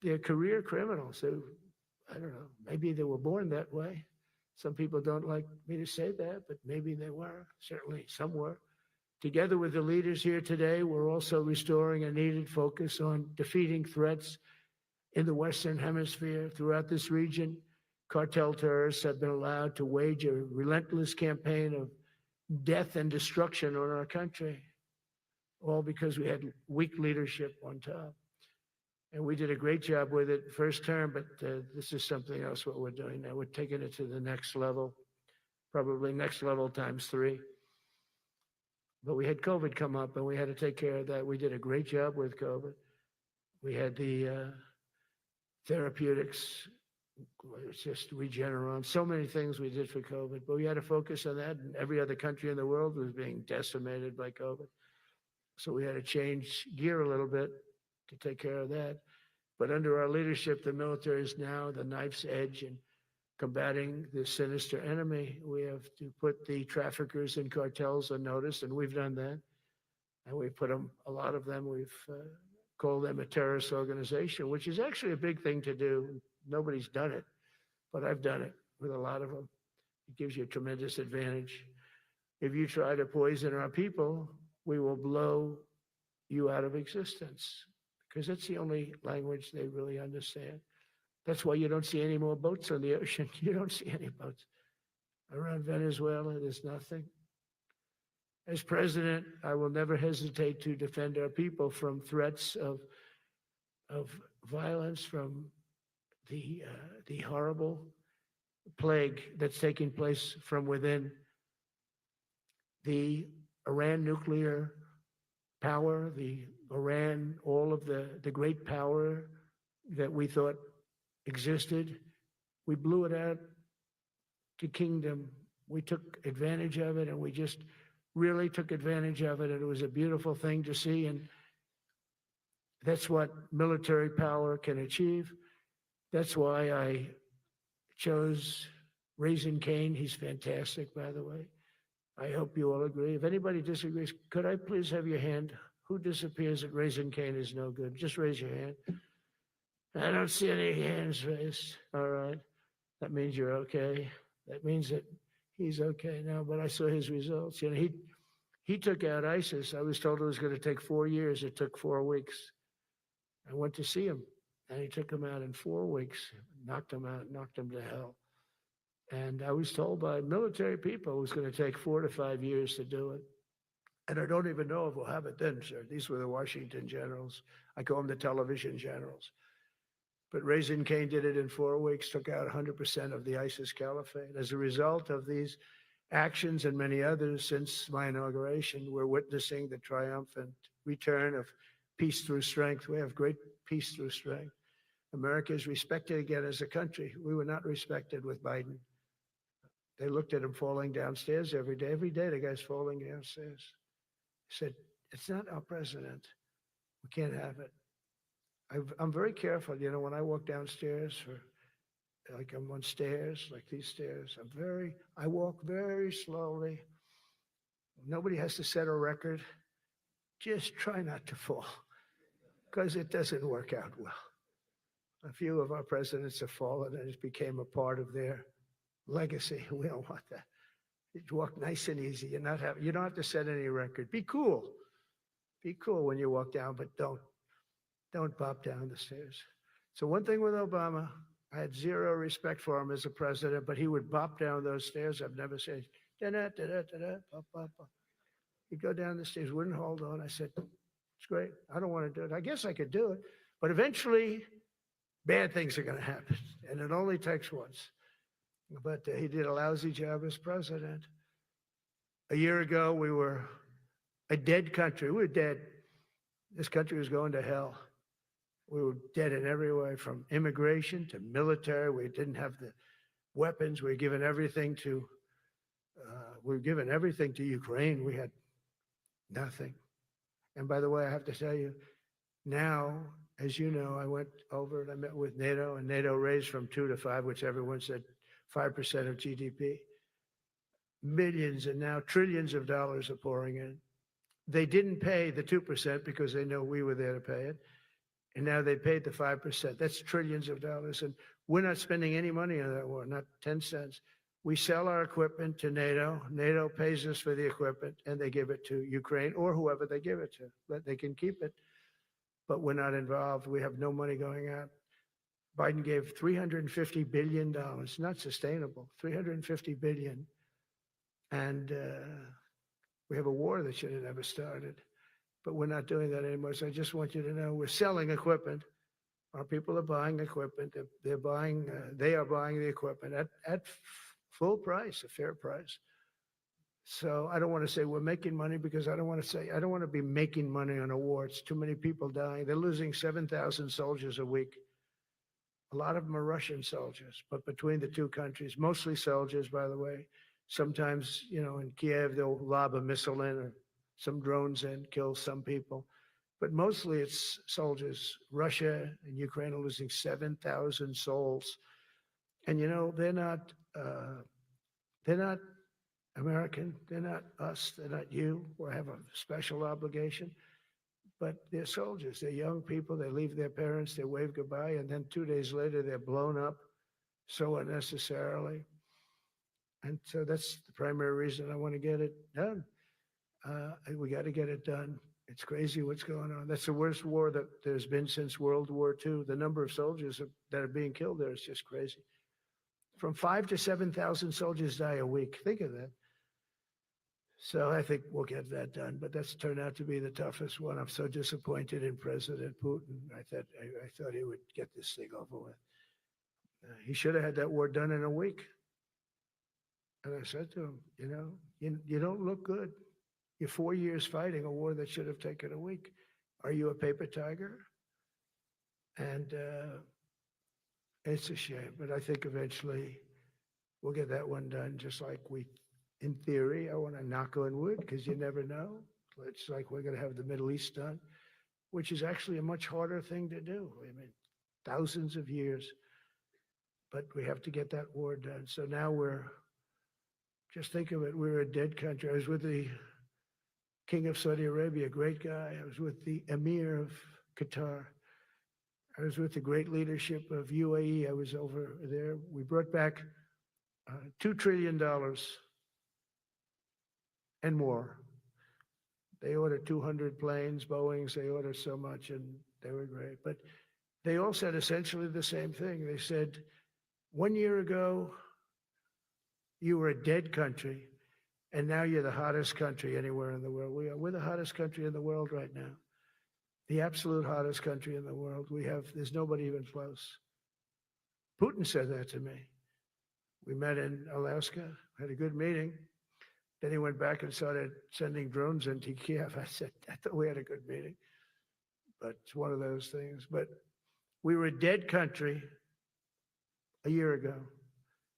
They're career criminals. So I don't know, maybe they were born that way. Some people don't like me to say that, but maybe they were. Certainly some were. Together with the leaders here today, we're also restoring a needed focus on defeating threats in the Western Hemisphere. Throughout this region, cartel terrorists have been allowed to wage a relentless campaign of death and destruction on our country, all because we had weak leadership on top. And we did a great job with it first term, but this is something else what we're doing now. We're taking it to the next level, probably next level times 3. But we had COVID come up and we had to take care of that. We did a great job with COVID. We had the therapeutics, it's just Regeneron, so many things we did for COVID, but we had to focus on that. And every other country in the world was being decimated by COVID. So we had to change gear a little bit to take care of that. But under our leadership, the military is now the knife's edge in combating this sinister enemy. We have to put the traffickers and cartels on notice, and we've done that. And we put them, a lot of them, we've called them a terrorist organization, which is actually a big thing to do. Nobody's done it, but I've done it with a lot of them. It gives you a tremendous advantage. If you try to poison our people, we will blow you out of existence, because that's the only language they really understand. That's why you don't see any more boats on the ocean. You don't see any boats. Around Venezuela, there's nothing. As president, I will never hesitate to defend our people from threats of violence, from the horrible plague that's taking place from within. The Iran nuclear power, the Iran, all of the great power that we thought existed. We blew it out to kingdom. We took advantage of it, and we just really took advantage of it. And it was a beautiful thing to see. And that's what military power can achieve. That's why I chose Raising Cane. He's fantastic, by the way. I hope you all agree. If anybody disagrees, could I please have your hand? Who disappears at Raising Cane is no good? Just raise your hand. I don't see any hands raised. All right. That means you're okay. That means that he's okay now, but I saw his results. You know, he took out ISIS. I was told it was going to take 4 years. It took 4 weeks. I went to see him, and he took him out in 4 weeks, knocked him out, knocked him to hell. And I was told by military people it was going to take 4 to 5 years to do it. And I don't even know if we'll have it then, sir. These were the Washington generals. I call them the television generals. But Raising Cane did it in 4 weeks, took out 100% of the ISIS caliphate. As a result of these actions and many others since my inauguration, we're witnessing the triumphant return of peace through strength. We have great peace through strength. America is respected again as a country. We were not respected with Biden. They looked at him falling downstairs every day. Every day, the guy's falling downstairs. He said, it's not our president. We can't have it. I'm very careful, you know, when I walk downstairs like I'm on stairs, like these stairs, I walk very slowly. Nobody has to set a record. Just try not to fall, because it doesn't work out well. A few of our presidents have fallen, and it became a part of their legacy. We don't want that. You walk nice and easy. You don't have to set any record. Be cool. Be cool when you walk down, but don't bop down the stairs. So one thing with Obama, I had zero respect for him as a president, but he would bop down those stairs. I've never said, da-da-da-da-da-da, bop, bop, bop. He'd go down the stairs, wouldn't hold on. I said, it's great. I don't want to do it. I guess I could do it. But eventually, bad things are going to happen. And it only takes once. But he did a lousy job as president. A year ago, we were a dead country. We were dead. This country was going to hell. We were dead in every way, from immigration to military. We didn't have the weapons. We were given everything to Ukraine. We had nothing. And by the way, I have to tell you, now, as you know, I went over and I met with NATO, and NATO raised from 2 to 5, which everyone said 5% of GDP. Millions and now trillions of dollars are pouring in. They didn't pay the 2% because they know we were there to pay it. And now they paid the 5%. That's trillions of dollars. And we're not spending any money on that war, not 10 cents. We sell our equipment to NATO. NATO pays us for the equipment, and they give it to Ukraine or whoever they give it to. But they can keep it. But we're not involved. We have no money going out. Biden gave $350 billion. Not sustainable. $350 billion. And we have a war that should have never started. But we're not doing that anymore. So I just want you to know we're selling equipment. Our people are buying equipment. They are buying the equipment at full price, a fair price. So I don't want to say we're making money, because I don't want to be making money on a war. It's too many people dying. They're losing 7,000 soldiers a week. A lot of them are Russian soldiers, but between the two countries, mostly soldiers, by the way. Sometimes, you know, in Kiev, they'll lob a missile in, or some drones in, kill some people. But mostly it's soldiers. Russia and Ukraine are losing 7,000 souls. And, you know, they're not American. They're not us. They're not you. We have a special obligation. But they're soldiers. They're young people. They leave their parents. They wave goodbye. And then 2 days later, they're blown up so unnecessarily. And so that's the primary reason I want to get it done. We got to get it done. It's crazy what's going on. That's the worst war that there's been since World War II. The number of soldiers that are being killed there is just crazy. From 5,000 to 7,000 soldiers die a week. Think of that. So I think we'll get that done. But that's turned out to be the toughest one. I'm so disappointed in President Putin. I thought he would get this thing over with. He should have had that war done in a week. And I said to him, you know, you don't look good. You're 4 years fighting a war that should have taken a week. Are you a paper tiger? And it's a shame, but I think eventually we'll get that one done, just like in theory, I want to knock on wood because you never know. It's like we're going to have the Middle East done, which is actually a much harder thing to do. I mean, thousands of years, but we have to get that war done. So now just think of it, we're a dead country. I was with the King of Saudi Arabia, a great guy. I was with the Emir of Qatar. I was with the great leadership of UAE. I was over there. We brought back $2 trillion and more. They ordered 200 planes, Boeings. They ordered so much, and they were great. But they all said essentially the same thing. They said, 1 year ago, you were a dead country, and now you're the hottest country anywhere in the world. We're the hottest country in the world right now. The absolute hottest country in the world. There's nobody even close. Putin said that to me. We met in Alaska, had a good meeting. Then he went back and started sending drones into Kiev. I said, I thought we had a good meeting. But it's one of those things. But we were a dead country a year ago,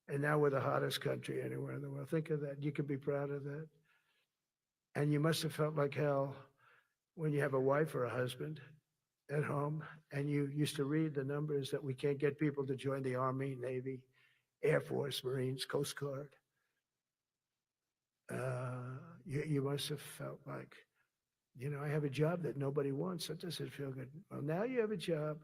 and now we're the hottest country anywhere in the world. Think of that. You can be proud of that. And you must have felt like hell when you have a wife or a husband at home, and you used to read the numbers that we can't get people to join the Army, Navy, Air Force, Marines, Coast Guard. You must have felt like, I have a job that nobody wants. That doesn't feel good. Well, now you have a job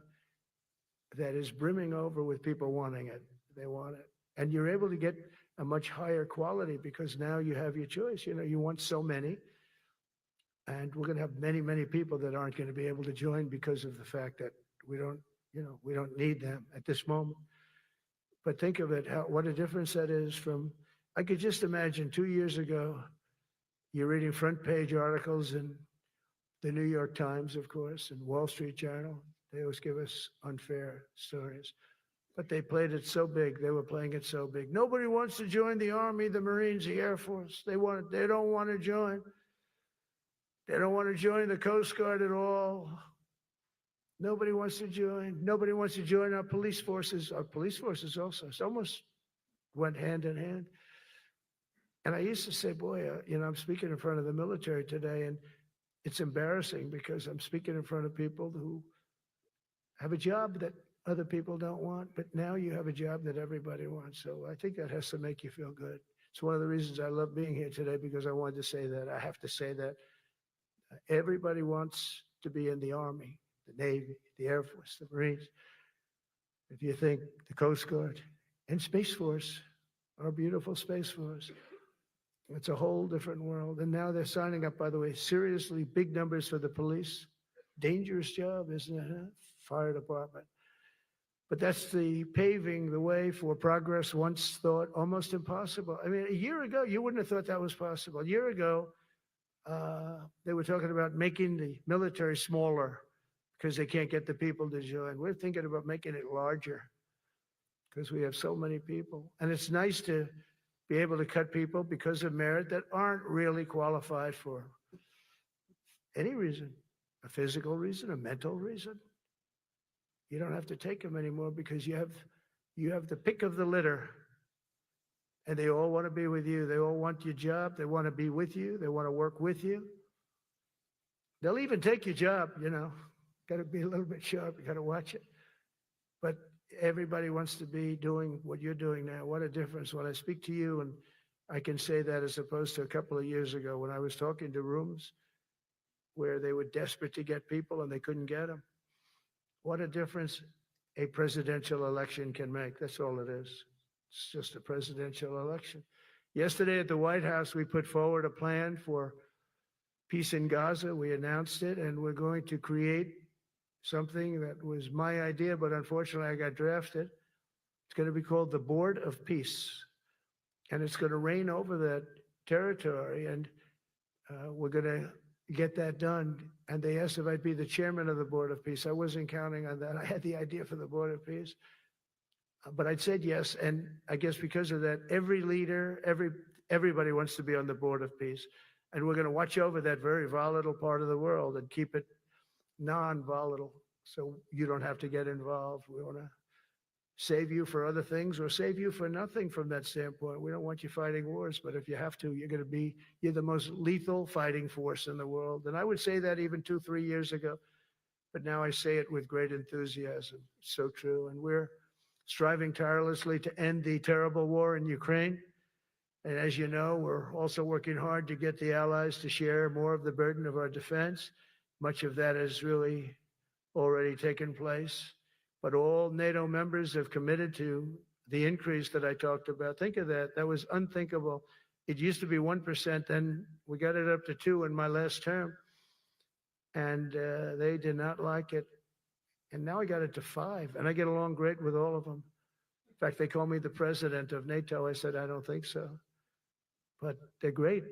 that is brimming over with people wanting it. They want it. And you're able to get a much higher quality because now you have your choice. You want so many. And we're going to have many, many people that aren't going to be able to join because of the fact that we don't need them at this moment. But think of it, what a difference that is from, I could just imagine 2 years ago, you're reading front page articles in the New York Times, of course, and Wall Street Journal. They always give us unfair stories. But they played it so big. They were playing it so big. Nobody wants to join the Army, the Marines, the Air Force. They don't want to join. They don't want to join the Coast Guard at all. Nobody wants to join. Nobody wants to join our police forces. Our police forces also. It's almost went hand in hand. And I used to say, boy, I'm speaking in front of the military today, and it's embarrassing because I'm speaking in front of people who have a job that other people don't want, but now you have a job that everybody wants. So I think that has to make you feel good. It's one of the reasons I love being here today, because I wanted to say that. I have to say that everybody wants to be in the Army, the Navy, the Air Force, the Marines. If you think the Coast Guard and Space Force, our beautiful Space Force, it's a whole different world. And now they're signing up, by the way, seriously big numbers for the police. Dangerous job, isn't it? Huh? Fire department. But that's the paving the way for progress once thought almost impossible. I mean, a year ago, you wouldn't have thought that was possible. A year ago, they were talking about making the military smaller because they can't get the people to join. We're thinking about making it larger because we have so many people. And it's nice to be able to cut people because of merit that aren't really qualified for any reason, a physical reason, a mental reason. You don't have to take them anymore because you have the pick of the litter, and they all want to be with you. They all want your job. They want to be with you. They want to work with you. They'll even take your job, Got to be a little bit sharp. You got to watch it. But everybody wants to be doing what you're doing now. What a difference when I speak to you, and I can say that as opposed to a couple of years ago when I was talking to rooms where they were desperate to get people and they couldn't get them. What a difference a presidential election can make. That's all it is. It's just a presidential election. Yesterday at the White House, we put forward a plan for peace in Gaza. We announced it, and we're going to create something that was my idea, but unfortunately I got drafted. It's going to be called the Board of Peace, and it's going to reign over that territory, and we're going to get that done. And they asked if I'd be the chairman of the Board of Peace. I wasn't counting on that. I had the idea for the Board of Peace, but I said yes. And I guess because of that, every leader, everybody wants to be on the Board of Peace. And we're going to watch over that very volatile part of the world and keep it non-volatile. so you don't have to get involved. We want to save you for other things or save you for nothing from that standpoint. We don't want you fighting wars, but if you have to, you're the most lethal fighting force in the world. And I would say that even 2-3 years ago, but now I say it with great enthusiasm. It's so true. And we're striving tirelessly to end the terrible war in Ukraine. And as you know, we're also working hard to get the allies to share more of the burden of our defense. Much of that has really already taken place. But all NATO members have committed to the increase that I talked about. Think of that. That was unthinkable. It used to be 1%, then we got it up to 2% in my last term. And they did not like it. And now I got it to 5%. And I get along great with all of them. In fact, they call me the president of NATO. I said, I don't think so. But they're great.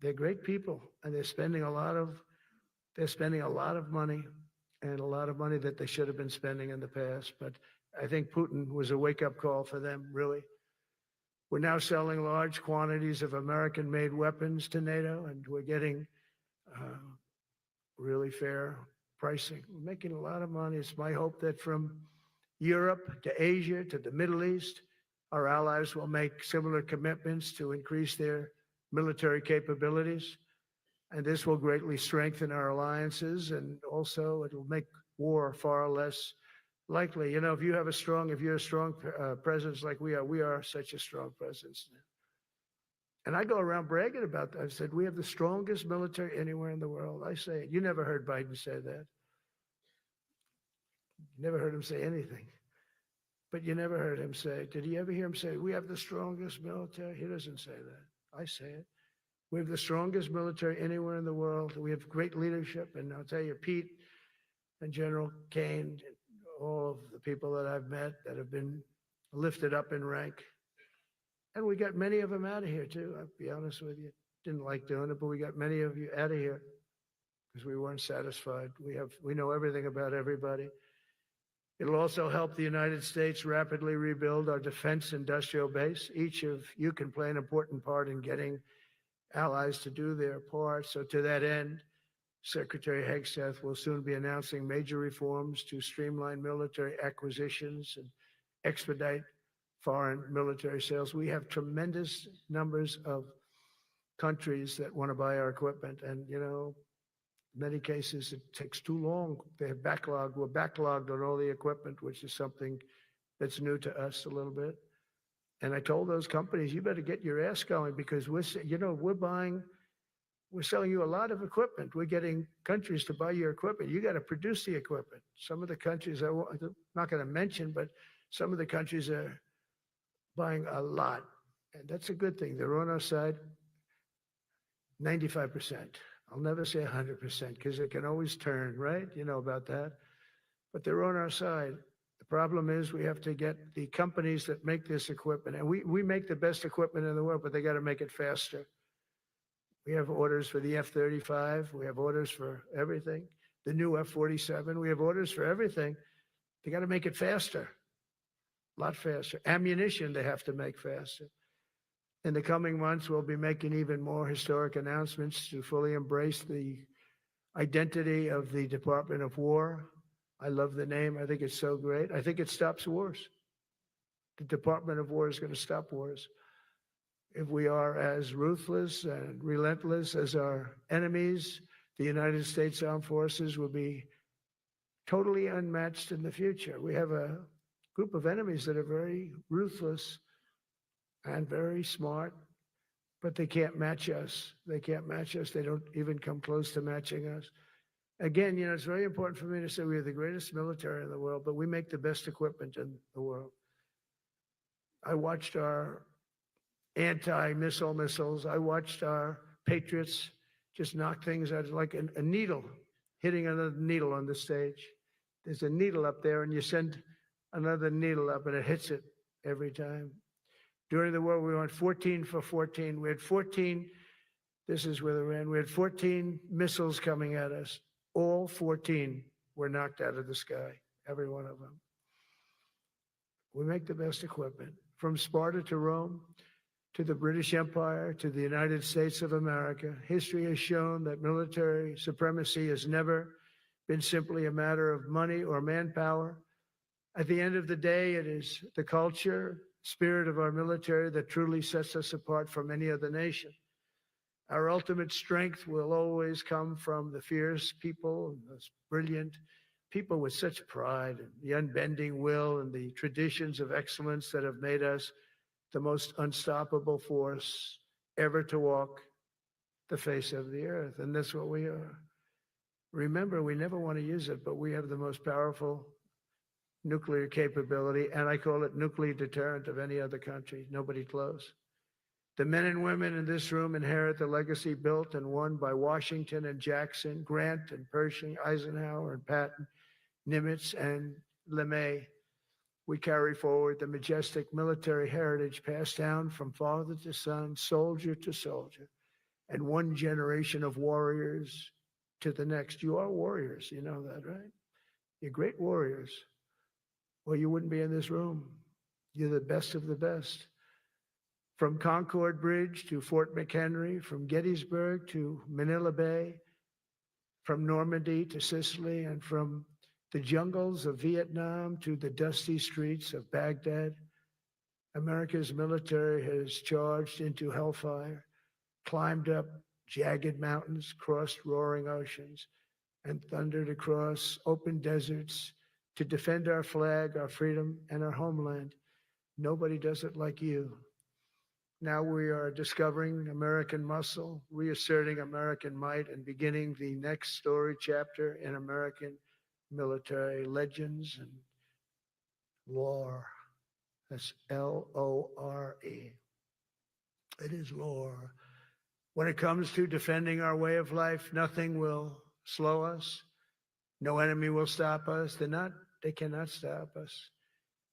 They're great people. And they're spending a lot of money, and a lot of money that they should have been spending in the past. But I think Putin was a wake-up call for them, really. We're now selling large quantities of American-made weapons to NATO, and we're getting really fair pricing. We're making a lot of money. It's my hope that from Europe to Asia to the Middle East, our allies will make similar commitments to increase their military capabilities. And this will greatly strengthen our alliances, and also it will make war far less likely. You know, if you're a strong presence like we are such a strong presence now. And I go around bragging about that. I said, we have the strongest military anywhere in the world. I say it. You never heard Biden say that. You never heard him say anything. But you never heard him say, did you ever hear him say, we have the strongest military? He doesn't say that. I say it. We have the strongest military anywhere in the world. We have great leadership. And I'll tell you, Pete and General Kane, all of the people that I've met that have been lifted up in rank. And we got many of them out of here, too. I'll be honest with you. Didn't like doing it, but we got many of you out of here because we weren't satisfied. We know everything about everybody. It'll also help the United States rapidly rebuild our defense industrial base. Each of you can play an important part in getting allies to do their part. So to that end, Secretary Hegseth will soon be announcing major reforms to streamline military acquisitions and expedite foreign military sales. We have tremendous numbers of countries that want to buy our equipment. And, you know, in many cases, it takes too long. They have backlogged. We're backlogged on all the equipment, which is something that's new to us a little bit. And I told those companies, you better get your ass going because we're selling you a lot of equipment. We're getting countries to buy your equipment. You got to produce the equipment. Some of the countries, I'm not going to mention, but some of the countries are buying a lot. And that's a good thing. They're on our side 95%. I'll never say 100% because it can always turn, right? You know about that. But they're on our side. The problem is we have to get the companies that make this equipment, and we make the best equipment in the world, but they got to make it faster. We have orders for the F-35. We have orders for everything. The new F-47. We have orders for everything. They got to make it faster, a lot faster. Ammunition they have to make faster. In the coming months, we'll be making even more historic announcements to fully embrace the identity of the Department of War. I love the name. I think it's so great. I think it stops wars. The Department of War is going to stop wars. If we are as ruthless and relentless as our enemies, the United States Armed Forces will be totally unmatched in the future. We have a group of enemies that are very ruthless and very smart, but they can't match us. They can't match us. They don't even come close to matching us. Again, you know, it's very important for me to say we are the greatest military in the world, but we make the best equipment in the world. I watched our anti-missile missiles. I watched our Patriots just knock things out like a needle, hitting another needle on the stage. There's a needle up there and you send another needle up and it hits it every time. During the war, we went 14 for 14. We had 14, this is where they ran, we had 14 missiles coming at us. All 14 were knocked out of the sky, every one of them. We make the best equipment. From Sparta to Rome, to the British Empire, to the United States of America, history has shown that military supremacy has never been simply a matter of money or manpower. At the end of the day, it is the culture, spirit of our military that truly sets us apart from any other nation. Our ultimate strength will always come from the fierce people, and those brilliant people with such pride, and the unbending will and the traditions of excellence that have made us the most unstoppable force ever to walk the face of the earth. And that's what we are. Remember, we never want to use it, but we have the most powerful nuclear capability, and I call it nuclear deterrent of any other country. Nobody close. The men and women in this room inherit the legacy built and won by Washington and Jackson, Grant and Pershing, Eisenhower and Patton, Nimitz and LeMay. We carry forward the majestic military heritage passed down from father to son, soldier to soldier, and one generation of warriors to the next. You are warriors, you know that, right? You're great warriors. Well, you wouldn't be in this room. You're the best of the best. From Concord Bridge to Fort McHenry, from Gettysburg to Manila Bay, from Normandy to Sicily, and from the jungles of Vietnam to the dusty streets of Baghdad, America's military has charged into hellfire, climbed up jagged mountains, crossed roaring oceans, and thundered across open deserts to defend our flag, our freedom, and our homeland. Nobody does it like you. Now we are discovering American muscle, reasserting American might, and beginning the next story chapter in American military legends and lore. That's L-O-R-E. It is lore. When it comes to defending our way of life, nothing will slow us. No enemy will stop us. They cannot stop us.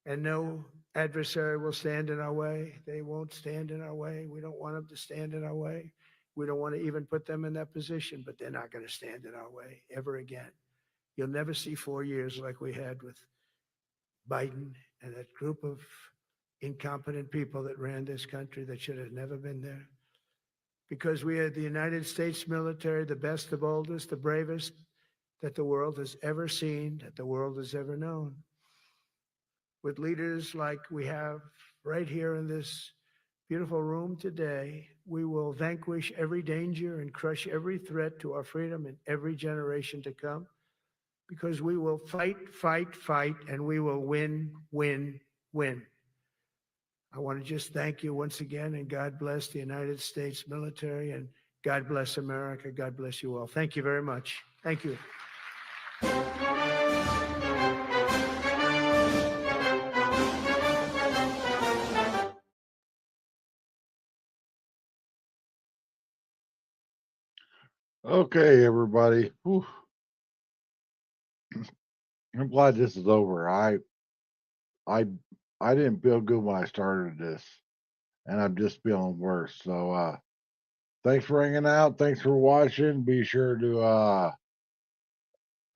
And no adversary will stand in our way. They won't stand in our way. We don't want them to stand in our way. We don't want to even put them in that position, but they're not going to stand in our way ever again. You'll never see 4 years like we had with Biden and that group of incompetent people that ran this country that should have never been there. Because we had the United States military, the best, the boldest, the bravest that the world has ever seen, that the world has ever known. With leaders like we have right here in this beautiful room today, we will vanquish every danger and crush every threat to our freedom in every generation to come, because we will fight, fight, fight, and we will win, win, win. I want to just thank you once again, and God bless the United States military, and God bless America. God bless you all. Thank you very much. Thank you. Okay, everybody. Whew. I'm glad this is over. I didn't feel good when I started this, and I'm just feeling worse. So thanks for hanging out. Thanks for watching. Be sure to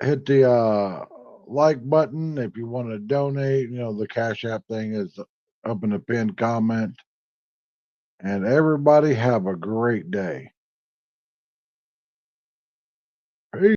hit the like button if you want to donate. You know, the Cash App thing is up in the pinned comment. And everybody have a great day.